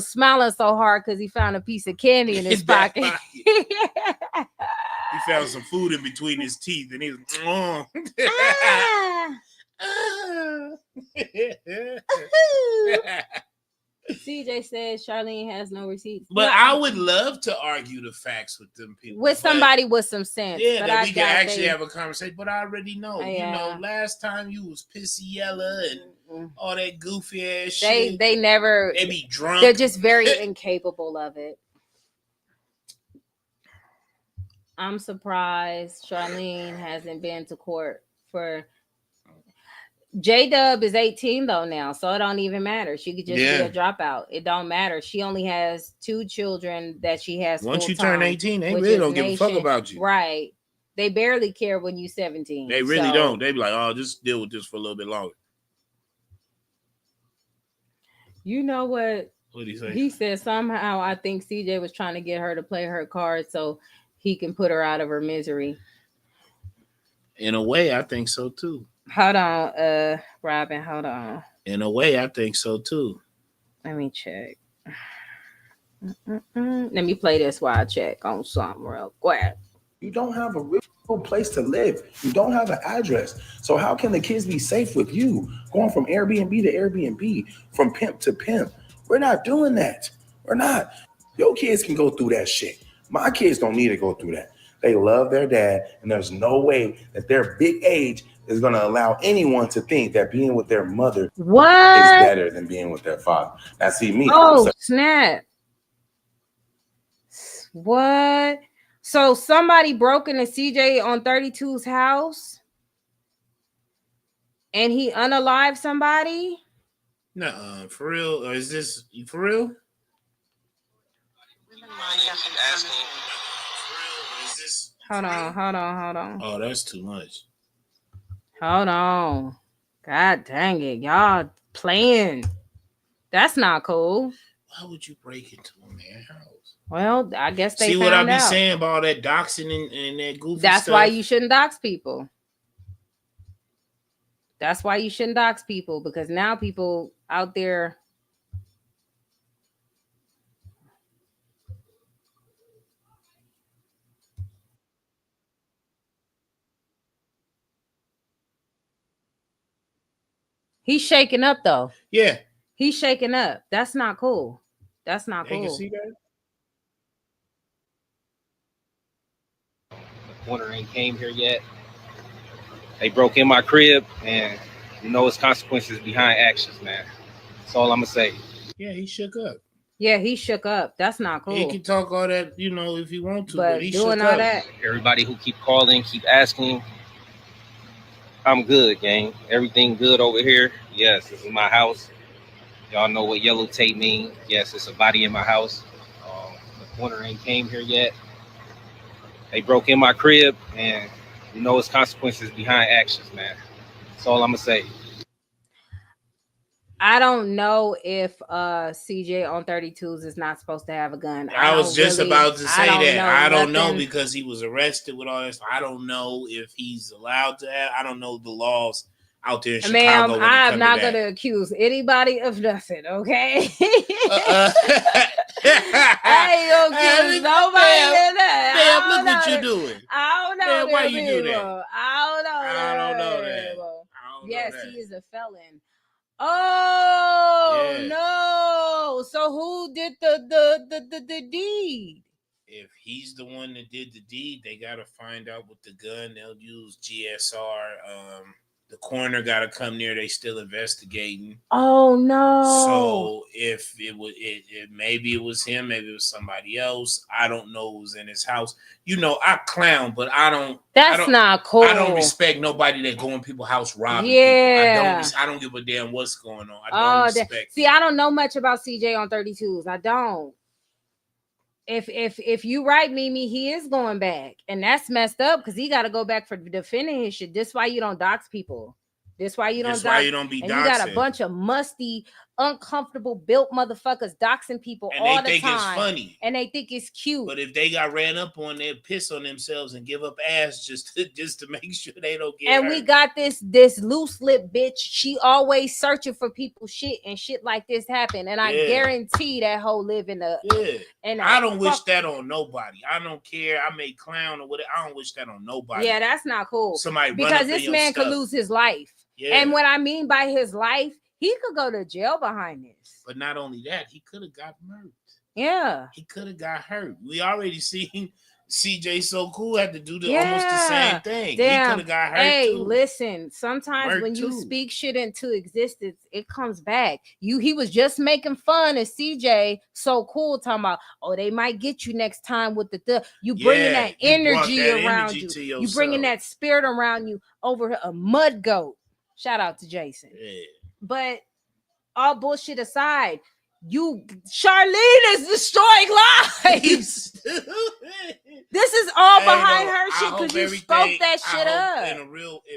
[SPEAKER 3] smiling so hard because he found a piece of candy in his pocket.
[SPEAKER 2] He found some food in between his teeth, and he was.
[SPEAKER 3] CJ says Charlene has no receipts.
[SPEAKER 2] But I would love to argue the facts with them people.
[SPEAKER 3] With somebody with some sense.
[SPEAKER 2] Yeah, but that we can actually have a conversation. But I already know.
[SPEAKER 3] Yeah.
[SPEAKER 2] You know, last time you was pissy yella and all that goofy ass shit.
[SPEAKER 3] They
[SPEAKER 2] be drunk.
[SPEAKER 3] They're just very incapable of it. I'm surprised Charlene hasn't been to court for. J-Dub is 18 though now, so it don't even matter. She could just be a dropout. It don't matter. She only has 2 children that she has.
[SPEAKER 2] Once you turn 18, they really don't give a fuck about you.
[SPEAKER 3] Right. They barely care when you're 17.
[SPEAKER 2] They really don't. They be like, oh, just deal with this for a little bit longer.
[SPEAKER 3] You know what?
[SPEAKER 2] What did he say?
[SPEAKER 3] He said somehow I think CJ was trying to get her to play her cards so he can put her out of her misery.
[SPEAKER 2] In a way, I think so too.
[SPEAKER 3] Hold on, Robin, hold on.
[SPEAKER 2] In a way, I think so too.
[SPEAKER 3] Let me check. Let me play this while I check on something real quick.
[SPEAKER 11] You don't have a real place to live. You don't have an address. So how can the kids be safe with you? Going from Airbnb to Airbnb, from pimp to pimp. We're not doing that. We're not. Your kids can go through that shit. My kids don't need to go through that. They love their dad, and there's no way that their big age is going to allow anyone to think that being with their mother is better than being with their father. Now, see me.
[SPEAKER 3] Oh, snap. What? So somebody broke into CJ on 32's house and he unalived somebody?
[SPEAKER 2] No, for real? Or is this for real?
[SPEAKER 3] Hold on.
[SPEAKER 2] Oh, that's too much.
[SPEAKER 3] Hold on. God dang it. Y'all playing. That's not cool.
[SPEAKER 2] Why would you break into a man's house?
[SPEAKER 3] Well, I guess they
[SPEAKER 2] see
[SPEAKER 3] found
[SPEAKER 2] what I be
[SPEAKER 3] out.
[SPEAKER 2] saying about all that doxing and that goofy
[SPEAKER 3] That's
[SPEAKER 2] stuff.
[SPEAKER 3] why you shouldn't dox people. That's why you shouldn't dox people, because now people out there. He's shaking up though.
[SPEAKER 2] Yeah.
[SPEAKER 3] He's shaking up. That's not cool. That's not
[SPEAKER 2] They
[SPEAKER 3] cool.
[SPEAKER 2] can see that.
[SPEAKER 6] The corner ain't came here yet. They broke in my crib, and you know it's consequences behind actions, man. That's all I'm gonna say.
[SPEAKER 2] Yeah, he shook up.
[SPEAKER 3] Yeah, he shook up. That's not cool.
[SPEAKER 2] He can talk all that, you know, if he want to,
[SPEAKER 3] but
[SPEAKER 2] he
[SPEAKER 3] doing
[SPEAKER 2] shook
[SPEAKER 3] all
[SPEAKER 2] up.
[SPEAKER 3] that.
[SPEAKER 6] Everybody who keep calling, keep asking, I'm good, gang. Everything good over here. Yes, this is my house. Y'all know what yellow tape means. Yes, it's a body in my house. The corner ain't came here yet. They broke in my crib, and you know it's consequences behind actions, man. That's all I'm gonna say.
[SPEAKER 3] I don't know if CJ on 32s is not supposed to have a gun.
[SPEAKER 2] I was just about to say that. I don't know,
[SPEAKER 3] nothing.
[SPEAKER 2] because he was arrested with all this. I don't know if he's allowed to have. I don't know the laws out there in Chicago.
[SPEAKER 3] Ma'am, I'm not going to accuse anybody of nothing, okay? I ain't going to accuse nobody of that.
[SPEAKER 2] Ma'am, look what you're doing.
[SPEAKER 3] I don't know.
[SPEAKER 2] Man, why you do that?
[SPEAKER 3] I don't know that. Yes, he is a felon. Oh
[SPEAKER 2] Yeah.
[SPEAKER 3] no! So who did the deed?
[SPEAKER 2] If he's the one that did the deed, they gotta find out with the gun. They'll use GSR. The coroner gotta come there. They still investigating.
[SPEAKER 3] Oh no!
[SPEAKER 2] So if it was, maybe it was him, maybe it was somebody else. I don't know who was in his house. You know, I clown, but I don't.
[SPEAKER 3] That's not cool.
[SPEAKER 2] I don't respect nobody that go in people's house robbing.
[SPEAKER 3] Yeah.
[SPEAKER 2] People. I don't give a damn what's going on. I don't respect.
[SPEAKER 3] See, I don't know much about CJ on 32s. I don't. If you right, Mimi, he is going back, and that's messed up because he got to go back for defending his shit. This why you don't dox people. This why you don't.
[SPEAKER 2] That's why you don't be doxing.
[SPEAKER 3] And you got a bunch of musty, uncomfortable built motherfuckers doxing people
[SPEAKER 2] and
[SPEAKER 3] all the time.
[SPEAKER 2] And they think it's funny.
[SPEAKER 3] And they think it's cute.
[SPEAKER 2] But if they got ran up on, they'll piss on themselves and give up ass just to make sure they don't get
[SPEAKER 3] And
[SPEAKER 2] hurt.
[SPEAKER 3] we got this loose lip bitch. She always searching for people's shit, and shit like this happen. And I guarantee that hoe live in a And
[SPEAKER 2] I don't wish that on nobody. I don't care. I may clown or whatever. I don't wish that on nobody.
[SPEAKER 3] Yeah, that's not cool.
[SPEAKER 2] Somebody
[SPEAKER 3] because this man could lose his life. Yeah. And what I mean by his life, he could go to jail behind this.
[SPEAKER 2] But not only that, he could have got murdered.
[SPEAKER 3] Yeah.
[SPEAKER 2] He could have got hurt. We already seen CJ So Cool had to do almost the same thing.
[SPEAKER 3] Damn.
[SPEAKER 2] He could have got hurt.
[SPEAKER 3] Hey,
[SPEAKER 2] too.
[SPEAKER 3] Listen, sometimes when you speak shit into existence, it comes back. He was just making fun of CJ So Cool, talking about, oh, they might get you next time with the you bringing that energy around you. You bringing that spirit around you over a mud goat. Shout out to Jason.
[SPEAKER 2] Yeah.
[SPEAKER 3] But all bullshit aside, Charlene is destroying lives. This is all behind her shit because you spoke that shit up.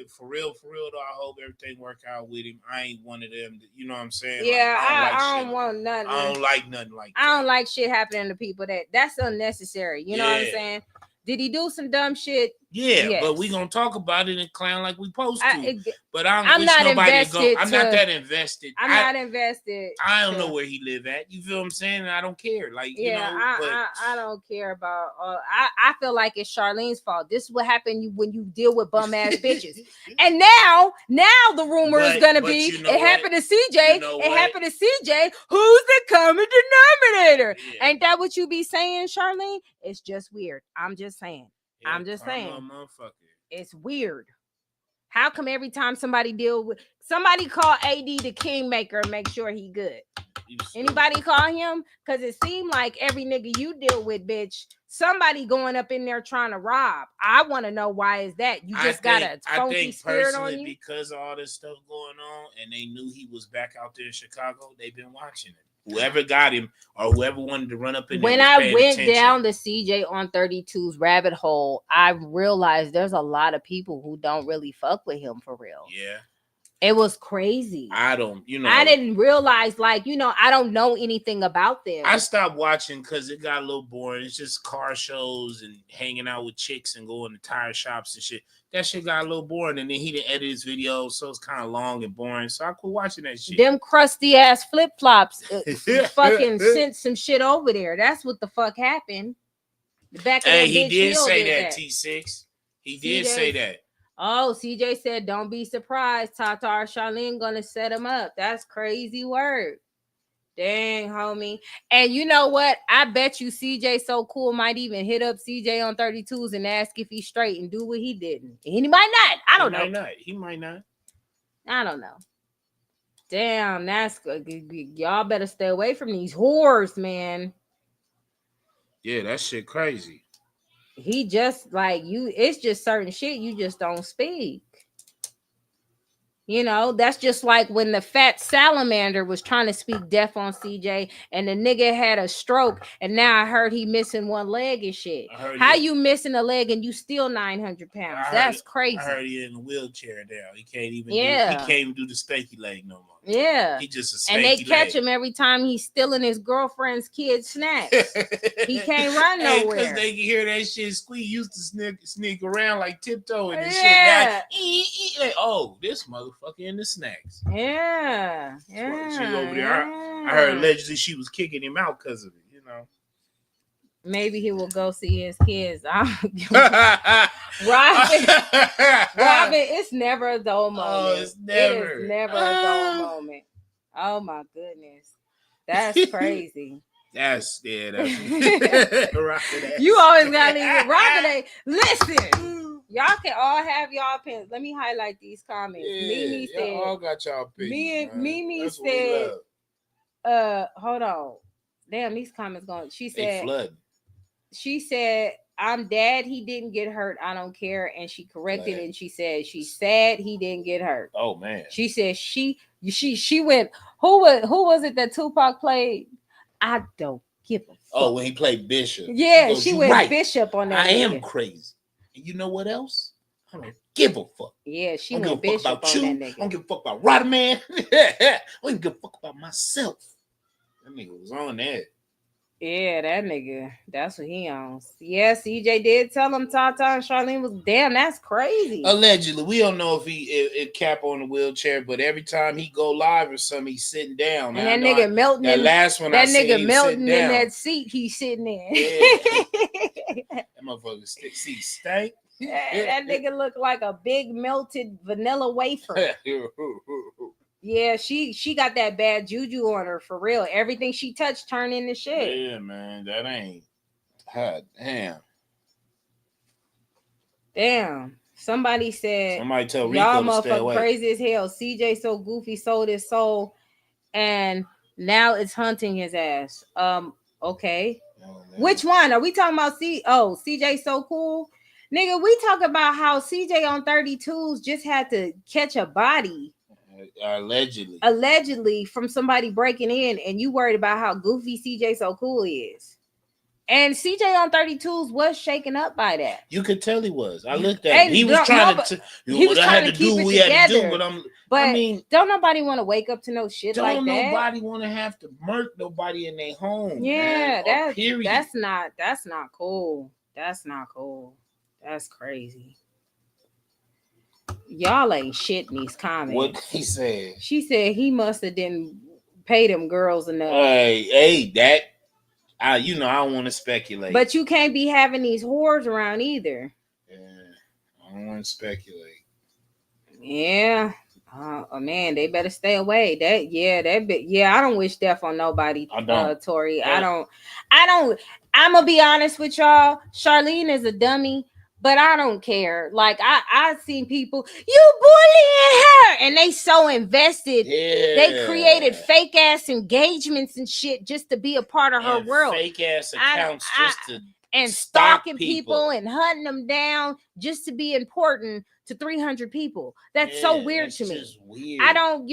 [SPEAKER 2] For real though, I hope everything work out with him. I ain't one of them. You know what I'm saying?
[SPEAKER 3] Yeah, I don't want nothing.
[SPEAKER 2] I don't like nothing like that.
[SPEAKER 3] I don't like shit happening to people that's unnecessary. You know what I'm saying? Did he do some dumb shit?
[SPEAKER 2] Yeah, yes. But we gonna talk about it and clown like we supposed to. But I'm not invested. I'm not that invested.
[SPEAKER 3] I'm not invested.
[SPEAKER 2] I don't know where he live at. You feel what I'm saying? And I don't care. Like, you know,
[SPEAKER 3] I don't care about. I feel like it's Charlene's fault. This is what happened when you deal with bum ass bitches. And now the rumor is gonna be happened to CJ. It happened to CJ. Who's the common denominator? Yeah. Ain't that what you be saying, Charlene? It's just weird. I'm just saying. Yeah, I'm just saying. It's weird. How come every time somebody call AD the kingmaker and make sure he good? Anybody call him? Because it seemed like every nigga you deal with, bitch, somebody going up in there trying to rob. I want to know why is that? You just got a funky spirit on you?
[SPEAKER 2] Because of all this stuff going on and they knew he was back out there in Chicago, they've been watching it. Whoever got him or whoever wanted to run up in there.
[SPEAKER 3] When I went down the CJ on 32's rabbit hole, I realized there's a lot of people who don't really fuck with him for real.
[SPEAKER 2] Yeah.
[SPEAKER 3] It was crazy.
[SPEAKER 2] I don't, you know,
[SPEAKER 3] I didn't realize, like, you know, I don't know anything about them.
[SPEAKER 2] I stopped watching because it got a little boring. It's just car shows and hanging out with chicks and going to tire shops and shit. That shit got a little boring, and then he didn't edit his videos, so it's kind of long and boring. So I quit watching that shit.
[SPEAKER 3] Them crusty ass flip flops fucking sent some shit over there. That's what the fuck happened. The back of that
[SPEAKER 2] he did say that,
[SPEAKER 3] that.
[SPEAKER 2] T6. He did say that.
[SPEAKER 3] Oh, CJ said, don't be surprised. Tata or Charlene gonna set him up. That's crazy word. Dang, homie. And you know what? I bet you CJ So Cool might even hit up CJ on 32s and ask if he's straight and do what he didn't. He might not. I don't know.
[SPEAKER 2] He might not.
[SPEAKER 3] I don't know. Damn, that's good. Y'all better stay away from these whores, man.
[SPEAKER 2] Yeah, that shit crazy.
[SPEAKER 3] He just like you, it's just certain shit you just don't speak. You know, that's just like when the fat salamander was trying to speak deaf on CJ and the nigga had a stroke and now I heard he missing one leg and shit. How you missing a leg and you still 900 pounds? That's crazy.
[SPEAKER 2] I heard he in a wheelchair now. He can't even he can't even do the stanky leg no more.
[SPEAKER 3] Yeah.
[SPEAKER 2] He just a stanky
[SPEAKER 3] and they catch
[SPEAKER 2] leg.
[SPEAKER 3] him every time he's stealing his girlfriend's kids' snacks. He can't run nowhere.
[SPEAKER 2] Because they can hear that shit squeak. Used to sneak around like tiptoeing and shit.
[SPEAKER 3] Yeah.
[SPEAKER 2] Like, oh, this motherfucker in the snacks.
[SPEAKER 3] Yeah.
[SPEAKER 2] She over there. I heard allegedly she was kicking him out because of it, you know.
[SPEAKER 3] Maybe he will go see his kids. Robin, it's never a dull moment.
[SPEAKER 2] Oh, it's never.
[SPEAKER 3] It is never a dull moment. Oh my goodness. That's crazy.
[SPEAKER 2] That's
[SPEAKER 3] You always gotta leave it. Robin, listen. Y'all can all have y'all opinions. Let me highlight these comments.
[SPEAKER 2] Yeah,
[SPEAKER 3] Mimi said,
[SPEAKER 2] y'all all got y'all opinions.
[SPEAKER 3] Mimi said, hold on. Damn, these comments going. She said, I'm dad, he didn't get hurt. I don't care. And she corrected and she said she's sad he didn't get hurt.
[SPEAKER 2] Oh man.
[SPEAKER 3] She said she went, who was it that Tupac played? I don't give a fuck.
[SPEAKER 2] Oh, when he played Bishop.
[SPEAKER 3] Yeah, she went Bishop on that.
[SPEAKER 2] I am crazy. And you know what else? I don't give a fuck.
[SPEAKER 3] Yeah, she
[SPEAKER 2] went
[SPEAKER 3] Bishop
[SPEAKER 2] about
[SPEAKER 3] on
[SPEAKER 2] you.
[SPEAKER 3] that nigga.
[SPEAKER 2] I don't give a fuck about Rodman. I don't give a fuck about myself. That nigga was on that.
[SPEAKER 3] Yeah, that nigga. That's what he owns. Yeah, CJ did tell him Tata and Charlene was damn. That's crazy.
[SPEAKER 2] Allegedly, we don't know if Cap on the wheelchair, but every time he go live or something, he's sitting down.
[SPEAKER 3] And that nigga melting.
[SPEAKER 2] That last one,
[SPEAKER 3] that nigga melting in that seat he's sitting in.
[SPEAKER 2] Yeah. That motherfucker seat stank.
[SPEAKER 3] That nigga look like a big melted vanilla wafer. Yeah, she got that bad juju on her for real. Everything she touched turned into shit.
[SPEAKER 2] Yeah, man, that ain't. God damn.
[SPEAKER 3] Damn. Somebody said.
[SPEAKER 2] Somebody tell Rico
[SPEAKER 3] y'all
[SPEAKER 2] to stay away.
[SPEAKER 3] Crazy as hell. CJ So Goofy sold his soul, and now it's hunting his ass. Okay. Oh, which one are we talking about? CJ So Cool, nigga. We talk about how CJ on 32s just had to catch a body. Allegedly from somebody breaking in, and you worried about how goofy CJ So Cool is. And CJ on 32s was shaken up by that.
[SPEAKER 2] You could tell he was. I looked at him. He was trying to keep it together. But I mean,
[SPEAKER 3] don't nobody want to wake up to no shit like that.
[SPEAKER 2] Don't nobody want to have to murk nobody in their home.
[SPEAKER 3] Yeah, that's not cool. That's not cool. That's crazy. Y'all ain't shit in these comments.
[SPEAKER 2] What he said?
[SPEAKER 3] She said he must have didn't pay them girls enough.
[SPEAKER 2] Hey, that I don't want to speculate.
[SPEAKER 3] But you can't be having these whores around either.
[SPEAKER 2] Yeah, I don't want to speculate.
[SPEAKER 3] Yeah. Oh man, they better stay away. I don't wish death on nobody. Tori. Yeah. I don't. I'm gonna be honest with y'all. Charlene is a dummy. But I don't care. Like I've seen people, you bullying her, and they so invested.
[SPEAKER 2] Yeah.
[SPEAKER 3] They created fake ass engagements and shit just to be a part of her world.
[SPEAKER 2] Fake ass accounts
[SPEAKER 3] and stalking people and hunting them down just to be important to 300 people. That's so weird to me.
[SPEAKER 2] Weird.
[SPEAKER 3] I don't,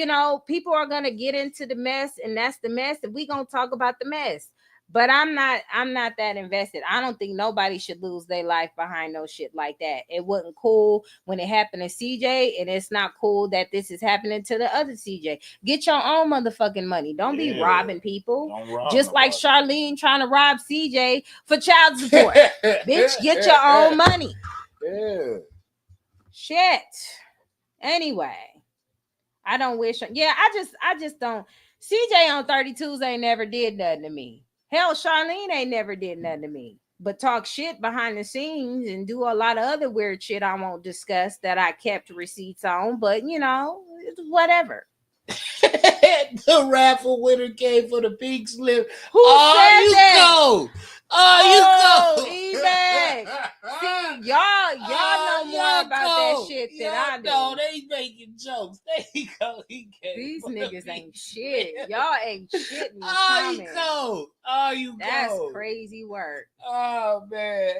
[SPEAKER 3] people are gonna get into the mess, and that's the mess, and we gonna talk about the mess. But I'm not that invested. I don't think nobody should lose their life behind no shit like that. It wasn't cool when it happened to CJ, and it's not cool that this is happening to the other CJ. Get your own motherfucking money. Don't be robbing people. Just like Charlene trying to rob CJ for child support. Bitch, get your own money.
[SPEAKER 2] Yeah.
[SPEAKER 3] Shit. Anyway, I don't wish. Yeah, I just don't. CJ on 32s ain't never did nothing to me. Hell, Charlene ain't never did nothing to me, but talk shit behind the scenes and do a lot of other weird shit I won't discuss that I kept receipts on, but you know, it's whatever.
[SPEAKER 2] The raffle winner came for the pink slip.
[SPEAKER 3] Who said that?
[SPEAKER 2] Go. Oh,
[SPEAKER 3] you go. See, y'all know more about that shit than I do.
[SPEAKER 2] No, they making jokes. There you go.
[SPEAKER 3] These niggas ain't shit. Y'all ain't shit in the
[SPEAKER 2] comments.
[SPEAKER 3] That's crazy work.
[SPEAKER 2] Oh man.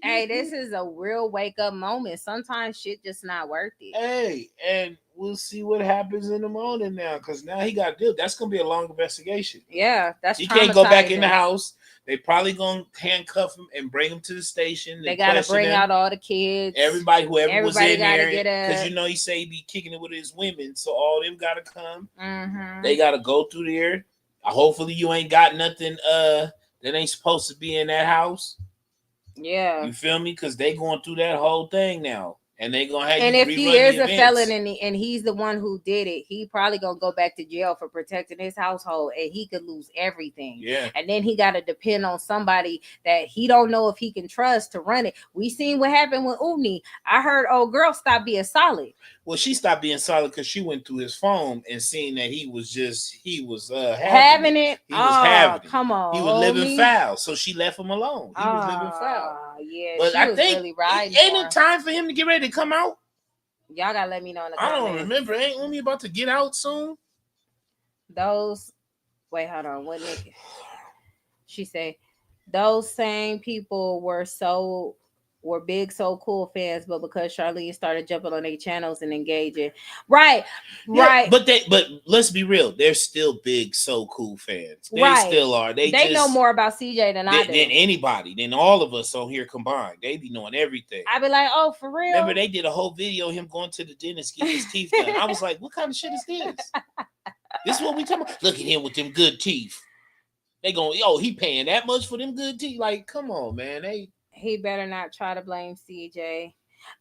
[SPEAKER 3] Hey, this is a real wake up moment. Sometimes shit just not worth it.
[SPEAKER 2] Hey, and we'll see what happens in the morning now, because now he got to do. That's gonna be a long investigation.
[SPEAKER 3] Yeah, that's.
[SPEAKER 2] He can't go back in the house. They probably gonna handcuff him and bring him to the station.
[SPEAKER 3] They gotta bring out all the kids.
[SPEAKER 2] Everybody was in there, because you know he say he be kicking it with his women, so all them gotta come.
[SPEAKER 3] Mm-hmm.
[SPEAKER 2] They gotta go through there. Hopefully, you ain't got nothing that ain't supposed to be in that house.
[SPEAKER 3] Yeah,
[SPEAKER 2] you feel me? Because they going through that whole thing now, and they gonna have.
[SPEAKER 3] And
[SPEAKER 2] you
[SPEAKER 3] if he is a felon and he's the one who did it, he probably gonna go back to jail for protecting his household, and he could lose everything.
[SPEAKER 2] Yeah,
[SPEAKER 3] and then he got to depend on somebody that he don't know if he can trust to run it. We seen what happened with Uni. I heard old girl stop being solid.
[SPEAKER 2] Well, she stopped being solid because she went through his phone and seen that he was
[SPEAKER 3] having it.
[SPEAKER 2] He was having it.
[SPEAKER 3] Come on,
[SPEAKER 2] he was living foul, so she left him alone. He was living foul.
[SPEAKER 3] Yeah,
[SPEAKER 2] but
[SPEAKER 3] she
[SPEAKER 2] I
[SPEAKER 3] was
[SPEAKER 2] think
[SPEAKER 3] really riding
[SPEAKER 2] ain't it time for him to get ready to come out?
[SPEAKER 3] Y'all gotta let me know in the
[SPEAKER 2] I
[SPEAKER 3] comments.
[SPEAKER 2] don't remember. Ain't Umi about to get out soon?
[SPEAKER 3] Wait, hold on. What nigga? She say those same people were big So Cool fans, but because Charlene started jumping on their channels and engaging, right.
[SPEAKER 2] But let's be real, they're still big So Cool fans. They still are. They
[SPEAKER 3] know more about CJ than I do.
[SPEAKER 2] Than anybody, than all of us on here combined. They be knowing everything.
[SPEAKER 3] I be like, oh, for real?
[SPEAKER 2] Remember, they did a whole video of him going to the dentist getting his teeth done. I was like, what kind of shit is this? This is what we talking about. Look at him with them good teeth. They going, he paying that much for them good teeth? Like, come on, man.
[SPEAKER 3] He better not try to blame CJ.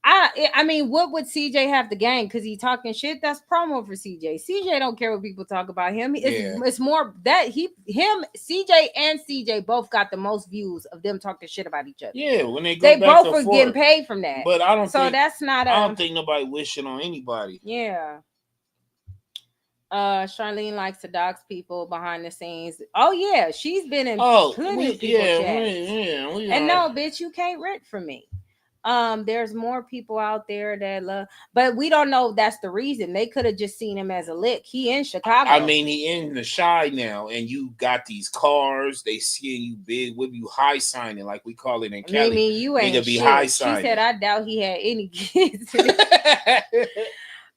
[SPEAKER 3] I mean, what would CJ have to gain? Because he talking shit. That's promo for CJ. CJ don't care what people talk about him. It's more that CJ and CJ both got the most views of them talking shit about each other.
[SPEAKER 2] Yeah, when they go back
[SPEAKER 3] both were getting paid from that.
[SPEAKER 2] But I don't.
[SPEAKER 3] So that's not.
[SPEAKER 2] I don't think nobody wishing on anybody.
[SPEAKER 3] Yeah. Charlene likes to dox people behind the scenes. Oh yeah, she's been in plenty of people chats. And no, bitch, you can't rent from me. There's more people out there that love, but we don't know if that's the reason. They could have just seen him as a lick. He in Chicago.
[SPEAKER 2] I mean, he in the Shy now, and you got these cars. They seeing you big, with you high signing, like we call it in Cali.
[SPEAKER 3] I mean, you ain't
[SPEAKER 2] be high signing.
[SPEAKER 3] She said, I doubt he had any kids.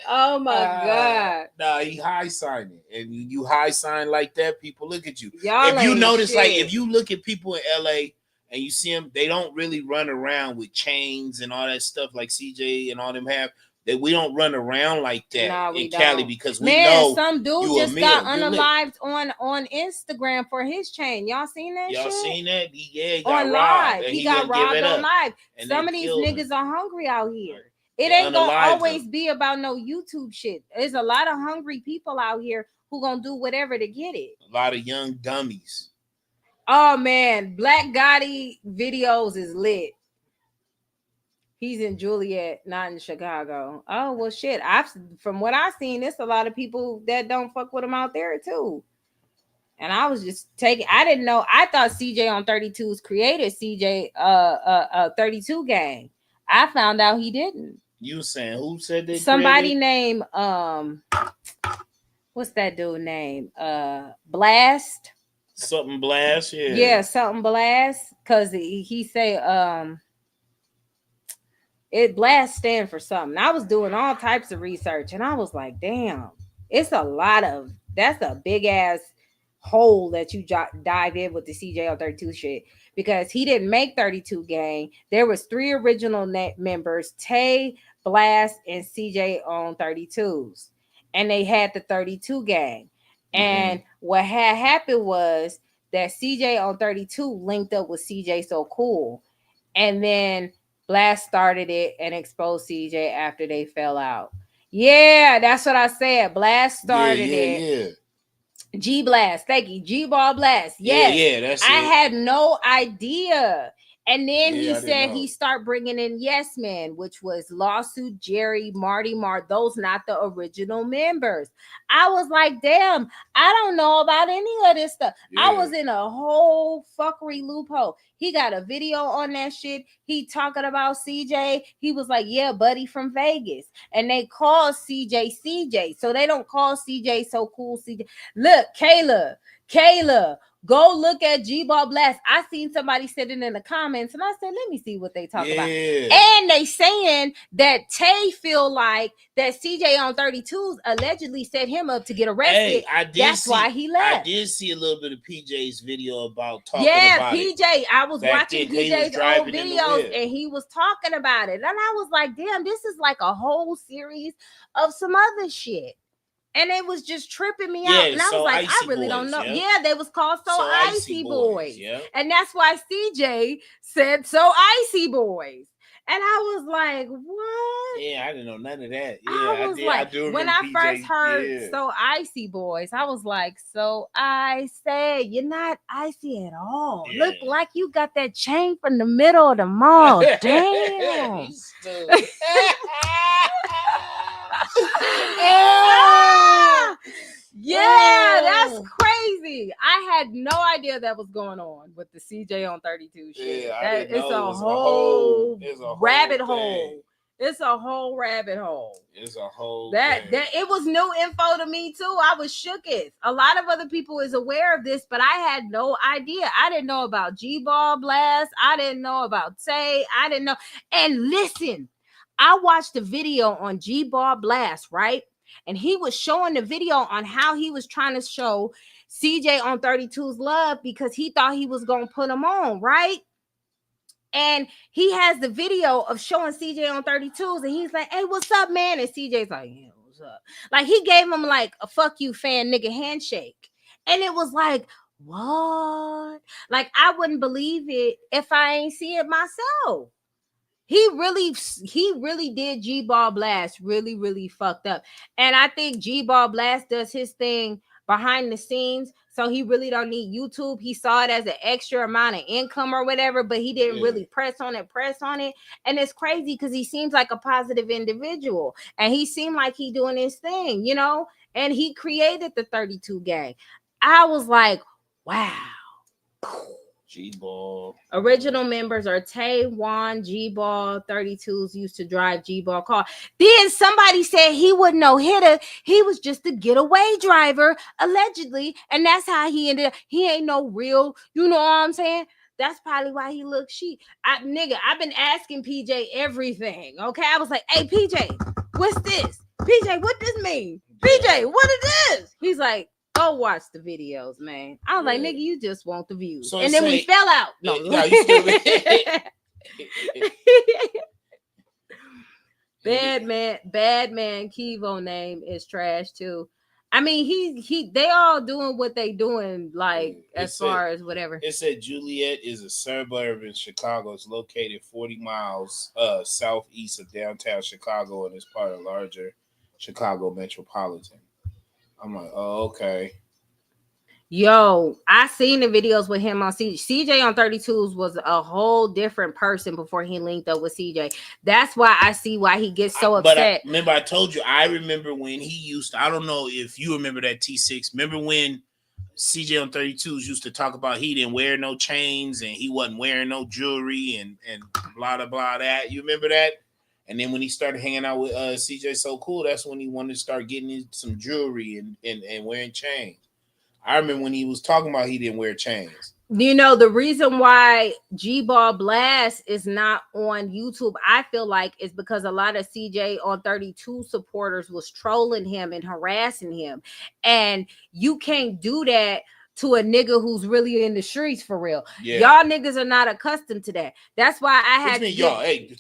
[SPEAKER 3] Oh my God.
[SPEAKER 2] Nah, he high signing. And you high sign like that, people look at you.
[SPEAKER 3] Y'all
[SPEAKER 2] if you notice, like, if you look at people in LA and you see them, they don't really run around with chains and all that stuff like CJ and all them have. That we don't run around like that in Cali because we know
[SPEAKER 3] some dude just got unalived on Instagram for his chain. Y'all seen that?
[SPEAKER 2] Y'all seen that? He got
[SPEAKER 3] on
[SPEAKER 2] robbed.
[SPEAKER 3] Live. He got robbed on live. Some of these niggas are hungry out here. It ain't gonna always be about no YouTube shit. There's a lot of hungry people out here who gonna do whatever to get it.
[SPEAKER 2] A lot of young dummies.
[SPEAKER 3] Oh man, Black Gotti videos is lit. He's in Juliet, not in Chicago. Oh well, shit. From what I've seen, there's a lot of people that don't fuck with him out there too. And I was just I didn't know. I thought CJ on 32's created CJ 32 gang. I found out he didn't.
[SPEAKER 2] You saying who said they?
[SPEAKER 3] Somebody named what's that dude name? Blast.
[SPEAKER 2] Something Blast, yeah.
[SPEAKER 3] Yeah, something Blast. Cause he say it Blast stand for something. I was doing all types of research and I was like, damn, it's a lot of that's a big ass hole that you dive in with the CJ on 32 shit, because he didn't make 32 gang. There was 3 original members, Tay, Blast, and CJ on 32s, and they had the 32 gang. And what had happened was that CJ on 32 linked up with CJ So Cool, and then Blast started it and exposed CJ after they fell out. Yeah, that's what I said. Blast started it.
[SPEAKER 2] Yeah.
[SPEAKER 3] G Blast, thank you. Gball Blast. Yes.
[SPEAKER 2] Yeah, that's
[SPEAKER 3] I
[SPEAKER 2] it.
[SPEAKER 3] had no idea. And then he
[SPEAKER 2] I
[SPEAKER 3] said he started bringing in Yes Men, which was Lawsuit, Jerry, Marty Mark, those not the original members. I was like, damn, I don't know about any of this stuff. I was in a whole fuckery loophole. He got a video on that shit. He talking about CJ. He was like, yeah, buddy from Vegas. And they call CJ. So they don't call CJ So Cool CJ. Look, Kayla, go look at Gball Blast. I seen somebody sitting in the comments, and I said, let me see what they talk about. And they saying that Tay feel like that CJ on 32s allegedly set him up to get arrested. That's why he left.
[SPEAKER 2] I did see a little bit of PJ's video about talking about
[SPEAKER 3] PJ. I was watching PJ's old videos, and he was talking about it. And I was like, damn, this is like a whole series of some other shit. And it was just tripping me out. And I was like, I really don't know. Yeah, they was called So Icy Boys. And that's why CJ said So Icy Boys. And I was like, what?
[SPEAKER 2] Yeah, I didn't know none of that. Yeah,
[SPEAKER 3] I do when I first heard So Icy Boys, I was like, so I say, you're not icy at all. Look like you got that chain from the middle of the mall. Damn. Yeah, that's crazy. I had no idea that was going on with the CJ on 32 shit. It's a whole rabbit hole. It's a whole rabbit hole.
[SPEAKER 2] It's a whole
[SPEAKER 3] that it was new info to me too. I was shooketh. A lot of other people is aware of this, but I had no idea. I didn't know about Gball Blast. I didn't know about Tay. I didn't know. And listen, I watched the video on Gball Blast, right? And he was showing the video on how he was trying to show CJ on 32's love because he thought he was going to put him on, right? And he has the video of showing CJ on 32s, and he's like, hey, what's up, man? And CJ's like, yeah, what's up? Like, he gave him like a fuck you fan nigga handshake. And it was like, what? Like, I wouldn't believe it if I ain't see it myself. He really did Gball Blast really fucked up. And I think Gball Blast does his thing behind the scenes, so he really don't need YouTube. He saw it as an extra amount of income or whatever, but he didn't really press on it. And it's crazy because he seems like a positive individual, and he seemed like he doing his thing, you know, and he created the 32 gang. I was like, wow.
[SPEAKER 2] Gball.
[SPEAKER 3] Original members are Tay, Juan, Gball. 32s used to drive Gball car. Then somebody said he wasn't no hitter. He was just a getaway driver, allegedly. And that's how he ended up. He ain't no real, you know what I'm saying? That's probably why he looks chic. I've been asking PJ everything. Okay. I was like, hey, PJ, what's this? PJ, what this mean? PJ, what is this? He's like, go watch the videos, man. I was like, nigga, you just want the views. So and then we fell out. No, you still Bad man Kivo name is trash too. I mean, they all doing what they doing, like as far as whatever.
[SPEAKER 2] It said Juliet is a suburb in Chicago. It's located 40 miles southeast of downtown Chicago and is part of larger Chicago metropolitan. I'm like, oh, okay.
[SPEAKER 3] Yo, I seen the videos with him on CJ. CJ on 32s was a whole different person before he linked up with CJ. That's why I see why he gets so upset.
[SPEAKER 2] Remember, I told you, I remember when he used to, I don't know if you remember that T6. Remember when CJ on 32s used to talk about he didn't wear no chains and he wasn't wearing no jewelry and blah, blah, blah, that. You remember that? And then when he started hanging out with CJ So Cool, that's when he wanted to start getting into some jewelry and wearing chains. I remember when he was talking about he didn't wear chains.
[SPEAKER 3] You know, the reason why Gball Blast is not on YouTube, I feel like, is because a lot of CJ on 32 supporters was trolling him and harassing him. And you can't do that to a nigga who's really in the streets for real.
[SPEAKER 2] Yeah.
[SPEAKER 3] Y'all niggas are not accustomed to that. That's why I had to
[SPEAKER 2] y'all. Hey,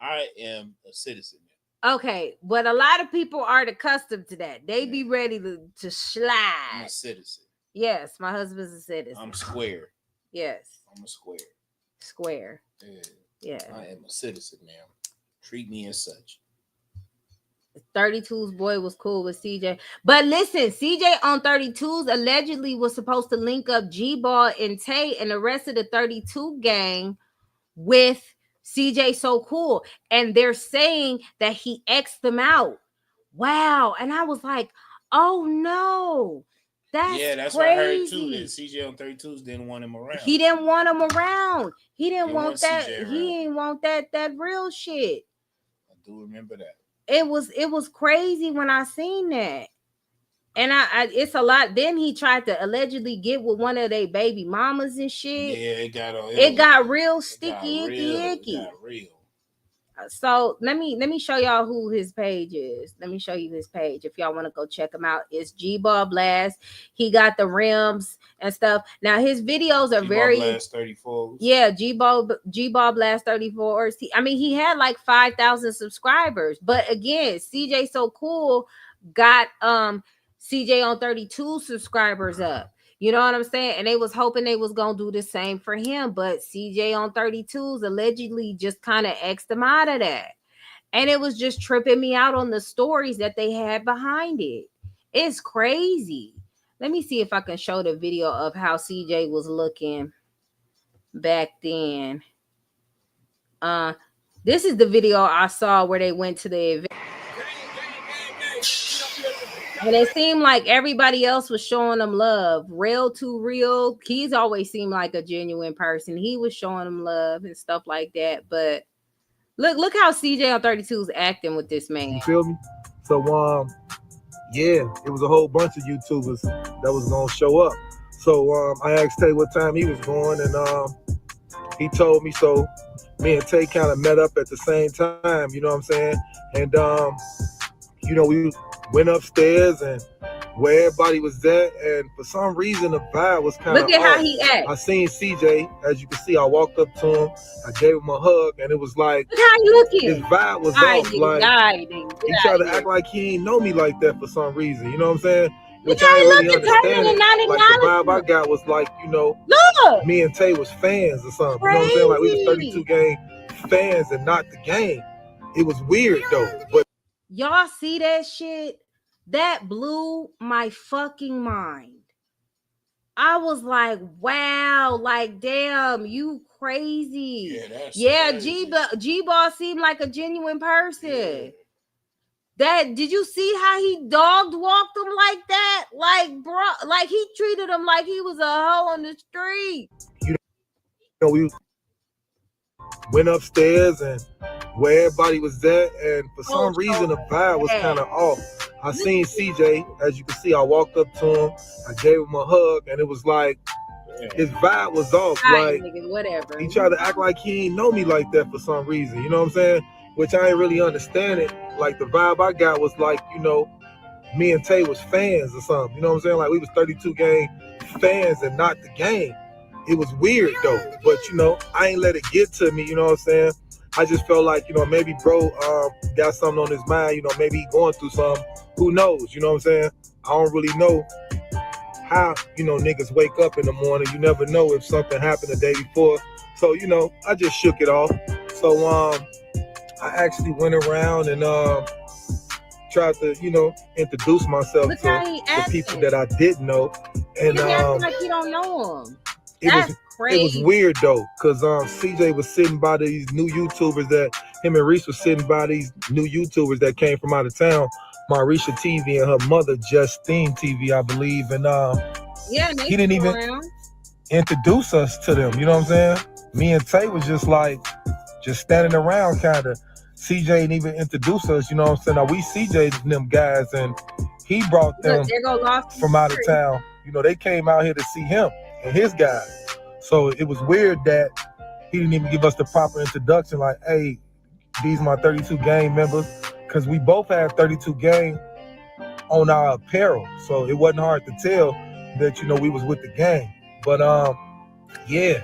[SPEAKER 2] I am a citizen.
[SPEAKER 3] Okay, but a lot of people aren't accustomed to that. They be ready to slide.
[SPEAKER 2] I'm a citizen.
[SPEAKER 3] Yes, my husband's a citizen.
[SPEAKER 2] I'm square.
[SPEAKER 3] Yes.
[SPEAKER 2] I'm a square.
[SPEAKER 3] Square. Yeah.
[SPEAKER 2] I am a citizen, ma'am. Treat me as such.
[SPEAKER 3] 32's boy was cool with CJ. But listen, CJ on 32's allegedly was supposed to link up Gball and Tay and the rest of the 32 gang with CJ So Cool. And they're saying that he X'd them out. Wow. And I was like, oh no. That's crazy.
[SPEAKER 2] What I heard too. That CJ on 32's didn't want him around.
[SPEAKER 3] He didn't want him around. He didn't want that. He didn't want that real shit.
[SPEAKER 2] I do remember that.
[SPEAKER 3] It was crazy when I seen that. And I it's a lot. Then he tried to allegedly get with one of their baby mamas and shit.
[SPEAKER 2] Yeah,
[SPEAKER 3] it got real sticky, icky.
[SPEAKER 2] It got real.
[SPEAKER 3] So let me show y'all who his page is. Let me show you his page if y'all want to go check him out. It's Gball Blast. He got the rims and stuff. Now his videos are very
[SPEAKER 2] Blast 34.
[SPEAKER 3] Yeah, Gball Blast 34. I mean, he had like 5,000 subscribers. But again, CJ So Cool got CJ on 32 subscribers up. You know what I'm saying? And they was hoping they was going to do the same for him. But CJ on 32's allegedly just kind of X'd him out of that. And it was just tripping me out on the stories that they had behind it. It's crazy. Let me see if I can show the video of how CJ was looking back then. This is the video I saw where they went to the event. And it seemed like everybody else was showing him love. Real to real. He's always seemed like a genuine person. He was showing him love and stuff like that. But look how CJ on 32 is acting with this man.
[SPEAKER 13] You feel me? So yeah, it was a whole bunch of YouTubers that was gonna show up. So I asked Tay what time he was going, and he told me. So me and Tay kind of met up at the same time. You know what I'm saying? And you know, we went upstairs and where everybody was at, and for some reason the vibe was kind of
[SPEAKER 3] look at how he acts.
[SPEAKER 13] I seen CJ, as you can see. I walked up to him, I gave him a hug, and it was like,
[SPEAKER 3] look how you looking.
[SPEAKER 13] His vibe was off. Like he tried to act like he ain't know me like that for some reason. You know what I'm saying? Which I ain't really understand. Like the vibe I got was like, you know, me and Tay was fans or something.
[SPEAKER 3] Crazy.
[SPEAKER 13] You know what I'm saying? Like we was 32 gang fans and not the gang. It was weird though. But
[SPEAKER 3] y'all see that shit? That blew my fucking mind. I was like, wow, like, damn, you crazy. Yeah, Gball seemed like a genuine person. Yeah. That, did you see how he dogged walked him like that? Like, bro, like he treated him like he was a hoe on the street.
[SPEAKER 13] You know, we went upstairs and where everybody was at, and for some reason the vibe was kind of off. I seen CJ, as you can see. I walked up to him, I gave him a hug, and it was like his vibe was off. Like
[SPEAKER 3] whatever.
[SPEAKER 13] He tried to act like he ain't know me like that for some reason. You know what I'm saying? Which I ain't really understand it. Like the vibe I got was like, you know, me and Tay was fans or something. You know what I'm saying? Like we was 32 gang fans and not the gang. It was weird though, but you know, I ain't let it get to me. You know what I'm saying? I just felt like, you know, maybe bro got something on his mind. You know, maybe he going through something. Who knows? You know what I'm saying? I don't really know how, you know, niggas wake up in the morning. You never know if something happened the day before. So, you know, I just shook it off. So I actually went around and tried to, you know, introduce myself to the people that I didn't know. And
[SPEAKER 3] like you don't know him.
[SPEAKER 13] It was weird though, because CJ was sitting by these new YouTubers that him and Reese was sitting by these new YouTubers that came from out of town, Marisha TV and her mother Justine TV, I believe. And he didn't even introduce us to them. You know what I'm saying? Me and Tay was just like, just standing around kind of. CJ didn't even introduce us. You know what I'm saying? Now we CJ'd them guys, and he brought them from out of town. You know, they came out here to see him and his guys. So it was weird that he didn't even give us the proper introduction. Like, hey, these my 32 gang members, because we both had 32 gang on our apparel. So it wasn't hard to tell that, you know, we was with the gang. But yeah,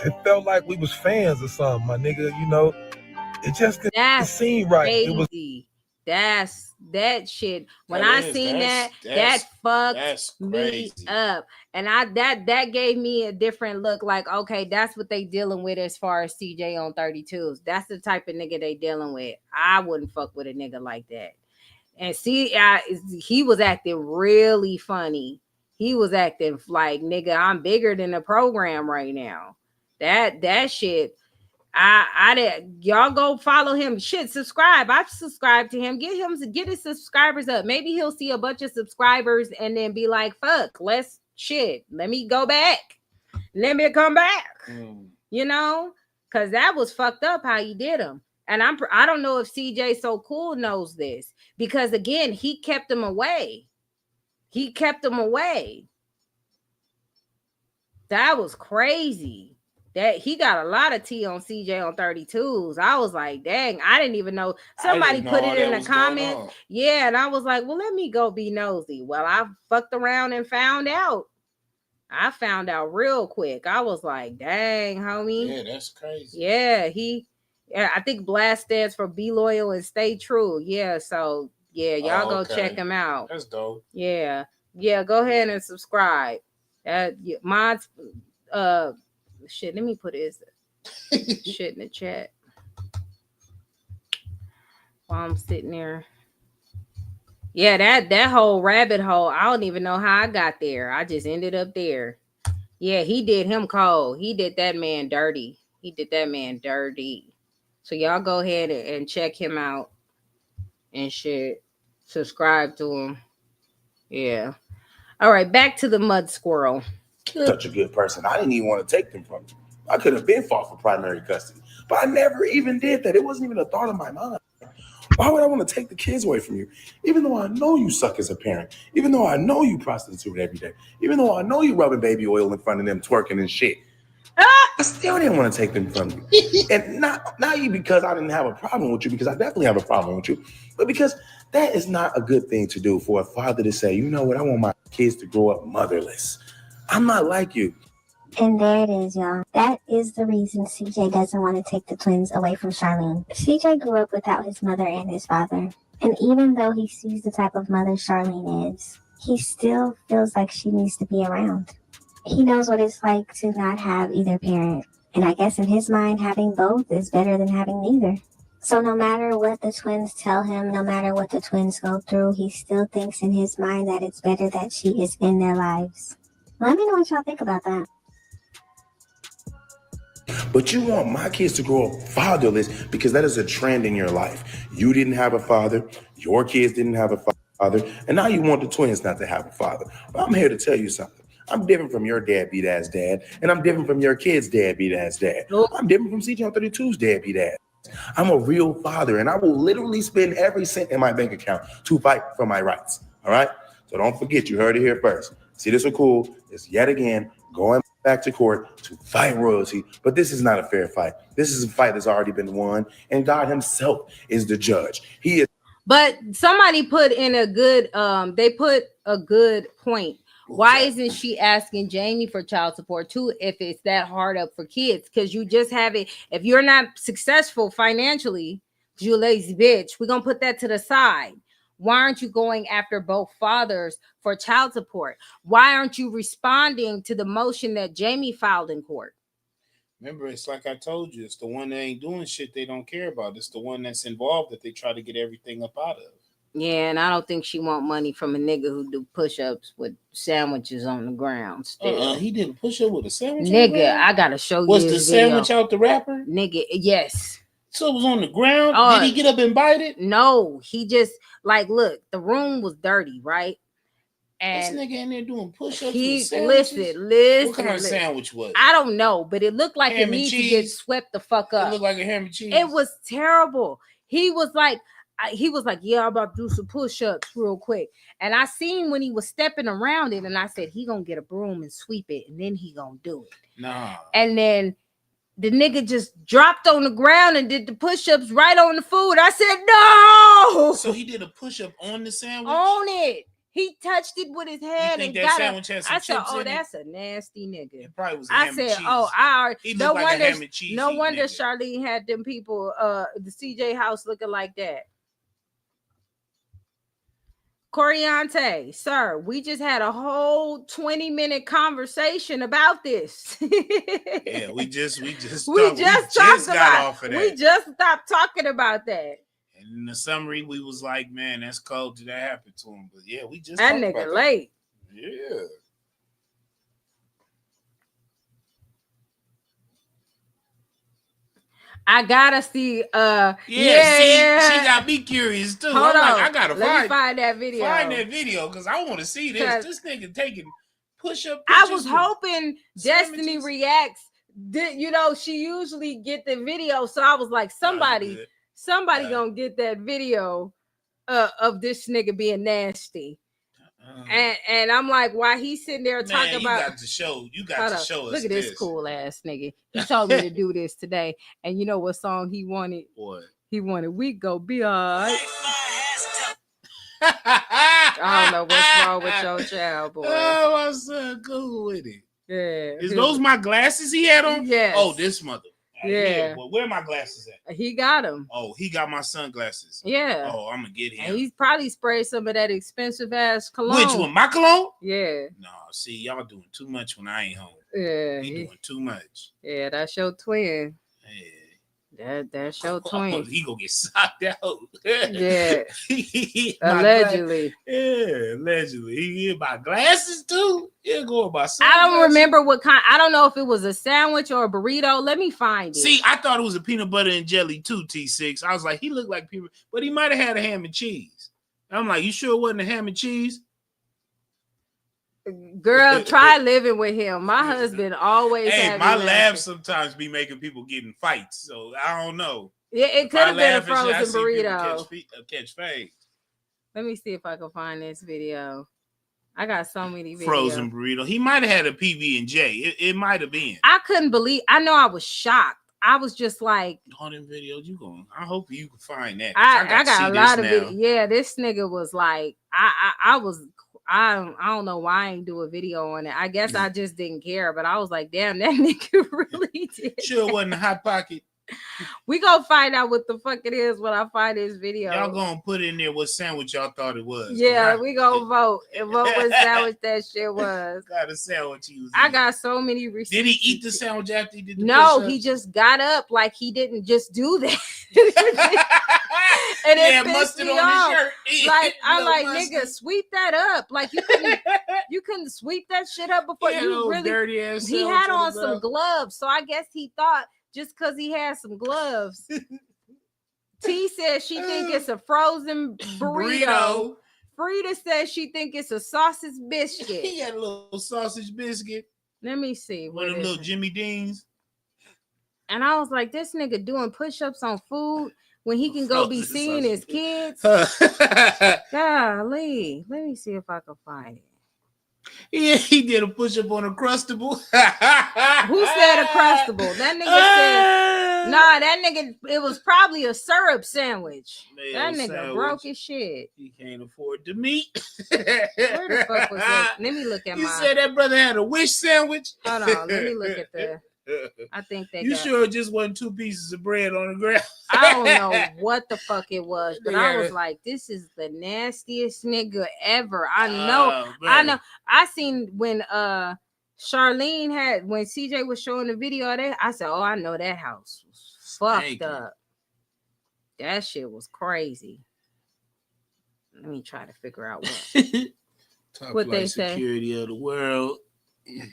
[SPEAKER 13] it felt like we was fans or something, my nigga. You know, it just didn't seem right.
[SPEAKER 3] Crazy.
[SPEAKER 13] It was.
[SPEAKER 3] That's that shit. When I seen that fucked me up, and that gave me a different look. Like, okay, that's what they dealing with as far as CJ on 32s. That's the type of nigga they dealing with. I wouldn't fuck with a nigga like that. And see, he was acting really funny. He was acting like, nigga, I'm bigger than the program right now. That shit. I did. Y'all go follow him. Shit, subscribe. I've subscribed to him. Get his subscribers up. Maybe he'll see a bunch of subscribers and then be like, fuck, let me go back. Let me come back. You know? Because that was fucked up how he did him. And I don't know if CJ So Cool knows this. Because again, he kept him away. That was crazy. That he got a lot of tea on CJ on 32s. I was like, dang, I didn't even know. Somebody put it in the comments. Yeah, and I was like, well, let me go be nosy. Well, I fucked around and found out. I found out real quick. I was like, dang, homie.
[SPEAKER 2] Yeah, that's crazy.
[SPEAKER 3] Yeah, I think Blast stands for be loyal and stay true. Yeah, so yeah, y'all go check him out.
[SPEAKER 2] That's dope.
[SPEAKER 3] Yeah, go ahead and subscribe. Mine's shit, let me put his shit in the chat while I'm sitting there. Yeah, that whole rabbit hole, I don't even know how I got there. I just ended up there. Yeah, he did him cold. He did that man dirty. So y'all go ahead and check him out and shit. Subscribe to him. Yeah. All right, back to the mud squirrel.
[SPEAKER 11] Such a good person. I didn't even want to take them from you. I could have been fought for primary custody, but I never even did that. It wasn't even a thought in my mind. Why would I want to take the kids away from you? Even though I know you suck as a parent, even though I know you prostitute every day, even though I know you rubbing baby oil in front of them, twerking and shit. I still didn't want to take them from you. And not you because I didn't have a problem with you, because I definitely have a problem with you, but because that is not a good thing to do for a father to say, you know what, I want my kids to grow up motherless. I'm not like you.
[SPEAKER 12] And there it is, y'all. That is the reason CJ doesn't want to take the twins away from Charlene. CJ grew up without his mother and his father. And even though he sees the type of mother Charlene is, he still feels like she needs to be around. He knows what it's like to not have either parent. And I guess in his mind, having both is better than having neither. So no matter what the twins tell him, no matter what the twins go through, he still thinks in his mind that it's better that she is in their lives. Let me know what y'all think about that.
[SPEAKER 11] But you want my kids to grow up fatherless because that is a trend in your life. You didn't have a father. Your kids didn't have a father. And now you want the twins not to have a father. But I'm here to tell you something. I'm different from your deadbeat ass dad. And I'm different from your kid's deadbeat ass dad. I'm different from CJ 32's deadbeat ass. I'm a real father. And I will literally spend every cent in my bank account to fight for my rights. All right? So don't forget, you heard it here first. See, this is cool. It's yet again going back to court to fight royalty. But this is not a fair fight. This is a fight that's already been won. And God himself is the judge. He is.
[SPEAKER 3] But somebody put in a good, they put a good point. Why isn't she asking Jamie for child support too if it's that hard up for kids? Because you just have it. If you're not successful financially, you lazy bitch, we're going to put that to the side. Why aren't you going after both fathers for child support? Why aren't you responding to the motion that Jamie filed in court?
[SPEAKER 2] Remember, it's like I told you, it's the one that ain't doing shit they don't care about. It's the one that's involved that they try to get everything up out of.
[SPEAKER 3] Yeah, and I don't think she want money from a nigga who do push-ups with sandwiches on the ground. Still.
[SPEAKER 2] He did a push-up with a sandwich.
[SPEAKER 3] Nigga, I gotta show you.
[SPEAKER 2] Was the sandwich out the wrapper?
[SPEAKER 3] Nigga, yes.
[SPEAKER 2] So it was on the ground. Did he get up and bite it?
[SPEAKER 3] No, he just look. The room was dirty, right? And
[SPEAKER 2] this nigga in there doing push-ups.
[SPEAKER 3] Listen.
[SPEAKER 2] What kind of sandwich was it?
[SPEAKER 3] I don't know, but it looked like it needed to get swept the fuck up.
[SPEAKER 2] It looked like a ham and cheese.
[SPEAKER 3] It was terrible. He was like, yeah, I'm about to do some push-ups real quick. And I seen when he was stepping around it, and I said, he gonna get a broom and sweep it, and then he gonna do it.
[SPEAKER 2] Nah.
[SPEAKER 3] And then the nigga just dropped on the ground and did the push-ups right on the food. I said, no.
[SPEAKER 2] So he did a push-up on the sandwich?
[SPEAKER 3] On it. He touched it with his hand and got it. I said, "Oh, that's a nasty nigga."
[SPEAKER 2] It probably was a
[SPEAKER 3] I
[SPEAKER 2] ham
[SPEAKER 3] said,
[SPEAKER 2] and cheese.
[SPEAKER 3] "Oh, I already."
[SPEAKER 2] He
[SPEAKER 3] No
[SPEAKER 2] looked like
[SPEAKER 3] wonder,
[SPEAKER 2] a ham and cheese.
[SPEAKER 3] no wonder
[SPEAKER 2] nigga.
[SPEAKER 3] Charlene had them people, the CJ house looking like that. Coriante, sir, we just had a whole 20-minute conversation about this.
[SPEAKER 2] Yeah, we just
[SPEAKER 3] got
[SPEAKER 2] off of that.
[SPEAKER 3] We just stopped talking about that.
[SPEAKER 2] And in the summary, we was like, man, that's cold. Did that happen to him? But yeah, we just
[SPEAKER 3] that
[SPEAKER 2] talked
[SPEAKER 3] nigga
[SPEAKER 2] about
[SPEAKER 3] late.
[SPEAKER 2] That. Yeah.
[SPEAKER 3] I gotta see.
[SPEAKER 2] Yeah, she got me curious too.
[SPEAKER 3] Hold on,
[SPEAKER 2] I gotta
[SPEAKER 3] find that video.
[SPEAKER 2] Find that video because I want to see this. This nigga taking push-up.
[SPEAKER 3] I was hoping Destiny reacts. You know, she usually get the video, so I was like, somebody gonna get that video of this nigga being nasty. And I'm like, why he's sitting there talking about?
[SPEAKER 2] You got to show us.
[SPEAKER 3] Look at this cool ass nigga. He told me to do this today, and you know what song he wanted?
[SPEAKER 2] What?
[SPEAKER 3] He wanted "We Go Be Alright." I don't know what's wrong with your child, boy.
[SPEAKER 2] Oh, my son, cool with it.
[SPEAKER 3] Yeah.
[SPEAKER 2] Is those my glasses he had on?
[SPEAKER 3] Yes.
[SPEAKER 2] Oh, this mother.
[SPEAKER 3] Yeah.
[SPEAKER 2] Well, where are my glasses at?
[SPEAKER 3] He got them.
[SPEAKER 2] Oh, he got my sunglasses.
[SPEAKER 3] Yeah.
[SPEAKER 2] Oh, I'm gonna get him.
[SPEAKER 3] And he's probably sprayed some of that expensive ass cologne.
[SPEAKER 2] Which one? My cologne?
[SPEAKER 3] Yeah.
[SPEAKER 2] No, see, y'all doing too much when I ain't home.
[SPEAKER 3] Yeah.
[SPEAKER 2] He doing too much.
[SPEAKER 3] Yeah, that's your twin.
[SPEAKER 2] Yeah.
[SPEAKER 3] That's your twin.
[SPEAKER 2] He gonna get socked out.
[SPEAKER 3] Yeah. Allegedly.
[SPEAKER 2] Allegedly. He get my glasses too. He'll go about sunglasses.
[SPEAKER 3] I don't remember what kind. I don't know if it was a sandwich or a burrito. Let me find it.
[SPEAKER 2] See, I thought it was a peanut butter and jelly too, T6. I was like, he looked like peanut, but he might have had a ham and cheese. I'm like, you sure it wasn't a ham and cheese?
[SPEAKER 3] Girl, try living with him. My husband always.
[SPEAKER 2] Hey, my laugh sometimes be making people get in fights, so I don't know.
[SPEAKER 3] Yeah, it could have been a frozen burrito.
[SPEAKER 2] Catch fades.
[SPEAKER 3] Let me see if I can find this video. I got so many videos.
[SPEAKER 2] Frozen burrito. He might have had a PB&J. It might have been.
[SPEAKER 3] I couldn't believe. I know I was shocked. I was just like,
[SPEAKER 2] all them videos you going. I hope you can find that.
[SPEAKER 3] I got a lot of videos. Yeah, this nigga was like, I don't know why I ain't do a video on it. I guess I just didn't care, but I was like, damn, that nigga really did.
[SPEAKER 2] Sure it wasn't a Hot Pocket.
[SPEAKER 3] We gonna find out what the fuck it is when I find this video.
[SPEAKER 2] Y'all gonna put in there what sandwich y'all thought it was.
[SPEAKER 3] Yeah, we gonna vote and vote what sandwich that shit was.
[SPEAKER 2] Got a sandwich he was
[SPEAKER 3] I got so many receipts.
[SPEAKER 2] Did he eat the sandwich after he did the
[SPEAKER 3] No,
[SPEAKER 2] push-ups?
[SPEAKER 3] he just got up like he didn't just do that. And it pissed me off. Like I'm like, nigga, sweep that up. Like you couldn't sweep that shit up before you really
[SPEAKER 2] dirty ass.
[SPEAKER 3] He had on some gloves, so I guess he thought just because he had some gloves. T says she think it's a frozen burrito. Frida says she think it's a sausage biscuit.
[SPEAKER 2] He had a little sausage biscuit.
[SPEAKER 3] Let me see.
[SPEAKER 2] One of them little Jimmy Deans.
[SPEAKER 3] And I was like, this nigga doing push-ups on food when he can go be seeing his kids. Golly. Let me see if I can find it.
[SPEAKER 2] Yeah, he did a push-up on a Crustable.
[SPEAKER 3] Who said a Crustable? That nigga said, nah, that nigga, it was probably a syrup sandwich. That nigga broke his shit.
[SPEAKER 2] He can't afford the meat.
[SPEAKER 3] Where the fuck was that? Let me look at
[SPEAKER 2] You said that brother had a wish sandwich?
[SPEAKER 3] Hold on, let me look at the. I think they
[SPEAKER 2] You sure it just wasn't 2 pieces of bread on the ground?
[SPEAKER 3] I don't know what the fuck it was, but I was like, this is the nastiest nigga ever. I know. I seen when Charlene had, when CJ was showing the video of that, I said, oh, I know that house was fucked up. That shit was crazy. Let me try to figure out what they say.
[SPEAKER 2] Security of the world.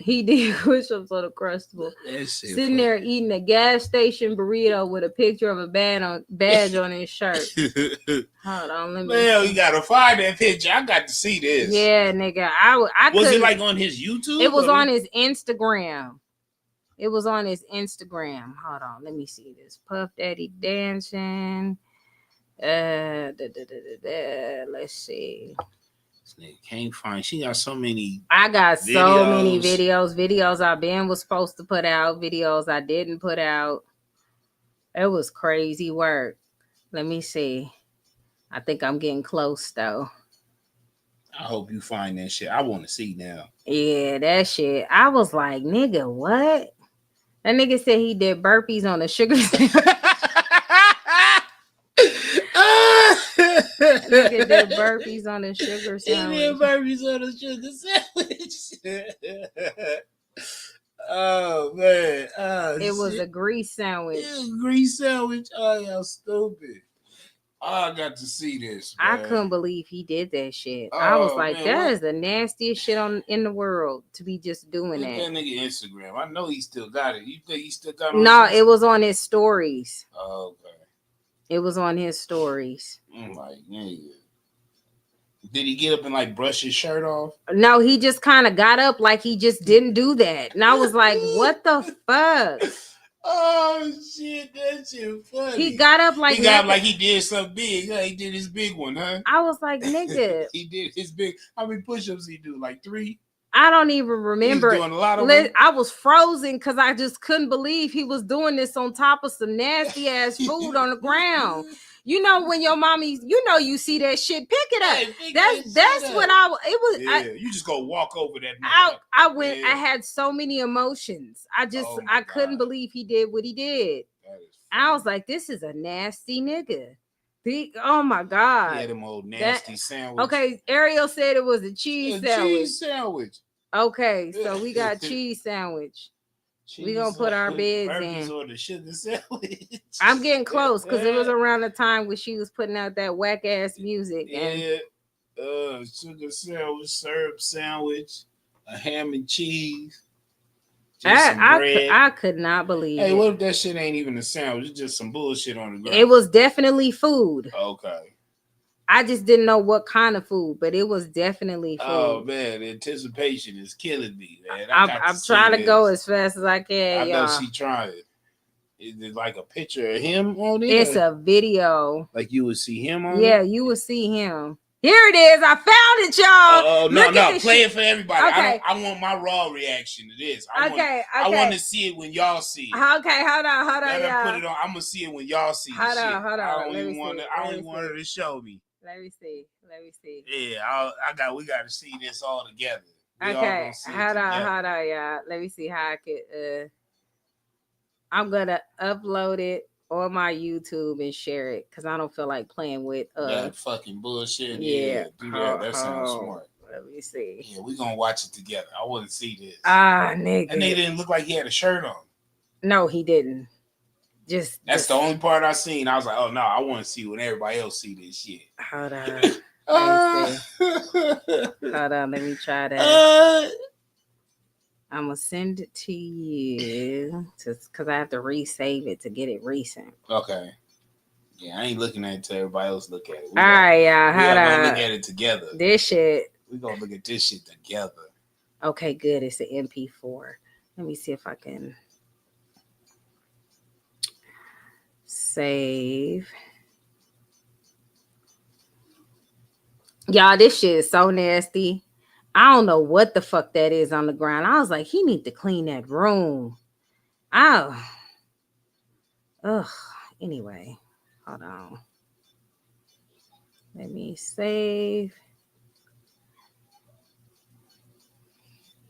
[SPEAKER 3] He did push-ups on a Crustable. Sitting there eating a gas station burrito with a picture of a badge on his shirt. Hold on, let me.
[SPEAKER 2] Well, you gotta find that picture. I got to see this.
[SPEAKER 3] Yeah, nigga. I
[SPEAKER 2] was it like on his YouTube?
[SPEAKER 3] It was on his Instagram. It was on his Instagram. Hold on, let me see this. Puff Daddy dancing. Let's see.
[SPEAKER 2] Can't find. She got so many.
[SPEAKER 3] I got so many videos I been was supposed to put out, videos I didn't put out. It was crazy work. Let me see. I think I'm getting close though.
[SPEAKER 2] hope you find that shit. I want to see now.
[SPEAKER 3] Yeah, that shit. I was like, nigga, what? That nigga said he did burpees on a sugar sandwich. Nigga did burpees on a sugar sandwich.
[SPEAKER 2] He did burpees on a sugar sandwich. Oh man.
[SPEAKER 3] It was a grease sandwich.
[SPEAKER 2] It was a grease sandwich. Oh, y'all stupid. I got to see this. Man.
[SPEAKER 3] I couldn't believe he did that shit. I was like, man, that is the nastiest shit in the world to be just doing that.
[SPEAKER 2] That nigga Instagram. I know he still got it. You think he still got it?
[SPEAKER 3] No, it was on his stories.
[SPEAKER 2] Oh, okay.
[SPEAKER 3] It was on his stories.
[SPEAKER 2] I'm like, nigga. Did he get up and like brush his shirt off?
[SPEAKER 3] No, he just kind of got up like he just didn't do that. And I was like, what the fuck?
[SPEAKER 2] Oh shit, that shit funny.
[SPEAKER 3] He got up like
[SPEAKER 2] he did something big. He did his big one, huh?
[SPEAKER 3] I was like, nigga.
[SPEAKER 2] He did his big. How many push-ups he do? Like 3?
[SPEAKER 3] I don't even remember.
[SPEAKER 2] He was doing a lot of them.
[SPEAKER 3] I was frozen because I just couldn't believe he was doing this on top of some nasty ass food on the ground. You know when your mommy, you see that shit, pick it up. Hey, that's what it was.
[SPEAKER 2] Yeah, you just go walk over that.
[SPEAKER 3] I went. Yeah. I had so many emotions. I couldn't believe he did what he did. I was like, this is a nasty nigga. Oh my god.
[SPEAKER 2] Yeah, them old nasty sandwich.
[SPEAKER 3] Okay, Ariel said it was a cheese sandwich.
[SPEAKER 2] Cheese sandwich.
[SPEAKER 3] Okay, so we got cheese sandwich. We're gonna put our beds in.
[SPEAKER 2] Or the sugar sandwich.
[SPEAKER 3] I'm getting close because it was around the time when she was putting out that whack ass music.
[SPEAKER 2] Yeah. Sugar sandwich, syrup sandwich, a ham and cheese.
[SPEAKER 3] I could not believe
[SPEAKER 2] it. What if that shit ain't even a sandwich? It's just some bullshit on the ground.
[SPEAKER 3] It was definitely food.
[SPEAKER 2] Okay.
[SPEAKER 3] I just didn't know what kind of food, but it was definitely food.
[SPEAKER 2] Oh man, the anticipation is killing me, man.
[SPEAKER 3] I'm trying to go as fast as I can.
[SPEAKER 2] I know she trying. Is it like a picture of him on it?
[SPEAKER 3] It's a video.
[SPEAKER 2] Like you would see him on it?
[SPEAKER 3] Yeah, you would see him. Here it is. I found it, y'all.
[SPEAKER 2] No. Play it for everybody. Okay. I want my raw reaction to this. I want to see it when y'all see it.
[SPEAKER 3] Okay, hold on,
[SPEAKER 2] y'all. Put it on. I'm gonna see it when y'all see it.
[SPEAKER 3] Hold on.
[SPEAKER 2] I don't even want her to show me.
[SPEAKER 3] Let me see.
[SPEAKER 2] Yeah, we got to see this all together.
[SPEAKER 3] Okay, hold on, y'all. Let me see how I could. I'm gonna upload it on my YouTube and share it because I don't feel like playing with
[SPEAKER 2] that fucking bullshit.
[SPEAKER 3] Yeah,
[SPEAKER 2] do that. That sounds smart.
[SPEAKER 3] Let me see.
[SPEAKER 2] Yeah, we're gonna watch it together. I want to see this.
[SPEAKER 3] Nigga.
[SPEAKER 2] And they didn't look like he had a shirt on.
[SPEAKER 3] No, he didn't. That's
[SPEAKER 2] the only part I seen. I was like, oh no, I want to see when everybody else see this shit.
[SPEAKER 3] Hold on. Hold on, let me try that. I'm gonna send it to you because I have to resave it to get it recent.
[SPEAKER 2] Okay. Yeah, I ain't looking at it till everybody else look at it.
[SPEAKER 3] All right, y'all.
[SPEAKER 2] Hold on. Look at it together.
[SPEAKER 3] This shit.
[SPEAKER 2] We're gonna look at this shit together.
[SPEAKER 3] Okay, good. It's an MP4. Let me see if I can save. Y'all, this shit is so nasty. I don't know what the fuck that is on the ground. I was like, he need to clean that room. Anyway, hold on. Let me save.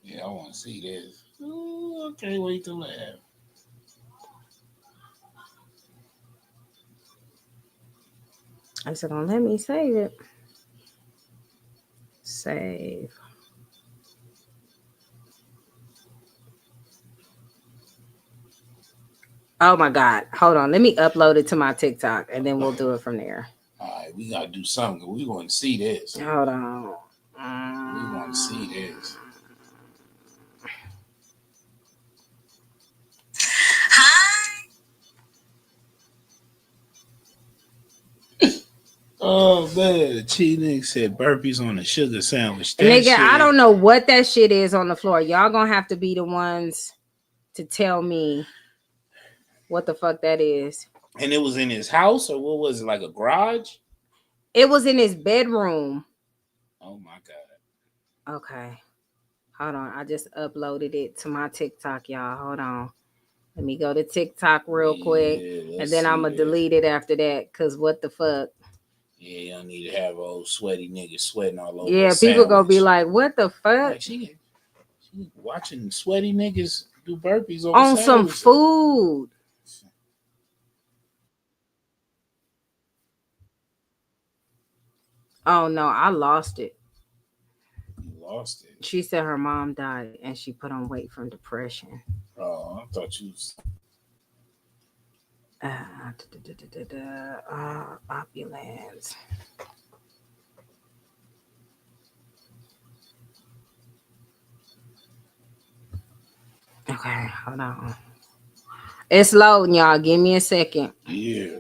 [SPEAKER 2] Yeah, I want to see this. Ooh, okay, wait till laugh.
[SPEAKER 3] I said, don't let me save it. Save. Oh my God. Hold on. Let me upload it to my TikTok and then we'll do it from there.
[SPEAKER 2] All right. We got to do something. We want to see this.
[SPEAKER 3] Hold on.
[SPEAKER 2] We want to see this. Oh man, Cheat Nigga said burpees on a sugar sandwich.
[SPEAKER 3] Nigga, I don't know what that shit is on the floor. Y'all gonna have to be the ones to tell me what the fuck that is.
[SPEAKER 2] And it was in his house, or what was it, like a garage?
[SPEAKER 3] It was in his bedroom.
[SPEAKER 2] Oh my God.
[SPEAKER 3] Okay. Hold on. I just uploaded it to my TikTok, y'all. Hold on. Let me go to TikTok real quick. And then I'm gonna delete it after that. Cause what the fuck?
[SPEAKER 2] Yeah, you don't need to have old sweaty niggas sweating all over.
[SPEAKER 3] Yeah, people gonna be like, "What the fuck?"
[SPEAKER 2] Like she watching sweaty niggas do burpees
[SPEAKER 3] on some food. Oh no, I lost it.
[SPEAKER 2] You lost it.
[SPEAKER 3] She said her mom died and she put on weight from depression.
[SPEAKER 2] Oh, I thought you was
[SPEAKER 3] opulence. Okay, hold on. It's loading, y'all. Give me a second.
[SPEAKER 2] Yeah.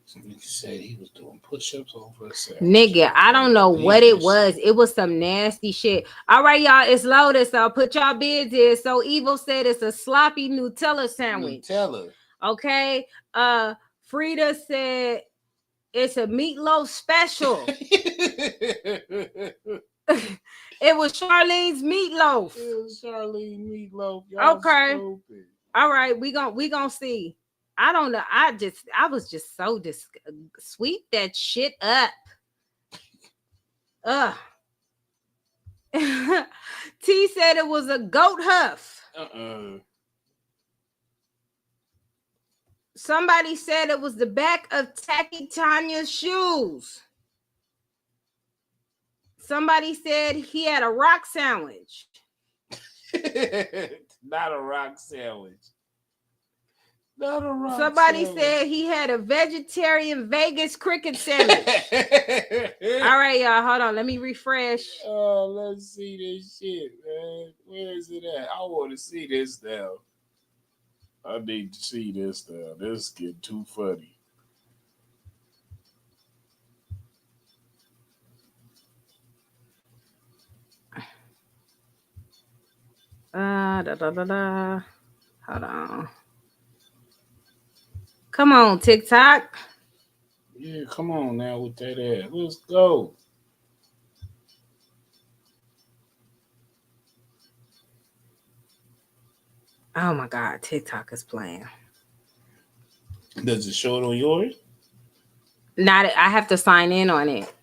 [SPEAKER 2] Some nigga said he was doing push-ups over a sandwich.
[SPEAKER 3] Nigga, I don't know what it was. It was some nasty shit. All right, y'all. It's loaded, so put y'all bids in. So Evil said it's a sloppy Nutella sandwich.
[SPEAKER 2] Nutella.
[SPEAKER 3] Okay. Frida said it's a meatloaf special. It was Charlene's meatloaf.
[SPEAKER 2] It was Charlene meatloaf. Y'all
[SPEAKER 3] okay.
[SPEAKER 2] Stupid.
[SPEAKER 3] All right, we gonna see. I don't know. I was just so sweep that shit up. T said it was a goat huff. Somebody said it was the back of Tacky Tanya's shoes. Somebody said he had a rock sandwich.
[SPEAKER 2] Not a rock sandwich. Not a rock
[SPEAKER 3] Somebody
[SPEAKER 2] sandwich.
[SPEAKER 3] said he had a vegetarian Vegas cricket sandwich. All right, y'all. Hold on. Let me refresh.
[SPEAKER 2] Oh, let's see this shit, man. Where is it at? I want to see this now. I need to see this now. This is getting too funny.
[SPEAKER 3] Hold on. Come on, TikTok.
[SPEAKER 2] Yeah, come on now with that ass. Let's go.
[SPEAKER 3] Oh my God, TikTok is playing.
[SPEAKER 2] Does it show it on yours?
[SPEAKER 3] Not. I have to sign in on it.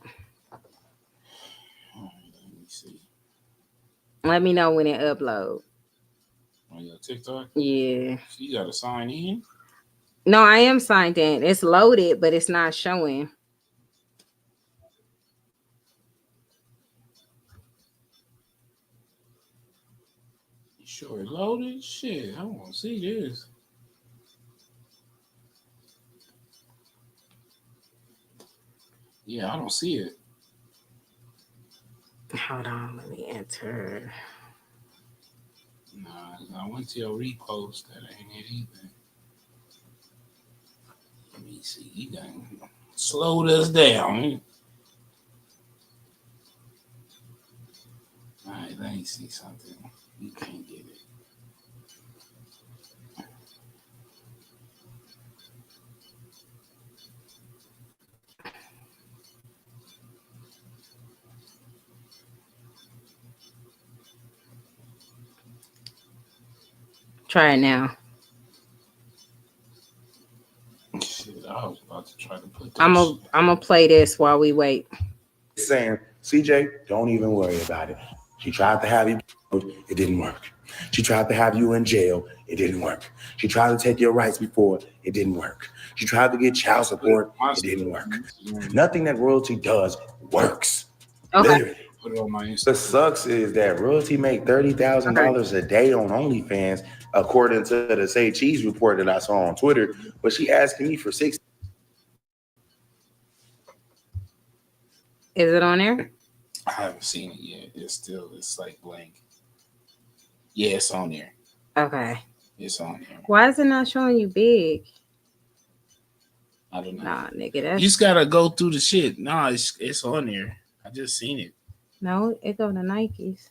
[SPEAKER 2] Let me see.
[SPEAKER 3] Let me know when it uploads.
[SPEAKER 2] On your TikTok?
[SPEAKER 3] Yeah.
[SPEAKER 2] So you got to sign in?
[SPEAKER 3] No, I am signed in. It's loaded, but it's not showing.
[SPEAKER 2] You sure it's loaded? Shit, I want to see this. Yeah, I don't see it.
[SPEAKER 3] Hold on, let me enter.
[SPEAKER 2] Nah, I went to your repost. That ain't it either. Let me see. You done slowed us down. All right, let me see something. You can't get it.
[SPEAKER 3] Try it now.
[SPEAKER 2] Shit, I was about to try to put that
[SPEAKER 3] I'm gonna play this while we wait.
[SPEAKER 11] Saying, CJ, don't even worry about it. She tried to have you, it didn't work. She tried to have you in jail, it didn't work. She tried to take your rights before, it didn't work. She tried to get child support, it didn't work. Nothing that royalty does works.
[SPEAKER 3] Okay.
[SPEAKER 11] Literally.
[SPEAKER 2] Put it on my Instagram.
[SPEAKER 11] What sucks is that royalty make $30,000 a day on OnlyFans, according to the Say Cheese report that I saw on Twitter. But she asking me for $60.
[SPEAKER 3] Is it on there?
[SPEAKER 2] I haven't seen it yet. It's like blank. Yeah, it's on there.
[SPEAKER 3] Okay.
[SPEAKER 2] It's on there.
[SPEAKER 3] Why is it not showing you big?
[SPEAKER 2] I don't know.
[SPEAKER 3] Nah, nigga, that's...
[SPEAKER 2] You just gotta go through the shit. Nah, it's on there. I just seen it.
[SPEAKER 3] No, it go to Nikes.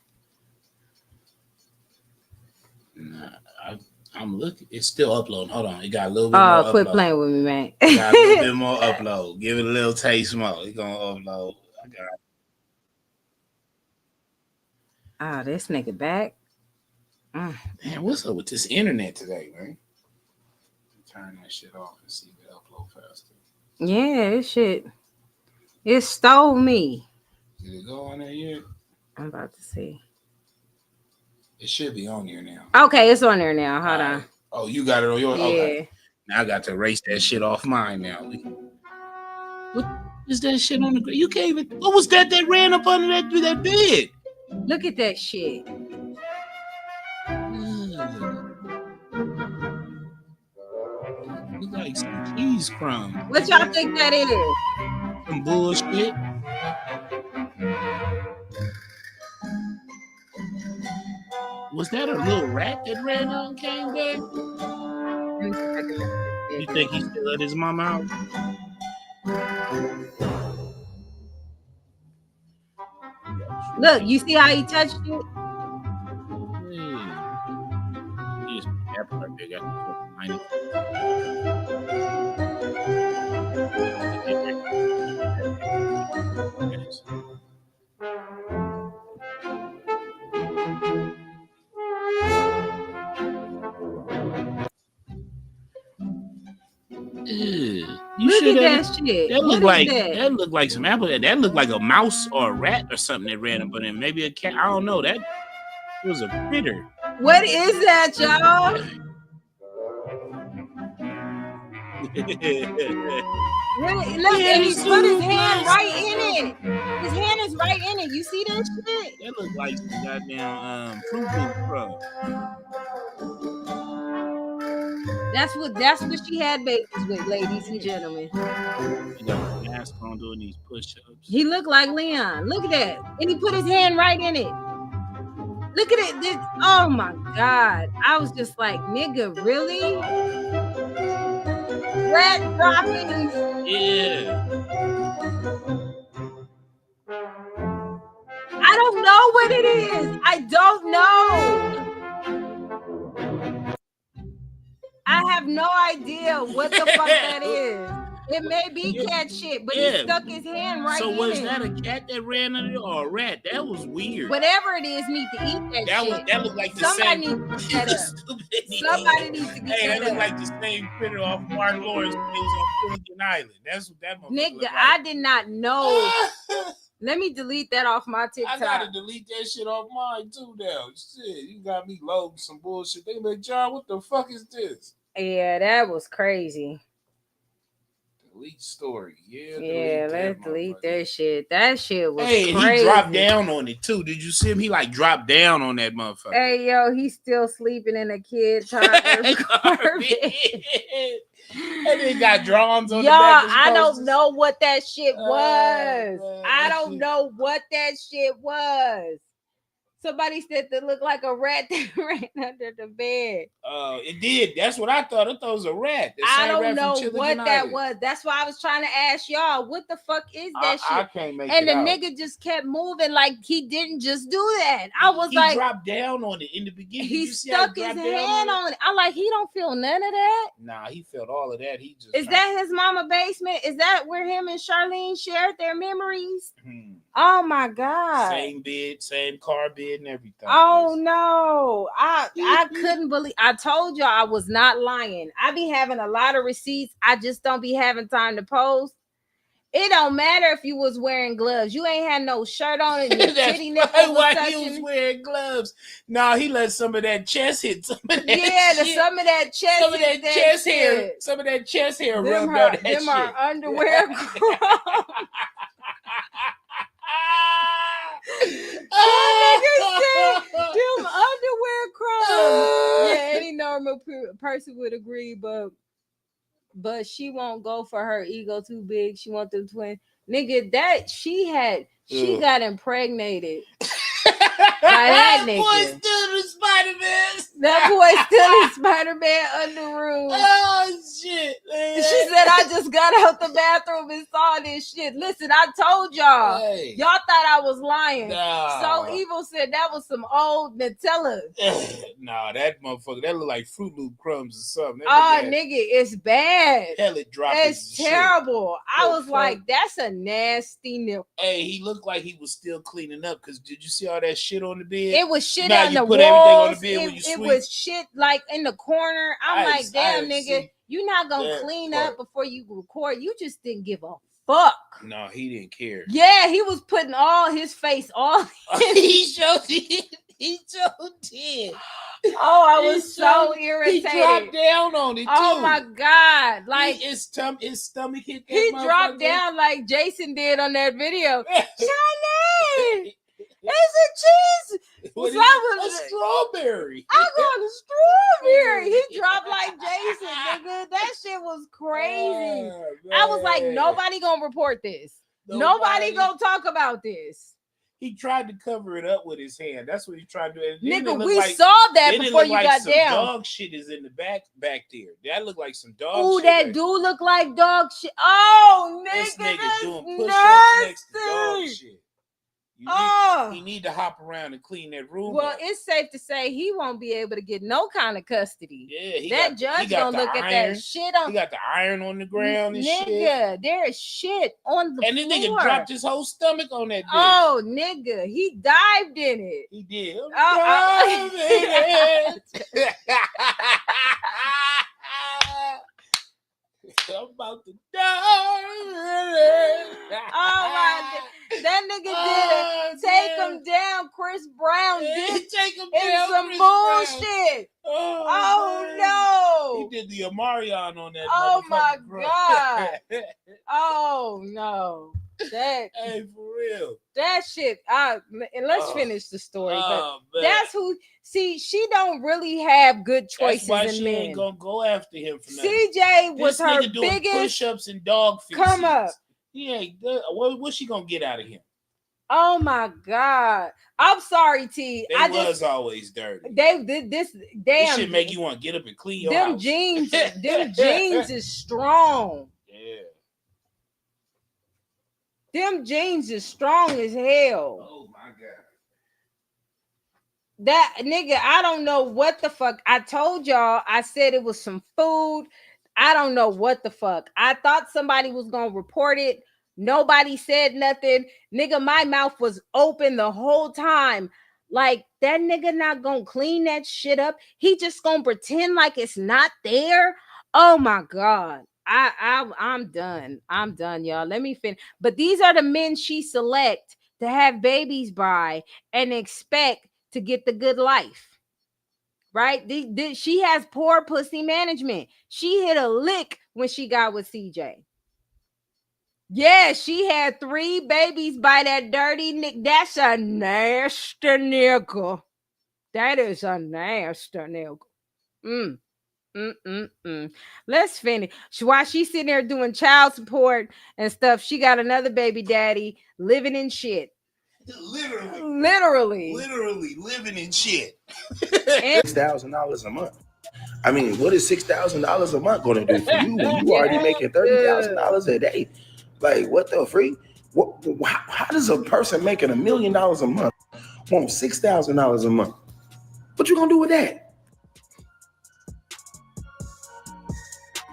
[SPEAKER 2] Nah, I'm looking. It's still uploading. Hold on. It got a little bit more
[SPEAKER 3] quit
[SPEAKER 2] upload.
[SPEAKER 3] playing with me, man.
[SPEAKER 2] It got a little bit more upload. Give it a little taste more. It's gonna upload. I got it.
[SPEAKER 3] Ah, this nigga back.
[SPEAKER 2] Man, what's up with this internet today, man? Turn that shit off and see if it upload faster.
[SPEAKER 3] Yeah, this shit. It stole me.
[SPEAKER 2] Did it go on there yet?
[SPEAKER 3] I'm about to see.
[SPEAKER 2] It should be on here now.
[SPEAKER 3] Okay, it's on there now. Hold on.
[SPEAKER 2] Oh, you got it on yours?
[SPEAKER 3] Yeah.
[SPEAKER 2] Okay. Now I got to erase that shit off mine now. What is that shit on the ground? You can't even. What was that ran up under that bed?
[SPEAKER 3] Look at that shit.
[SPEAKER 2] Look like some cheese crumbs.
[SPEAKER 3] What y'all think that is?
[SPEAKER 2] Some bullshit. Was that a little rat that ran out and came back? You think he still let his mama out?
[SPEAKER 3] Look, you see how he touched it?
[SPEAKER 2] That part they got behind
[SPEAKER 3] Look at that shit.
[SPEAKER 2] That looked like some apple. That looked like a mouse or a rat or something that ran up on him. Maybe a cat. I don't know. That was a critter.
[SPEAKER 3] What is that, y'all? Look, and he put his hand right in it. His hand is right in it. You see that shit?
[SPEAKER 2] That looked like some goddamn Fruit Loop Pro.
[SPEAKER 3] That's what she had babies with, ladies and gentlemen.
[SPEAKER 2] He got a mask on doing these push-ups.
[SPEAKER 3] He looked like Leon. Look at that. And he put his hand right in it. Look at it. Oh my God. I was just like, nigga, really? Rat droppings.
[SPEAKER 2] Yeah.
[SPEAKER 3] I don't know what it is. I don't know. I have no idea what the fuck that is. It may be cat shit, but he stuck his hand right in it.
[SPEAKER 2] So was that a cat that ran under it or a rat? That was weird.
[SPEAKER 3] Whatever it is, need to eat that shit.
[SPEAKER 2] That looked like the
[SPEAKER 3] Somebody
[SPEAKER 2] same.
[SPEAKER 3] needs to get that up. Somebody needs to get that up.
[SPEAKER 2] That looked like the same critter off Martin Lawrence when he was on Gilligan Island. That's what that motherfucker
[SPEAKER 3] Nigga,
[SPEAKER 2] looked like.
[SPEAKER 3] I did not know. Let me delete that off my TikTok.
[SPEAKER 2] I gotta delete that shit off mine too now. Shit, you got me loading some bullshit. They like, John, what the fuck is this?
[SPEAKER 3] Yeah, that was crazy.
[SPEAKER 2] Delete story.
[SPEAKER 3] Yeah, let's delete that shit. That shit was
[SPEAKER 2] crazy. He dropped down on it too. Did you see him? He like dropped down on that motherfucker.
[SPEAKER 3] Hey, yo, he's still sleeping in a kid toddler carpet.
[SPEAKER 2] And he got drawings on
[SPEAKER 3] y'all,
[SPEAKER 2] the back.
[SPEAKER 3] I don't know what that shit was. I don't know what that shit was. Somebody said that looked like a rat that ran under the bed.
[SPEAKER 2] It did. That's what I thought. I thought it was a rat.
[SPEAKER 3] I don't know what that was. That's why I was trying to ask y'all, what the fuck is that shit?
[SPEAKER 2] I can't make
[SPEAKER 3] and
[SPEAKER 2] it
[SPEAKER 3] the
[SPEAKER 2] out.
[SPEAKER 3] nigga just kept moving like he didn't just do that. I was
[SPEAKER 2] he
[SPEAKER 3] like,
[SPEAKER 2] dropped down on it in the beginning.
[SPEAKER 3] He stuck his hand on it. I'm like, he don't feel none of that.
[SPEAKER 2] Nah, he felt all of that. He just
[SPEAKER 3] is that his mama basement? Is that where him and Charlene shared their memories? Oh my God.
[SPEAKER 2] Same bed, same car bed, and everything.
[SPEAKER 3] Oh no. I couldn't believe. I told y'all I was not lying. I be having a lot of receipts. I just don't be having time to post. It don't matter if you was wearing gloves. You ain't had no shirt on and your titty nipples
[SPEAKER 2] why he was wearing gloves. No, he let some of that chest hit. Some of that
[SPEAKER 3] some of that chest.
[SPEAKER 2] Some of that chest hair. Some of that chest hair rubbed on that shit.
[SPEAKER 3] Them are underwear crumbs. Them underwear crumbs. Yeah, any normal person would agree, but she won't go for her ego too big. She want them twins. Nigga, that she got impregnated by that nigga.
[SPEAKER 2] Boy still in Spider-Man.
[SPEAKER 3] That boy still in Spider-Man underoos.
[SPEAKER 2] Oh shit, man.
[SPEAKER 3] She said, I just got out the bathroom and saw this shit. Listen, I told y'all.
[SPEAKER 2] Hey.
[SPEAKER 3] Y'all thought I was lying.
[SPEAKER 2] Nah.
[SPEAKER 3] So Evil said that was some old Nutella.
[SPEAKER 2] Nah, that motherfucker, that look like Fruit Loop crumbs or something.
[SPEAKER 3] Nigga, it's bad.
[SPEAKER 2] Hell, it dropped.
[SPEAKER 3] It's terrible. I was like, that's a nasty nipple.
[SPEAKER 2] Hey, he looked like he was still cleaning up because did you see all that shit on the bed?
[SPEAKER 3] It was shit
[SPEAKER 2] now
[SPEAKER 3] on
[SPEAKER 2] you
[SPEAKER 3] the
[SPEAKER 2] put
[SPEAKER 3] walls.
[SPEAKER 2] everything on the bed when you
[SPEAKER 3] It
[SPEAKER 2] sweep.
[SPEAKER 3] was shit like in the corner. I'm like, damn, nigga, You're not gonna clean up before you record. You just didn't give a fuck.
[SPEAKER 2] No, he didn't care.
[SPEAKER 3] Yeah, he was putting all his face all.
[SPEAKER 2] He showed it. He showed it.
[SPEAKER 3] Oh, I was so irritated.
[SPEAKER 2] He dropped down on it too.
[SPEAKER 3] Oh my god! Like
[SPEAKER 2] his stomach hit. That
[SPEAKER 3] he dropped down like Jason did on that video. Charlene, it's a cheese.
[SPEAKER 2] What is a strawberry.
[SPEAKER 3] I got a strawberry. He dropped like Jason, nigga. That shit was crazy. I was like, nobody gonna report this. Nobody gonna talk about this.
[SPEAKER 2] He tried to cover it up with his hand. That's what he tried to do.
[SPEAKER 3] Nigga, we saw that before you got down.
[SPEAKER 2] Dog shit is in the back there. That look like some dog
[SPEAKER 3] shit.
[SPEAKER 2] Oh,
[SPEAKER 3] that do look like dog shit. Oh, nigga,
[SPEAKER 2] this nigga doing push-ups
[SPEAKER 3] nasty.
[SPEAKER 2] Next to dog shit. He need to hop around and clean that room.
[SPEAKER 3] Well,
[SPEAKER 2] up.
[SPEAKER 3] It's safe to say he won't be able to get no kind of custody.
[SPEAKER 2] Yeah,
[SPEAKER 3] judge gonna look at that shit on.
[SPEAKER 2] He got the iron on the ground and
[SPEAKER 3] nigga,
[SPEAKER 2] shit.
[SPEAKER 3] There's shit on the floor.
[SPEAKER 2] And this nigga dropped his whole stomach on that bitch.
[SPEAKER 3] Oh, nigga, he dived in it.
[SPEAKER 2] He did. I'm about to die.
[SPEAKER 3] Oh my God. That nigga did it. Take him down, Chris Brown.
[SPEAKER 2] Take him
[SPEAKER 3] down.
[SPEAKER 2] It's
[SPEAKER 3] some bullshit. Oh no.
[SPEAKER 2] He did the Amarion on that.
[SPEAKER 3] Oh my God. Oh no. That
[SPEAKER 2] hey, for real.
[SPEAKER 3] That shit. And let's finish the story. But that's who. See, she don't really have good choices.
[SPEAKER 2] That's why
[SPEAKER 3] in
[SPEAKER 2] she
[SPEAKER 3] men.
[SPEAKER 2] ain't gonna go after him for nothing.
[SPEAKER 3] CJ was
[SPEAKER 2] this
[SPEAKER 3] her
[SPEAKER 2] nigga doing
[SPEAKER 3] biggest
[SPEAKER 2] push-ups and dog feces.
[SPEAKER 3] Come up.
[SPEAKER 2] He ain't good. What's she gonna get out of him?
[SPEAKER 3] Oh my God. I'm sorry, T.
[SPEAKER 2] They was always dirty.
[SPEAKER 3] They did this. Damn.
[SPEAKER 2] This shit make you want to get up and clean your
[SPEAKER 3] them
[SPEAKER 2] house.
[SPEAKER 3] Jeans. Them jeans is strong.
[SPEAKER 2] Yeah.
[SPEAKER 3] Them jeans is strong as hell.
[SPEAKER 2] Oh my God.
[SPEAKER 3] That nigga, I don't know what the fuck. I told y'all, I said it was some food. I don't know what the fuck. I thought somebody was gonna report it. Nobody said nothing. Nigga, my mouth was open the whole time. Like, that nigga not gonna clean that shit up. He just gonna pretend like it's not there. Oh my God. I'm done. I'm done, y'all. Let me finish. But these are the men she select to have babies by and expect to get the good life. Right? She has poor pussy management. She hit a lick when she got with CJ. Yeah, she had 3 babies by that dirty nigga. That's a nasty nigga. That is a nasty nigga. Let's finish. While she's sitting there doing child support and stuff, she got another baby daddy living in shit. Literally
[SPEAKER 2] living in shit.
[SPEAKER 11] $6,000 a month. I mean, what is $6,000 a month going to do for you when you already making $30,000 a day? Like, what the freak? How does a person making $1 million a month want $6,000 a month? What you gonna do with that?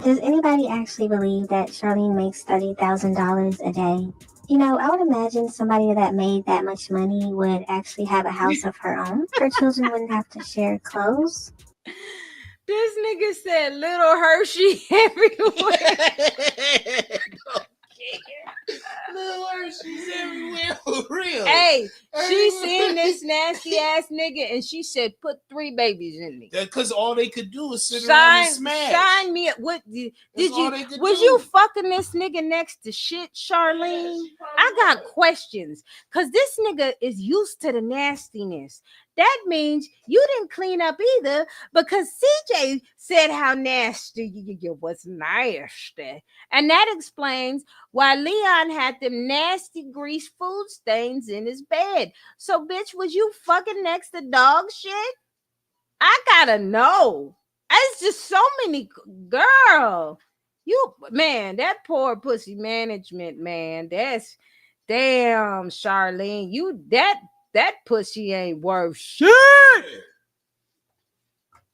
[SPEAKER 12] Does anybody actually believe that Charlene makes $30,000 a day? You know, I would imagine somebody that made that much money would actually have a house of her own. Her children wouldn't have to share clothes.
[SPEAKER 3] This nigga said little Hershey everywhere.
[SPEAKER 2] Little Hershey's everywhere for real.
[SPEAKER 3] Hey, she seen this nasty ass nigga and she said, put 3 babies in me.
[SPEAKER 2] Because all they could do is sit around and smash.
[SPEAKER 3] Sign me up. What did you? Was you fucking this nigga next to shit, Charlene? I got questions. Cause this nigga is used to the nastiness. That means you didn't clean up either, because CJ said how nasty you was nasty. And that explains why Leon had them nasty grease food stains in his bed. So, bitch, was you fucking next to dog shit? I gotta know. It's just so many. Girl, man, that poor pussy management, man. That's damn, Charlene. That pussy ain't worth shit.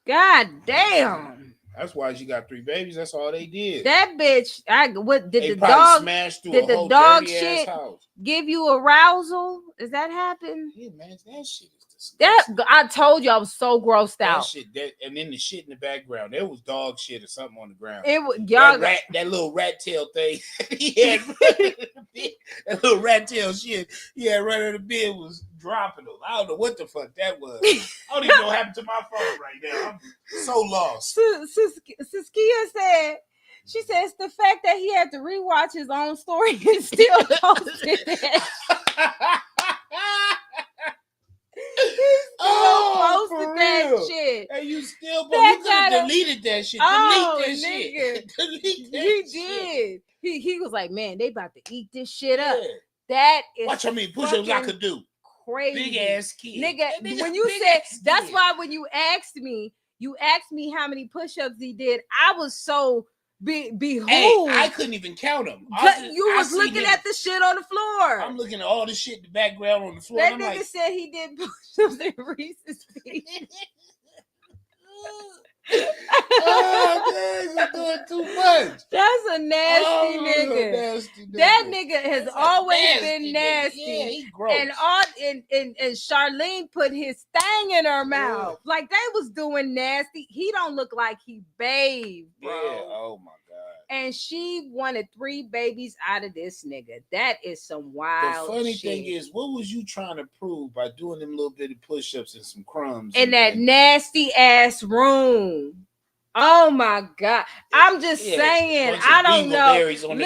[SPEAKER 3] God damn.
[SPEAKER 2] That's why she got 3 babies. That's all they did.
[SPEAKER 3] That bitch, did
[SPEAKER 2] they
[SPEAKER 3] the dog
[SPEAKER 2] smash through
[SPEAKER 3] did
[SPEAKER 2] a
[SPEAKER 3] the dog
[SPEAKER 2] dirty
[SPEAKER 3] shit
[SPEAKER 2] house.
[SPEAKER 3] Give you arousal? Does that happen?
[SPEAKER 2] Yeah, man, that shit is disgusting.
[SPEAKER 3] That I told you I was so grossed
[SPEAKER 2] That
[SPEAKER 3] out.
[SPEAKER 2] shit, and then the shit in the background, there was dog shit or something on the ground.
[SPEAKER 3] It was y'all
[SPEAKER 2] that little rat tail thing. He had that little rat tail shit. He had right under the bed was dropping them. I don't know what the fuck that was. I don't even know what happened to my phone right now. I'm so lost.
[SPEAKER 3] Saskia said. She says the fact that he had to rewatch his own story and still posted that. Posted that shit.
[SPEAKER 2] And you still you could have deleted that shit. Delete that
[SPEAKER 3] nigga.
[SPEAKER 2] shit. Delete that
[SPEAKER 3] He
[SPEAKER 2] shit.
[SPEAKER 3] did. He was like, man, they about to eat this shit up. That is
[SPEAKER 2] watch how many push-ups I could do.
[SPEAKER 3] Crazy.
[SPEAKER 2] Big ass kid.
[SPEAKER 3] Nigga, when you said that's why when you asked me how many push-ups he did, I was so behold.
[SPEAKER 2] Hey, I couldn't even count them.
[SPEAKER 3] You was looking at the shit on the floor.
[SPEAKER 2] I'm looking at all the shit in the background on the floor.
[SPEAKER 3] That nigga said he did push-ups in Reese's Pieces.
[SPEAKER 2] Oh, man, you're doing too much.
[SPEAKER 3] That's a nasty nigga.
[SPEAKER 2] Nasty nigga.
[SPEAKER 3] That nigga has always been nasty.
[SPEAKER 2] Yeah, he gross.
[SPEAKER 3] And Charlene put his thing in her mouth. Like they was doing nasty. He don't look like he bathed, bro.
[SPEAKER 2] Yeah. Oh my God.
[SPEAKER 3] And she wanted 3 babies out of this nigga. That is some wild.
[SPEAKER 2] The funny
[SPEAKER 3] shit.
[SPEAKER 2] thing is, what was you trying to prove by doing them little bitty push-ups and some crumbs
[SPEAKER 3] in that nasty ass room? Oh my God. I'm just saying, I don't know. Listen,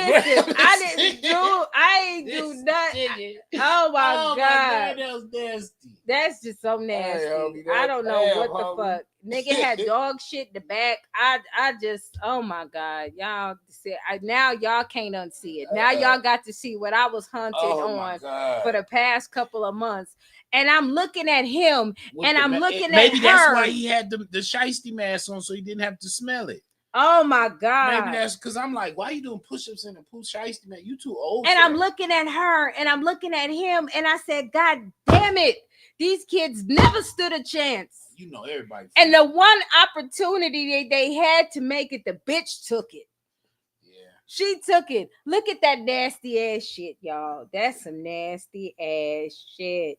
[SPEAKER 3] I ain't do nothing. Oh my God.
[SPEAKER 2] That was nasty.
[SPEAKER 3] That's just so nasty. I don't know what the fuck. Nigga had dog shit in the back. I just, oh my God. Y'all see, now y'all can't unsee it. Now y'all got to see what I was hunted on for the past couple of months. And I'm looking at him and I'm looking at her.
[SPEAKER 2] Maybe that's why he had the shiesty mask on so he didn't have to smell it.
[SPEAKER 3] Oh my God.
[SPEAKER 2] Maybe that's because I'm like, why are you doing push-ups in a shiesty mask? You too old.
[SPEAKER 3] And I'm looking at her and I'm looking at him and I said, God damn it. These kids never stood a chance.
[SPEAKER 2] You know, everybody.
[SPEAKER 3] And the one opportunity they had to make it, the bitch took it. She took it. Look at that nasty ass shit, y'all. That's some nasty ass shit.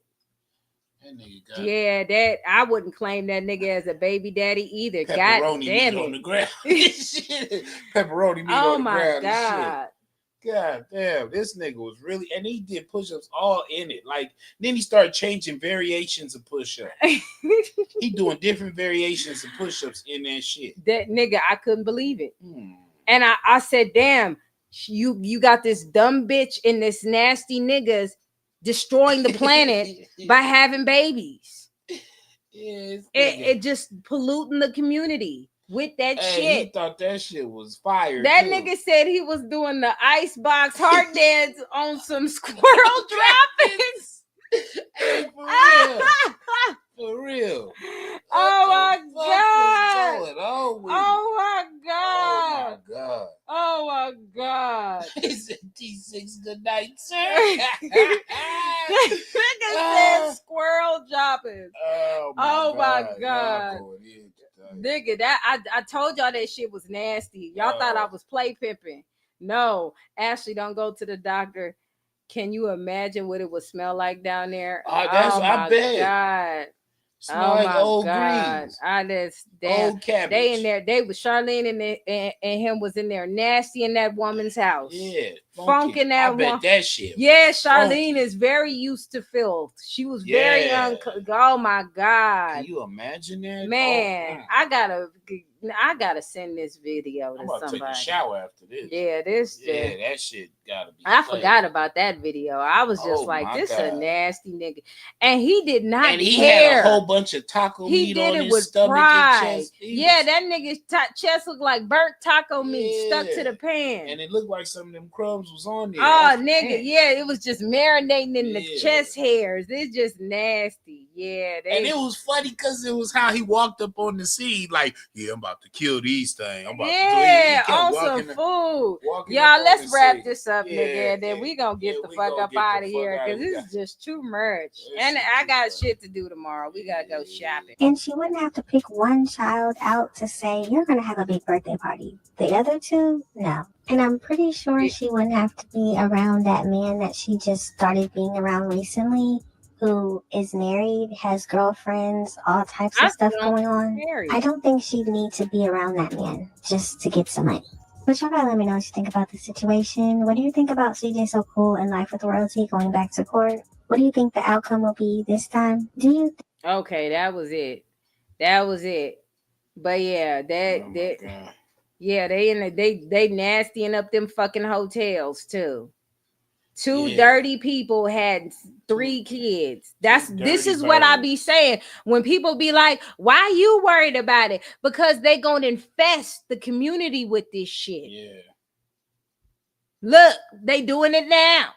[SPEAKER 2] That nigga got
[SPEAKER 3] that I wouldn't claim that nigga as a baby daddy either.
[SPEAKER 2] Pepperoni
[SPEAKER 3] God damn it.
[SPEAKER 2] On the ground. Pepperoni meat on the ground. Oh my God. God damn, this nigga was really, and he did push-ups all in it. Like, then he started changing variations of push-ups. He doing different variations of push-ups in that shit.
[SPEAKER 3] That nigga, I couldn't believe it. And I said, damn, you got this dumb bitch and this nasty niggas destroying the planet by having babies.
[SPEAKER 2] Yes,
[SPEAKER 3] it just polluting the community with that shit.
[SPEAKER 2] He thought that shit was fire.
[SPEAKER 3] That nigga said he was doing the icebox heart dance on some squirrel droppings.
[SPEAKER 2] Hey, for real. For real.
[SPEAKER 3] Oh my God.
[SPEAKER 2] Oh
[SPEAKER 3] my God.
[SPEAKER 2] Oh my God.
[SPEAKER 3] Oh my God.
[SPEAKER 2] He said T6 good night, sir.
[SPEAKER 3] Nigga said squirrel droppings. Oh my God. Nigga, that I told y'all that shit was nasty. Y'all thought I was play pimping. No, Ashley, don't go to the doctor. Can you imagine what it would smell like down there?
[SPEAKER 2] I bet.
[SPEAKER 3] God.
[SPEAKER 2] Smell like old greens.
[SPEAKER 3] Old cabbage. They in there. They was Charlene and him was in there nasty in that woman's house.
[SPEAKER 2] Yeah,
[SPEAKER 3] funking that one.
[SPEAKER 2] I bet that shit.
[SPEAKER 3] Yeah, Charlene is very used to filth. She was very oh my God.
[SPEAKER 2] Can you imagine that?
[SPEAKER 3] Man, I gotta send this video to somebody.
[SPEAKER 2] Take a shower after this.
[SPEAKER 3] Yeah,
[SPEAKER 2] that shit gotta be.
[SPEAKER 3] I forgot about that video. I was just like, this a nasty nigga, and he did not.
[SPEAKER 2] And he
[SPEAKER 3] care.
[SPEAKER 2] had a whole bunch of taco meat on his stomach
[SPEAKER 3] pride.
[SPEAKER 2] and chest.
[SPEAKER 3] That nigga's chest looked like burnt taco meat stuck to the pan,
[SPEAKER 2] and it looked like some of them crumbs was on there.
[SPEAKER 3] Oh, nigga, it was just marinating in the chest hairs. It's just nasty.
[SPEAKER 2] And it was funny because it was how he walked up on the scene, like, I'm about to kill these things. I'm about to do it.
[SPEAKER 3] On some food. Y'all, let's wrap this up, nigga, and then we gonna get the fuck up out of here because this is just too much. And I got shit to do tomorrow. We gotta go shopping.
[SPEAKER 12] And she wouldn't have to pick one child out to say, you're gonna have a big birthday party. The other two, no. And I'm pretty sure she wouldn't have to be around that man that she just started being around recently, who is married, has girlfriends, all types of stuff going on. I don't think she'd need to be around that man just to get some money. But y'all gotta let me know what you think about the situation. What do you think about CJ So Cool and Life with Royalty going back to court? What do you think the outcome will be this time?
[SPEAKER 3] Okay, that was it. But yeah, they nastying up them fucking hotels too. Two dirty people had 3 kids. This is what I be saying when people be like, "Why you worried about it?" Because they gonna infest the community with this shit.
[SPEAKER 2] Yeah.
[SPEAKER 3] Look, they doing it now.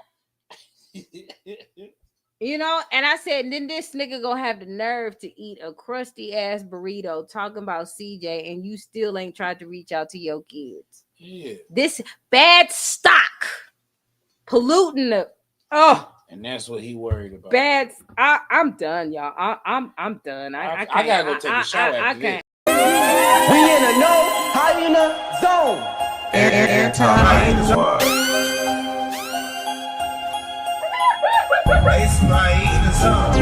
[SPEAKER 3] You know, and I said, then this nigga gonna have the nerve to eat a crusty ass burrito talking about CJ, and you still ain't tried to reach out to your kids.
[SPEAKER 2] Yeah.
[SPEAKER 3] This bad stock polluting the
[SPEAKER 2] and that's what he worried about.
[SPEAKER 3] Bad. I'm done, y'all. I'm done. I
[SPEAKER 2] gotta go take a shower after this.
[SPEAKER 1] We in a no hyena zone.
[SPEAKER 11] It's my hyena zone. It's my hyena zone.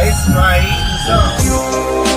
[SPEAKER 11] It's my hyena zone.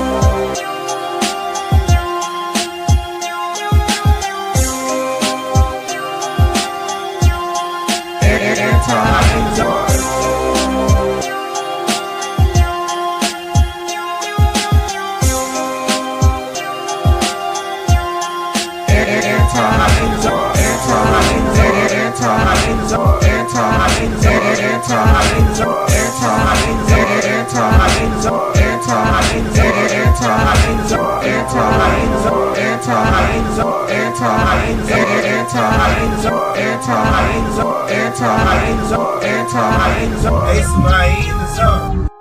[SPEAKER 1] Ace of my